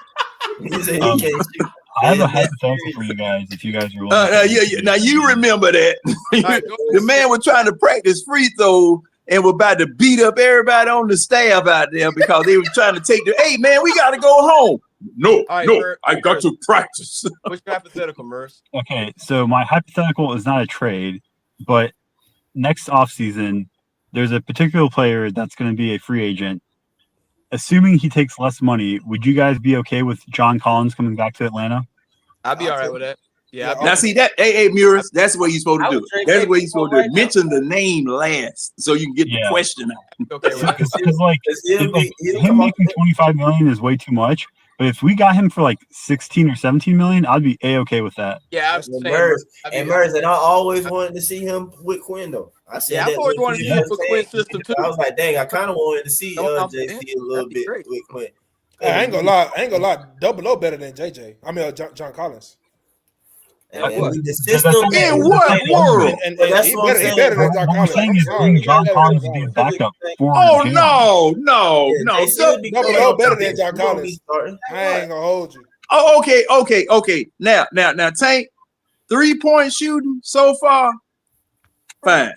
I have a hypothetical for you guys if you guys are willing. Now you remember that. The man was trying to practice free throws and was about to beat up everybody on the staff out there because they were trying to take hey man, we got to go home. No, I got to practice. What's your hypothetical, Merce? Okay, so my hypothetical is not a trade, but next offseason, there's a particular player that's going to be a free agent. Assuming he takes less money, would you guys be okay with John Collins coming back to Atlanta? I'd be all right with that. Yeah. Now see that, hey, Muris, that's what you're supposed to do. That's what you're supposed to do. Mention the name last, so you can get the question out. Okay. Because like him making $25 million is way too much. But if we got him for like 16 or 17 million, I'd be a-okay with that. Yeah, and I always wanted to see him with Quinn though. I've always wanted to see him with Quinn's system too. I was like, dang, I kind of wanted to see JC a little bit with Quinn. Hey, I ain't gonna lie, Double O better than JJ. I mean, John Collins. The system in what world? And that's he what I'm saying. better than John What I'm Collins. saying I'm is sorry. bring He John better Collins than to be a John backup for Oh Jalen. no. JC Double better than John Collins. I ain't gonna hold you. Oh, okay. Now, Tank, 3-point shooting so far, fine.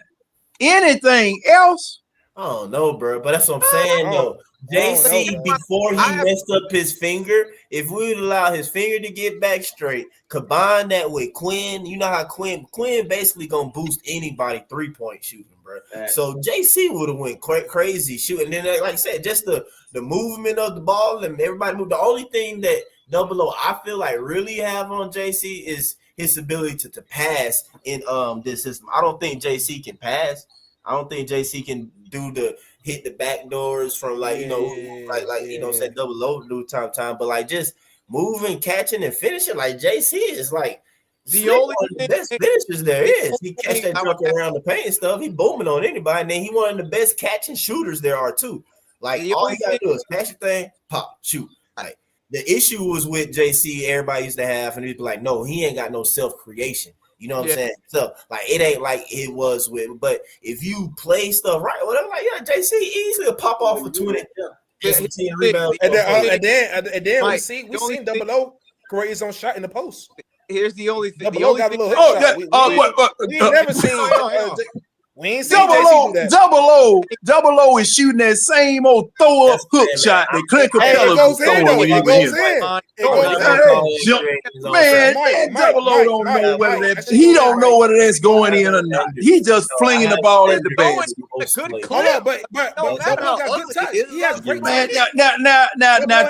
Anything else? I don't know, bro, but that's what I'm saying though. JC, before he messed up his finger, if we would allow his finger to get back straight, combine that with Quinn, you know how Quinn basically gonna boost anybody 3-point shooting, bro. So JC would have went crazy shooting. And then, like I said, just the movement of the ball and everybody moved. The only thing that Double O I feel like really have on JC is his ability to pass in this system. I don't think JC can pass. I don't think JC can do hit the back doors from like you know say Double O do time, but like just moving, catching, and finishing like JC is like the only best finishers there is. He catch that junk around the paint and stuff. He booming on anybody, and then he one of the best catching shooters there are too. Like all you gotta do is catch your thing, pop, shoot. Like the issue was with JC, everybody used to have, and he'd be like, no, he ain't got no self creation. You know what I'm saying? So like it ain't like it was with, but if you play stuff right, whatever, like JC easily pop off for 20, 15 rebounds. And then we seen Double O create his own shot in the post. Here's the only thing. Double O got a little shot. We never seen. We ain't seen JC do that. Double O is shooting that same old throw up hook shot that Clint Capella was throwing when he was here. Man, Double O don't know whether that he don't know whether that's going in or not. He just flinging the ball at the basket. Hold on, but Double O got good touch. He has great touch. Now,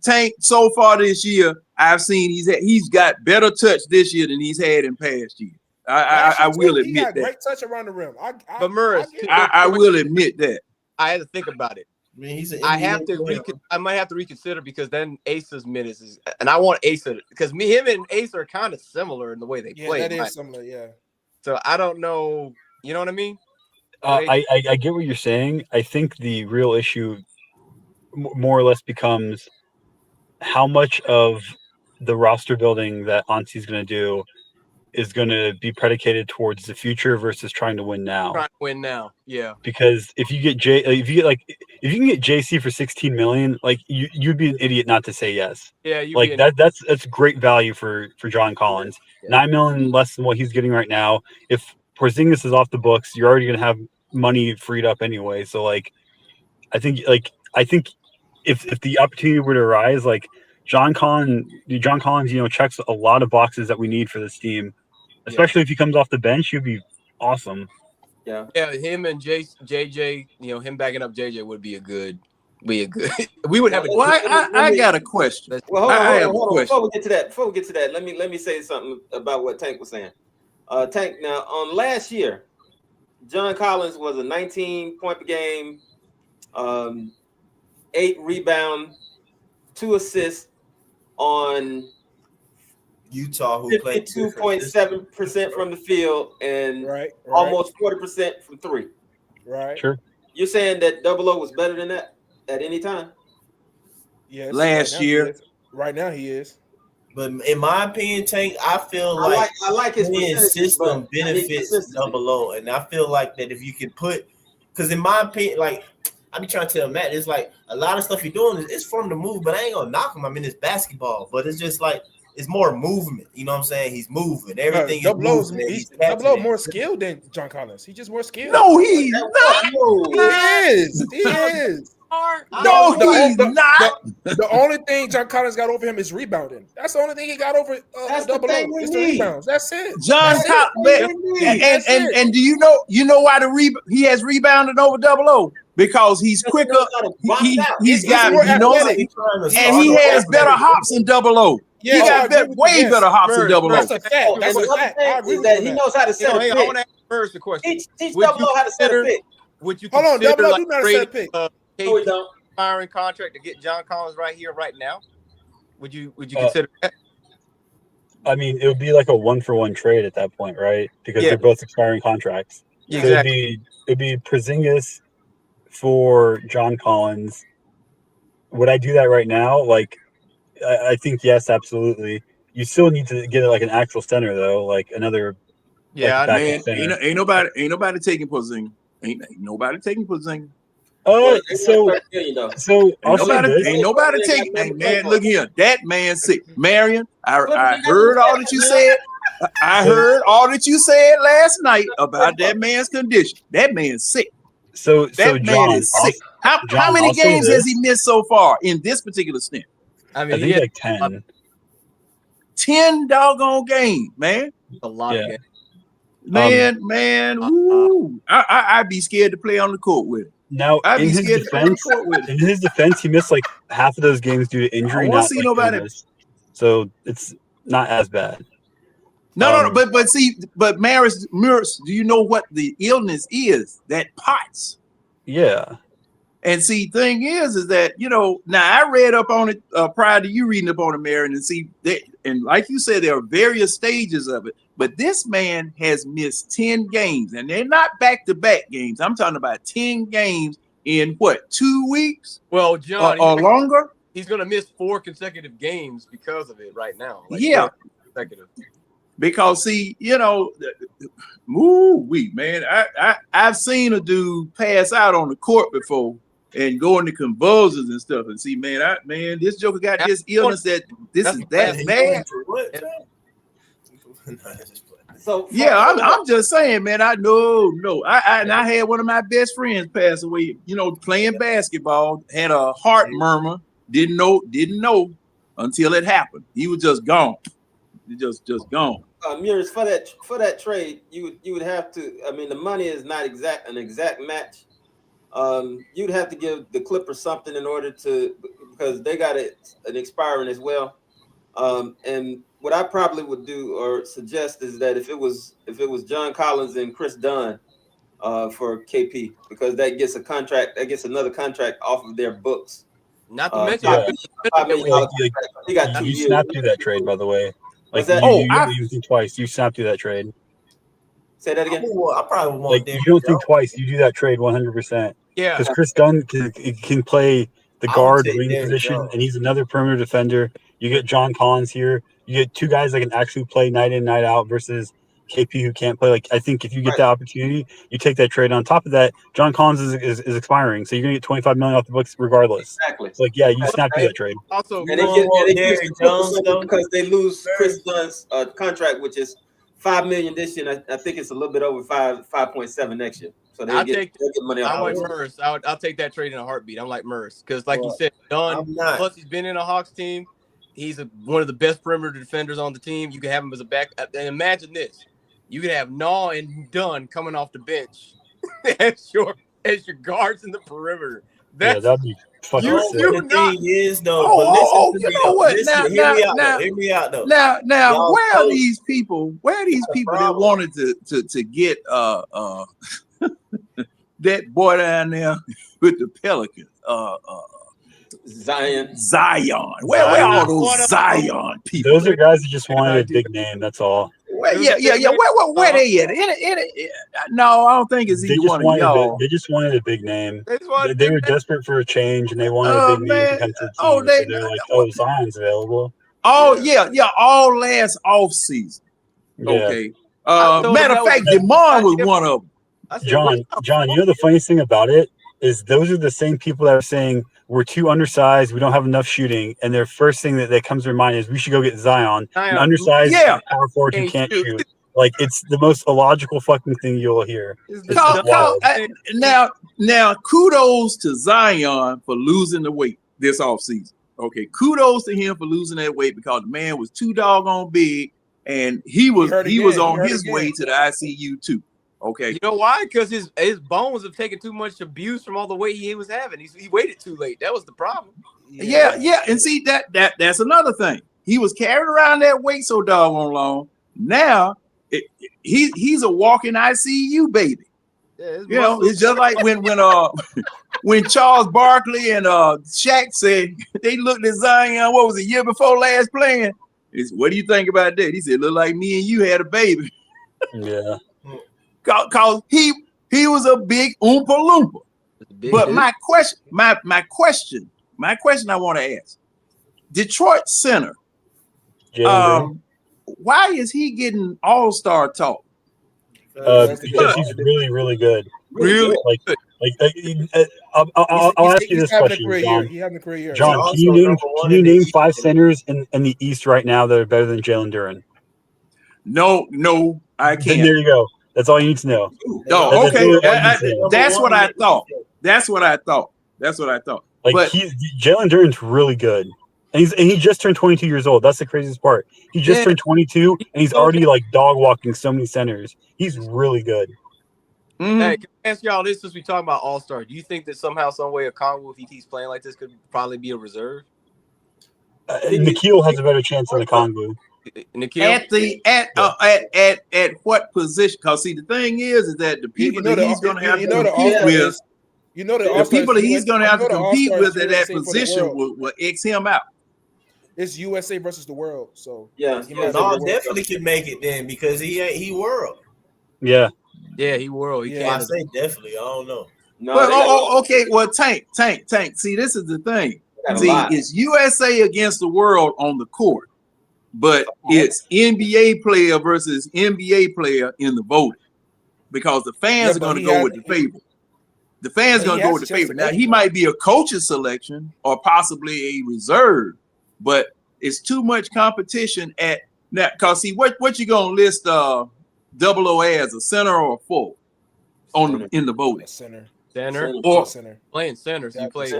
Tank. So far this year, I've seen he's got better touch this year than he's had in past years. I will admit he had that. Great touch around the rim. But Murris, I will admit that. I had to think about it. I might have to reconsider because then Asa's minutes is, and I want Asa because him and Asa are kind of similar in the way they play. That is similar, yeah. So I don't know. You know what I mean? I get what you're saying. I think the real issue more or less becomes how much of the roster building that Auntie's going to do is going to be predicated towards the future versus trying to win now. Trying to win now, yeah. Because if you can get JC for $16 million, like you'd be an idiot not to say yes. Yeah, that's great value for John Collins. Yeah. $9 million less than what he's getting right now. If Porzingis is off the books, you're already going to have money freed up anyway. So like, I think if the opportunity were to arise, like John Collins, checks a lot of boxes that we need for this team. Especially if he comes off the bench, he'd be awesome. Yeah, him and JJ, him backing up JJ would be a good. We would have. I got a question. Well, hold on. Before we get to that, let me say something about what Tank was saying. Tank, now on last year, John Collins was a 19-point per game, 8 rebound, 2 assists on Utah, who played 52.7% from the field and almost 40% from 3. Right. Sure. You're saying that Double O was better than that at any time? Yes. Last year. Right now he is. But in my opinion, Tank, I feel I like his system benefits Double O, and I feel like that if you could put, because in my opinion, like I be trying to tell Matt, it's like a lot of stuff you're doing is from the move, but I ain't gonna knock him. I mean, it's basketball, but it's just like it's more movement. You know what I'm saying? He's moving. Everything is moving. He's Double O more skilled than John Collins. He's just more skilled. No, he's not. He is. No, he's not. The only thing John Collins got over him is rebounding. That's the only thing he got over Double O. It's the rebounds. That's it. John Collins. And do you know why he has rebounded over Double O? Because he's quicker. He's got and he has better hops than Double O. Yeah, he got way better hops than Double O. That's a fact. That's a fact. Is that he knows how to set a pick. I want to ask first the question. Teach Double O how to set a pick. Would you hold on? Double O do not set a pick. Firing contract to get John Collins right here, right now. Would you consider that? I mean, it would be like a 1-for-1 trade at that point, right? Because they're both expiring contracts. Yeah, so exactly. It'd be Porzingis for John Collins. Would I do that right now? Like, I think yes, absolutely. You still need to get like an actual center though, like another. Yeah, like, man. center. Ain't nobody taking Porzingis. Ain't nobody taking Porzingis. So I'll say this. Ain't nobody taking. Hey, man, look here. That man sick. Marion, I heard all that you said. I heard all that you said last night about that man's condition. That man's sick. So that John, man is sick. How John, many I'll say games has this. he missed so far in this particular stint? I think like 10. 10 doggone games, man. A lot of games. Man, woo. I'd be scared to play on the court with him. Now, I'd in be his scared to play on the defense, court with him. he missed like half of those games due to injury. I Not won't see like nobody. illness. So it's not as bad. No, but Maris, do you know what the illness is? That POTS. Yeah. And see, thing is that, you know, now I read up on it prior to you reading up on it, Marion, and see that, and like you said, there are various stages of it. But this man has missed 10 games, and they're not back-to-back games. I'm talking about 10 games in what, 2 weeks? Well, John, or longer. He's going to miss 4 consecutive games because of it right now. Like Yeah. 4 consecutive. Because see, you know, man, I've seen a dude pass out on the court before and go into convulsions and stuff. And see, man, this joker got this illness that bad. So yeah, I'm just saying, man. I had one of my best friends pass away. You know, playing basketball, had a heart murmur. Didn't know until it happened. He was just gone. Just gone. Muris, for that trade, you would have to. I mean, the money is not an exact match. You'd have to give the Clippers something in order to, because they got an expiring as well. And what I probably would do or suggest is that if it was John Collins and Chris Dunn for KP, because that gets another contract off of their books. Not to mention, you snapped through that trade, by the way. Like, that? You didn't think twice. You snapped through that trade. Say that again. I probably won't. Like, you don't think twice. You do that trade 100%. Yeah. Because Chris Dunn can play the guard wing position, and he's another perimeter defender. You get John Collins here. You get 2 guys that can actually play night in, night out versus KP who can't play. Like, I think if you get that opportunity, you take that trade. On top of that, John Collins is expiring, so you're gonna get $25 million off the books regardless. Exactly. It's like, yeah, you snapped through that trade. Also, and they get Jones because they lose Chris Dunn's contract, which is $5 million this year. And I think it's a little bit over 5.7 next year. So they'll get money off. I'm like Murs. I'll take that trade in a heartbeat. I'm like Murs because, like you said, Dunn. Plus, he's been in a Hawks team. He's one of the best perimeter defenders on the team. You can have him as a back. And imagine this: you can have Naw and Dunn coming off the bench as your guards in the perimeter. That'd be fucking sick. The thing is, though, you know what? Hear me out, though. Now, where are these people? Where are these people that wanted to get that boy down there with the Pelicans? Zion. Where are all those Zion people? Those are guys that just wanted a big name. That's all. Well, yeah. Where they at? No, I don't think it's either one of y'all. They just wanted a big name. They were desperate for a change, and they wanted a big name to come to the team. So they're like, Zion's available. Yeah. All last off season. Okay. Matter of fact, DeMar was one of them. John, you know the funniest thing about it is those are the same people that are saying we're too undersized, we don't have enough shooting, and their first thing that comes to their mind is we should go get Zion. An undersized power forward who can't shoot. Like, it's the most illogical fucking thing you'll hear. Now, kudos to Zion for losing the weight this offseason. Okay, kudos to him for losing that weight because the man was too doggone big, and he was on his way to the ICU too. Okay, you know why? Because his bones have taken too much abuse from all the weight he was having. He waited too late. That was the problem. Yeah. And see that's another thing. He was carrying around that weight so doggone long. Now he's a walking ICU baby. Yeah, it's just like when Charles Barkley and Shaq said they looked at Zion. What was it, year before last playing? What do you think about that? He said, "Look like me and you had a baby." Yeah. Cause he was a big Oompa Loompa. But my question I want to ask: Detroit center Why is he getting all-star talk? Because he's really, really good. Really? I'll ask you this question, John. He having a career year. John, can you name 5 centers in the East right now that are better than Jalen Duren? No, I can't. Then there you go. That's all you need to know. No, okay. That's what I thought. That's what I thought. Like but Jalen Duren's really good. And he just turned 22 years old. That's the craziest part. He just turned 22 and he's already like dog walking so many centers. He's really good. Hey, can I ask y'all this since we talking about All-Star? Do you think that somehow, some way, Okongwu, if he keeps playing like this, could probably be a reserve? Nikhil has a better chance than Okongwu. At what position? Because see, the thing is that the people that he's going to have to compete with, the people that he's going to have to compete with at that position will X him out. It's USA versus the world. So no, definitely could make it then because he world. Yeah. Yeah, he world. I say definitely. I don't know. No, but, okay. Well, Tank. See, this is the thing. See, it's USA against the world on the court, but it's NBA player versus NBA player in the voting because the fans are going to go with the favorite. The fans going to go with the favorite. Now, he might be a coach's selection or possibly a reserve, but it's too much competition at now. Because see, what you going to list? 00 as a center or a forward in the voting. Center or playing centers. He plays,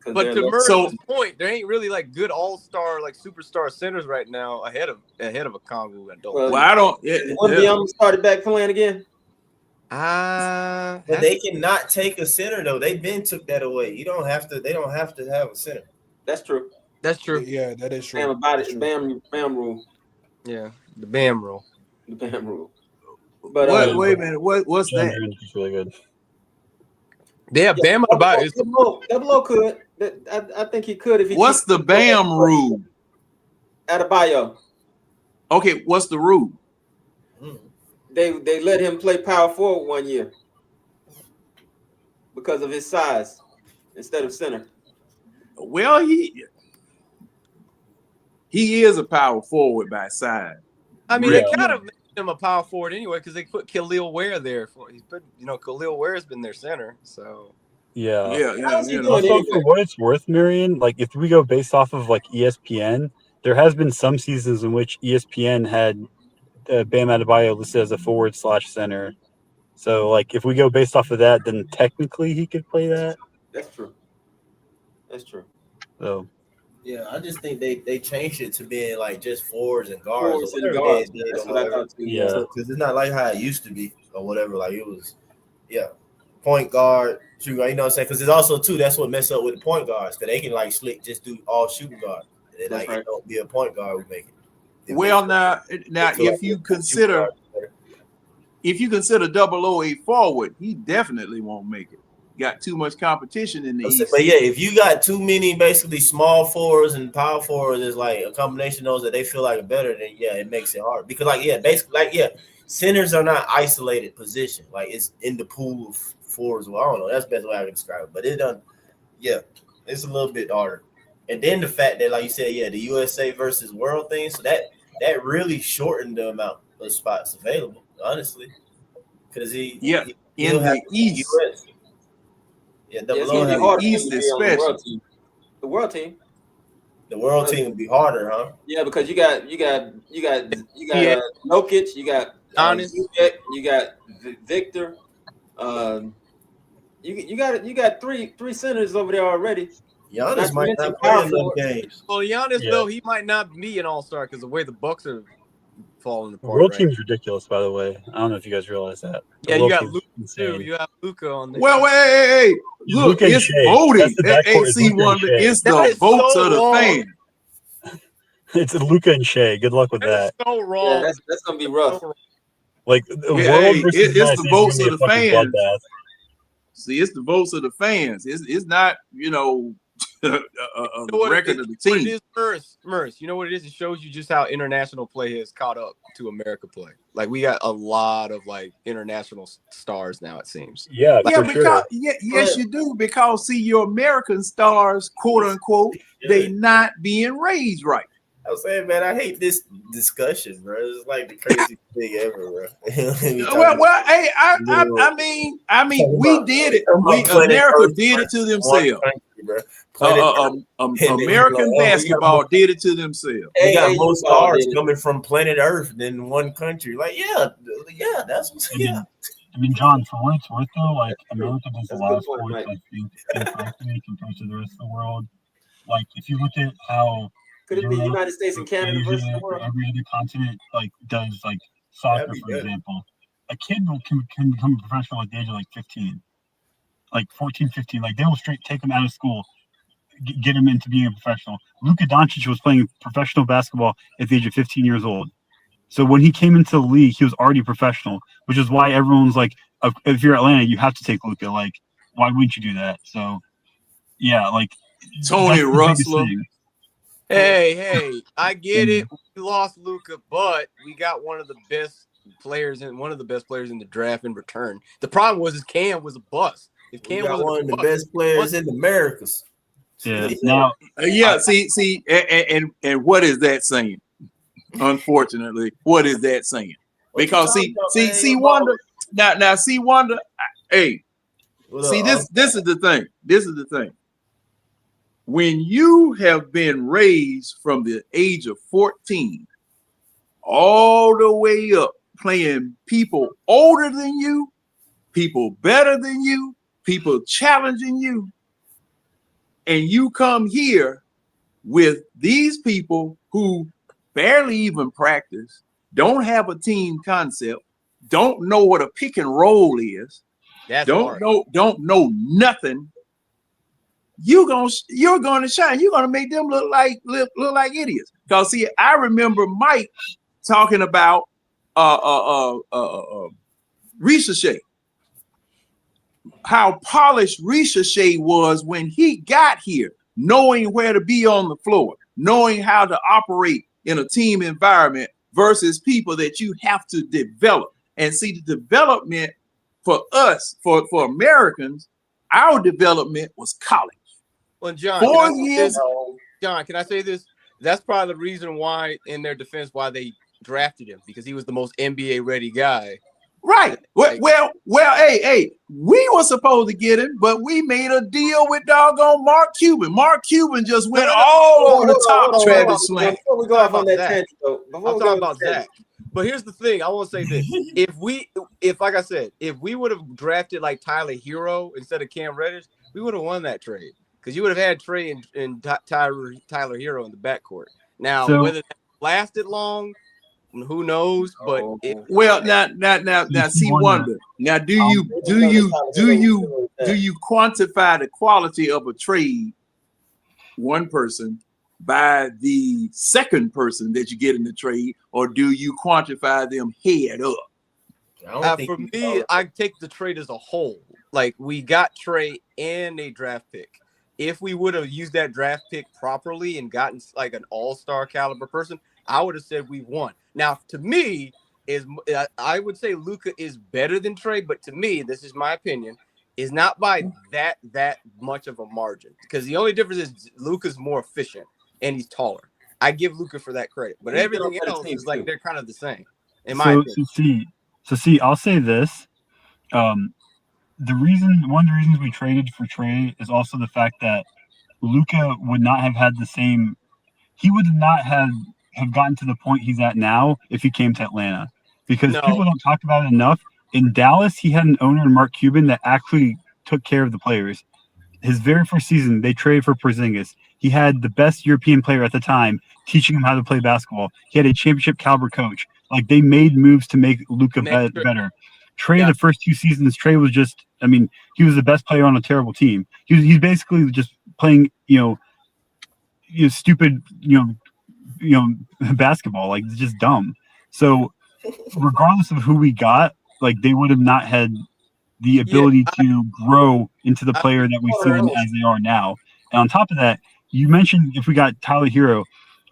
but to Murray's point, there ain't really like good all-star, like superstar centers right now ahead of Okongwu. I don't. Wembyama started back playing again. But they cannot take a center though. They been took that away. You don't have to. They don't have to have a center. That's true. Yeah, that is true. Bam rule. Yeah, the Bam rule. The Bam rule. But wait a minute, what's that? He's really good. Yeah, Bam Adebayo. Double could. I think he could if he. What's the Bam rule? Adebayo. Okay, what's the rule? They let him play power forward 1 year because of his size instead of center. Well, he is a power forward by side. I mean, they kind of made him a power forward anyway because they put Khalil Ware there for. Khalil Ware has been their center, so. Yeah. Also, for what it's worth, Marion, like if we go based off of like ESPN, there has been some seasons in which ESPN had Bam Adebayo listed as a forward/center. So like if we go based off of that, then technically he could play that. That's true. So. Yeah, I just think they changed it to being like just forwards and guards. That's what I thought too. Yeah, because it's not like how it used to be or whatever. Like it was, point guard, shooting guard. You know what I'm saying? Because it's also too that's what messed up with the point guards because they can like slick just do all shooting guard. And then it don't be a point guard we make it. Well, now if you consider 00 a forward, he definitely won't make it. Got too much competition in the East. But yeah, if you got too many basically small forwards and power forwards, is like a combination of those that they feel like are better, then it makes it hard. Because centers are not isolated position. Like it's in the pool of forwards. Well, I don't know. That's the best way I can describe it. But it's a little bit harder. And then the fact that, like you said, the USA versus world thing, so that really shortened the amount of spots available, honestly. Because in the East. US. Yeah, the East especially. The world team. The world team would be harder, huh? Yeah, because you got Jokic, you got Giannis, you got Victor. You got three centers over there already. Giannis might not play enough games. Well, Giannis though he might not be an all-star because the way the Bucks are falling apart. The world team's ridiculous, by the way. I don't know if you guys realize that. Yeah, you got Luka too. You have Luka on there. Well, hey. Look, it's voting. It's the votes of the fans. It's Luka and Shea. Good luck with that. So wrong. Yeah, that's gonna be rough. Like it's the votes of the fans. See, it's the votes of the fans. It's not a record of the team. It is Merce. You know what it is? It shows you just how international play has caught up to America play. Like we got a lot of like international stars now. It seems. Yeah, yes, you do because see your American stars, quote unquote, they not being raised right. I was saying, man, I hate this discussion, bro. It's like the craziest thing ever, bro. Hey, I mean, we did it. America did it to themselves. American basketball did it to themselves. We got more stars coming from planet Earth than one country. Like, yeah, that's what's I mean, John, for what it's worth, though, like America does a lot of sports like incorrectly compared to the rest of the world. Like, if you look at how could it be United States and Canada versus the world? Every other continent like does like soccer, for example. A kid can become a professional at the age of like 15, like 14, 15. Like they will straight take him out of school, get him into being a professional. Luka Doncic was playing professional basketball at the age of 15 years old. So when he came into the league, he was already professional, which is why everyone's like, if you're Atlanta, you have to take Luka. Like, why wouldn't you do that? So, yeah, like Tony Russell. Hey, I get it. We lost Luka, but we got one of the best players in the draft in return. The problem was Cam was a bust. If Cam was one of the best players in the Americas. Yeah. Now, see, and what is that saying? Unfortunately, what is that saying? Because see, Wonder. Now, see, Wonder. Hey, see, this is the thing. This is the thing. When you have been raised from the age of 14 all the way up playing people older than you, people better than you, people challenging you, and you come here with these people who barely even practice, don't have a team concept, don't know what a pick and roll is, don't know nothing. You're gonna shine. You're gonna make them look like idiots. Because see, I remember Mike talking about Ricochet, how polished Ricochet was when he got here, knowing where to be on the floor, knowing how to operate in a team environment versus people that you have to develop. And see, the development for us, for Americans, our development was college. Well, John, can I say this? That's probably the reason why, in their defense, why they drafted him, because he was the most NBA ready guy. Right. Well, hey, we were supposed to get him, but we made a deal with doggone Mark Cuban. Mark Cuban just went all over the top, Travis Slant. Before we go off on that tangent, though, I'm talking about that. But here's the thing. I want to say this. If like I said, if we would have drafted like Tyler Hero instead of Cam Reddish, we would have won that trade. Because you would have had Trey and Tyler Hero in the backcourt. Now, whether that lasted long, who knows? But now, see, Wonder. Now, do you quantify the quality of a trade, one person, by the second person that you get in the trade, or do you quantify them head up? For me, I take the trade as a whole. Like, we got Trey and a draft pick. If we would have used that draft pick properly and gotten like an all-star caliber person, I would have said we won. Now, to me, I would say Luka is better than Trey, but to me, this is my opinion, is not by that much of a margin. Because the only difference is Luka's more efficient and he's taller. I give Luka for that credit, but everything else is like they're kind of the same. In my opinion. So I'll say this. One of the reasons we traded for Trey is also the fact that Luka would not have had the same. He would not have gotten to the point he's at now if he came to Atlanta, because people don't talk about it enough. In Dallas, he had an owner, Mark Cuban, that actually took care of the players. His very first season, they traded for Porzingis. He had the best European player at the time teaching him how to play basketball. He had a championship caliber coach. Like, they made moves to make Luka better. Trey, the first 2 seasons, Trey was just, he was the best player on a terrible team. He's basically just playing, stupid, basketball. Like, it's just dumb. So regardless of who we got, like, they would have not had the ability to grow into the player that we see them as they are now. And on top of that, you mentioned if we got Tyler Hero.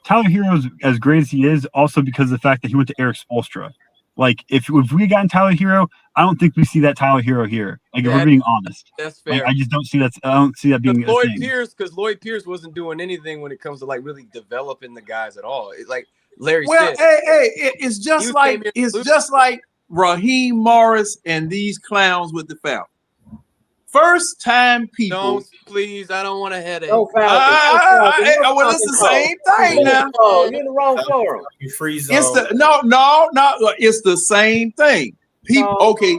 Tyler Hero's as great as he is, also because of the fact that he went to Eric Spoelstra. Like if we gotten Tyler Hero, I don't think we see that Tyler Hero here. Like if we're being honest, that's fair. Like, I just don't see that. I don't see that being a thing. Because Lloyd Pierce wasn't doing anything when it comes to like really developing the guys at all. Like Larry said, it's just like Raheem Morris and these clowns with the Falcons. First time people. Don't, please, I don't want a headache. Well, it's the same thing now. You're in the wrong forum. You freeze zone. It's the no. It's the same thing. People, okay.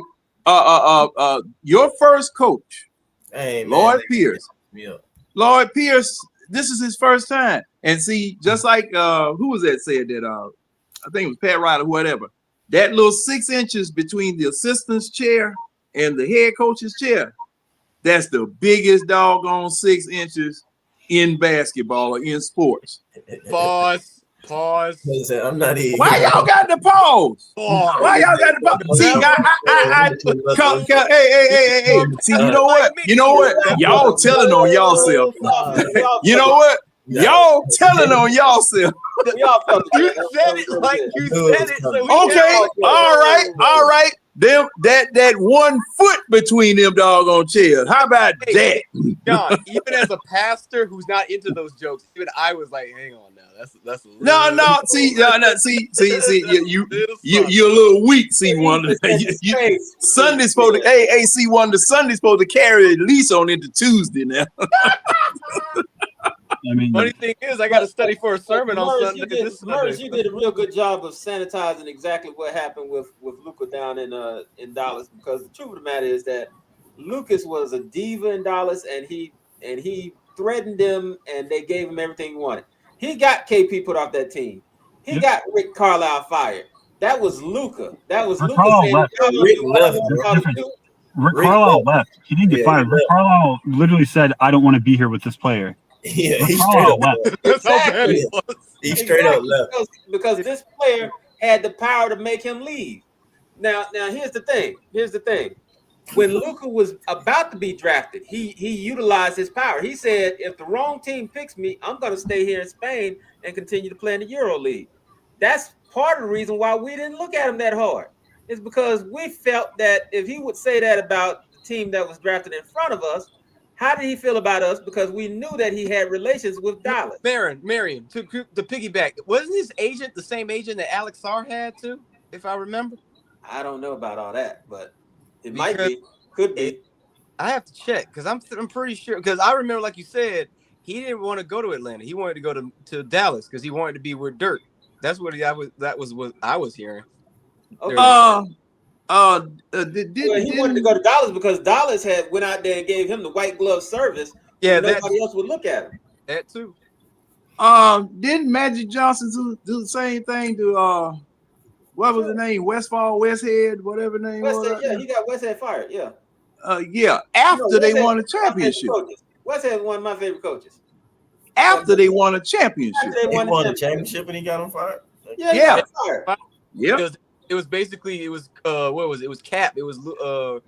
Your first coach, Lloyd Pierce. Yeah. Lloyd Pierce. This is his first time, and see, just like who was that said that? I think it was Pat Riley, whatever. That little 6 inches between the assistant's chair and the head coach's chair. That's the biggest doggone 6 inches in basketball or in sports. Pause. I'm not even. Why y'all got the pause? Why y'all got the pause? See, hey. See, you know what? Y'all telling on y'allself. You know what? Y'all telling on yourself. You said it like you said it. So okay, all right. Them that 1 foot between them doggone chairs. How about that? John, even as a pastor who's not into those jokes, even I was like, hang on now. That's a little no. See, you're a little weak. See, Wonder. Sunday's supposed to. Hey, see, Wonder. Sunday's supposed to carry at least on into Tuesday now. I mean, funny thing is, I got to study for a sermon on Sunday. You did a real good job of sanitizing exactly what happened with Luka down in Dallas, because the truth of the matter is that Lucas was a diva in Dallas, and he threatened them, and they gave him everything he wanted. He got KP put off that team. He got Rick Carlisle fired. That was Luka. That was Luka. Rick Carlisle left. He didn't get fired. Rick Carlisle literally said, "I don't want to be here with this player." Yeah, he straight up left. Exactly. He straight up left because this player had the power to make him leave. Now here's the thing. When Luka was about to be drafted, he utilized his power. He said, if the wrong team picks me, I'm going to stay here in Spain and continue to play in the Euro League. That's part of the reason why we didn't look at him that hard. It's because we felt that if he would say that about the team that was drafted in front of us, how did he feel about us? Because we knew that he had relations with Dallas. Marion, to piggyback, wasn't his agent the same agent that Alex Sarr had too, if I remember? I don't know about all that, but it might be. Could be. I have to check because I'm pretty sure, because I remember, like you said, he didn't want to go to Atlanta. He wanted to go to Dallas because he wanted to be with Dirk. That's what that was what I was hearing. Okay. He wanted to go to Dallas because Dallas had went out there and gave him the white glove service. Yeah, nobody else would look at him. That too. Didn't Magic Johnson do the same thing to what was the name? Westhead, whatever the name was. Yeah, he got Westhead fired. Yeah. After they won a championship. Westhead one of my favorite coaches. After they won a championship. He won a championship and he got him fired. Yeah. Yeah. It was basically what was it? It was Cap. It was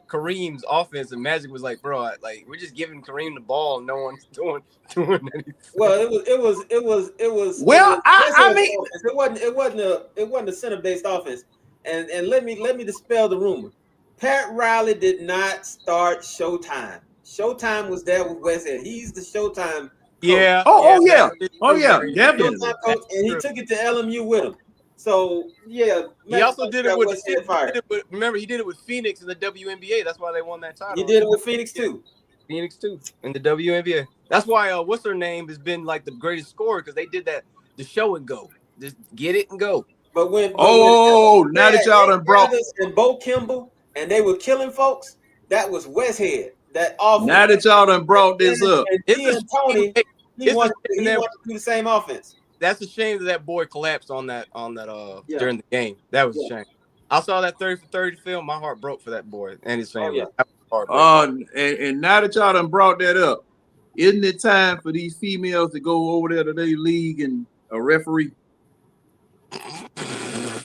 Kareem's offense, and Magic was like, bro, we're just giving Kareem the ball, and no one's doing anything. Well, it was. Well, I mean, it wasn't a center based offense, and let me dispel the rumor. Pat Riley did not start Showtime. Showtime was there with Westhead. He's the Showtime coach. Yeah. Definitely. Coach, and he took it to LMU with him. So yeah, he also did it with. Remember, he did it with Phoenix in the WNBA. That's why they won that title. He did it with Phoenix too. Phoenix too in the WNBA. That's why what's her name has been like the greatest scorer, because they did the show and go, just get it and go. But when now that y'all done brought and Bo Kimball and they were killing folks, that was Westhead. That offense. Now that y'all done brought this up, and Tony, he wanted to do the same offense. That's a shame that boy collapsed on that during the game. That was a shame. I saw that 30 for 30 film. My heart broke for that boy and his family. And now that y'all done brought that up, isn't it time for these females to go over there to their league and a referee?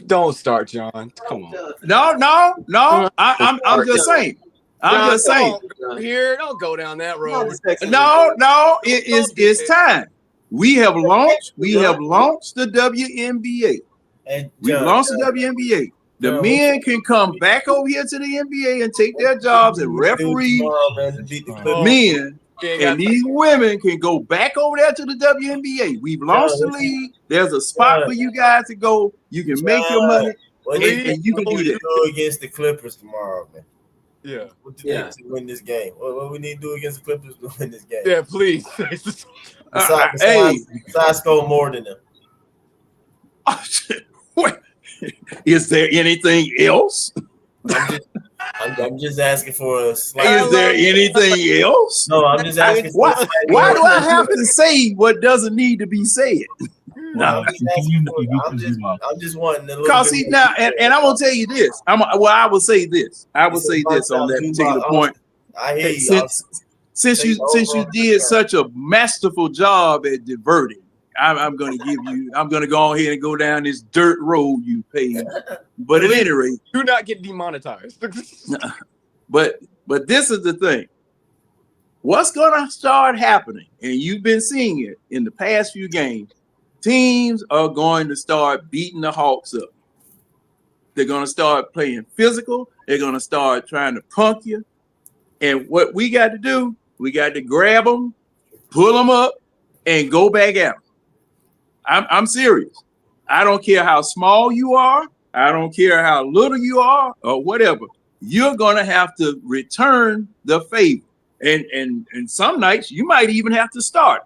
Don't start, John. Come on. No. I'm just saying. I'm just saying. Don't go down that road. No. It's time. We have launched the WNBA. And we launched the WNBA. The men can come back over here to the NBA and take their jobs and referee men, and these women can go back over there to the WNBA. We've launched the league. There's a spot for you guys to go. You can make your money, and you can do that. Go against the Clippers tomorrow, man. Yeah. What do you need to win this game? What we need to do against the Clippers to win this game? Yeah, please. Besides score more than them. Is there anything else? I'm just asking for a slight. Is there anything else? No, I'm just asking. Why do I have to say what doesn't need to be said? No, I'm just wanting to. Because see now, and I'm gonna tell you this. I will say this. I will say this on that particular point. I hear you. Since you did such a masterful job at diverting, I'm going to give you. I'm going to go ahead and go down this dirt road you paid. But at any rate, do not get demonetized. but this is the thing. What's going to start happening, and you've been seeing it in the past few games. Teams are going to start beating the Hawks up. They're going to start playing physical. They're going to start trying to punk you. And what we got to do, we got to grab them, pull them up, and go back at them. I'm serious. I don't care how small you are. I don't care how little you are or whatever. You're going to have to return the favor. And some nights you might even have to start.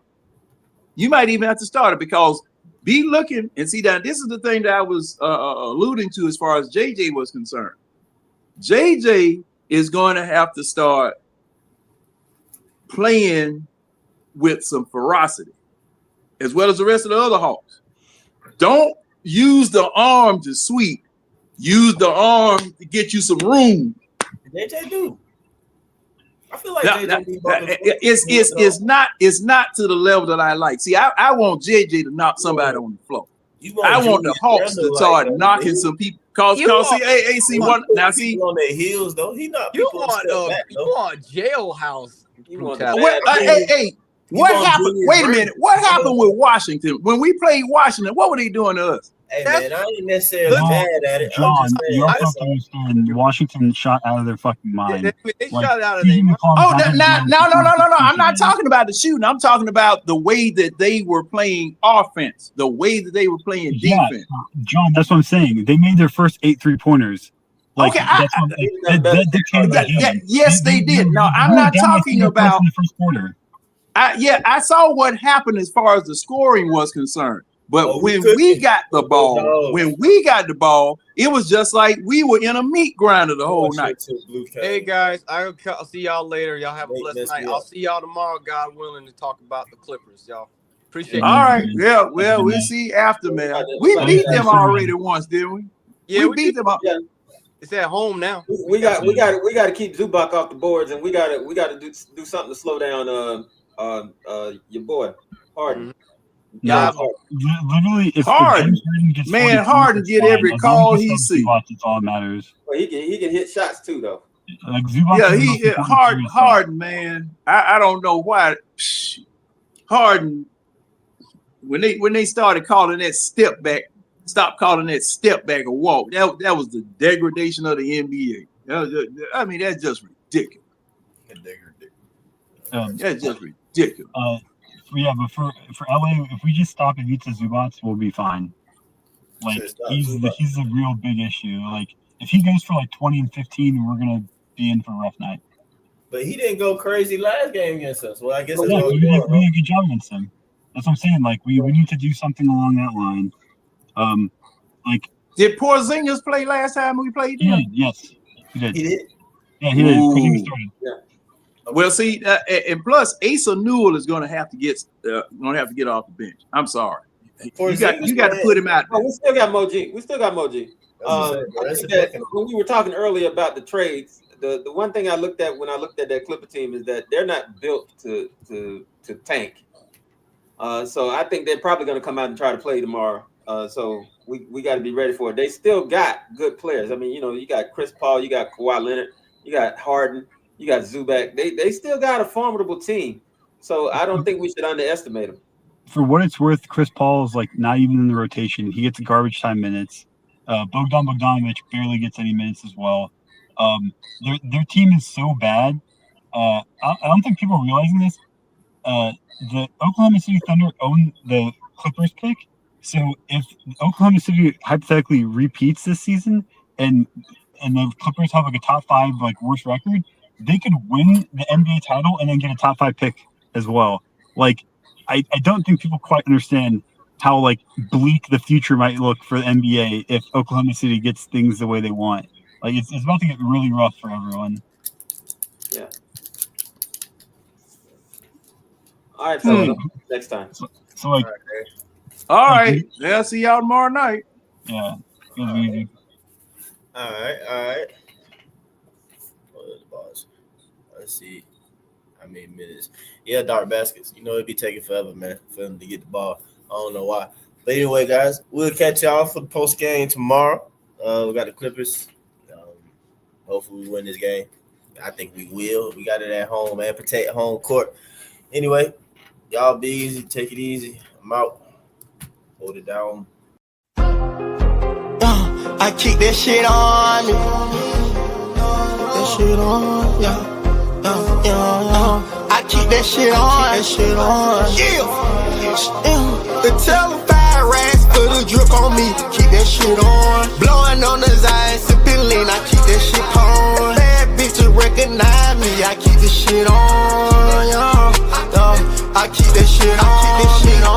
You might even have to start it because be looking and see that this is the thing that I was alluding to as far as JJ was concerned. JJ is going to have to start playing with some ferocity as well as the rest of the other Hawks. Don't use the arm to sweep. Use the arm to get you some room. JJ do. I feel like it's not to the level that I like. See, I want JJ to knock somebody on the floor. I want the Hawks to start knocking some people. Cause see what now see on their heels though. He not. You want jailhouse. What happened? Wait a minute. What happened with Washington when we played Washington? What were they doing to us? Hey man, I ain't necessarily mad at it. John, you also have to understand Washington shot out of their fucking mind. They shot out of their mind. Oh, no. I'm not talking about the shooting. I'm talking about the way that they were playing offense, the way that they were playing defense. John, that's what I'm saying. They made their first 8 3-pointers. Like, okay, yes, they did. Now, I'm not talking about the first quarter. I saw what happened as far as the scoring was concerned. But when we got the ball, it was just like we were in a meat grinder the whole night. Hey guys, I'll see y'all later. Y'all have a blessed night. I'll see y'all tomorrow, God willing, to talk about the Clippers, y'all. Appreciate it. All right, yeah, well, we'll see after, man. We beat them already once, didn't we? Yeah, we beat them up. Yeah. It's at home now. We got to keep Zubac off the boards, and we got to do something to slow down your boy Harden. Yeah, literally, if Harden get every call he sees. That's all that matters. Well, he can hit shots too, though. Like Harden, man. I don't know why Harden when they started calling that step back, stop calling that step back a walk. That was the degradation of the NBA. That's just ridiculous. That's just ridiculous. Yeah, but for LA, if we just stop Ivica Zubac, we'll be fine. Like he's a real big issue. Like if he goes for like 20 and 15, we're gonna be in for a rough night. But he didn't go crazy last game against us. Well, I guess we did a good job against him. That's what I'm saying. Like we need to do something along that line. Like did Porzingis play last time we played him? Yes, he did. He did. Yeah, he did. He started. Yeah. Well, see, and plus, Asa Newell is going to have to get off the bench. I'm sorry, you got to put him out. Oh, we still got Moji. When we were talking earlier about the trades, the one thing I looked at when I looked at that Clipper team is that they're not built to tank. So I think they're probably going to come out and try to play tomorrow. So we got to be ready for it. They still got good players. I mean, you got Chris Paul, you got Kawhi Leonard, you got Harden. You got Zubac. They still got a formidable team. So I don't think we should underestimate them. For what it's worth, Chris Paul is like not even in the rotation. He gets garbage time minutes. Bogdan Bogdanovic barely gets any minutes as well. Their team is so bad. I don't think people are realizing this. The Oklahoma City Thunder own the Clippers pick. So if Oklahoma City hypothetically repeats this season and the Clippers have like a top 5 like worst record, they could win the NBA title and then get a top 5 pick as well. Like I don't think people quite understand how like bleak the future might look for the NBA if Oklahoma City gets things the way they want. Like it's about to get really rough for everyone. Yeah. All right, fellas. Next time. So like, all right. Yeah, see y'all tomorrow night. Yeah. All right. Let's see how many minutes. Yeah, dark baskets. You know it'd be taking forever, man, for them to get the ball. I don't know why. But anyway, guys, we'll catch y'all for the post game tomorrow. We got the Clippers. Hopefully we win this game. I think we will. We got it at home, man. Protect home court. Anyway, y'all be easy. Take it easy. I'm out. Hold it down. I keep that shit on me. That shit on, yeah. I keep that shit on. Yeah. The telephone racks for the drip on me. Keep that shit on. Blowing on the Zion, sipping lean. I keep that shit on. Bad bitches recognize me. I keep this shit on, yeah. I keep that shit on.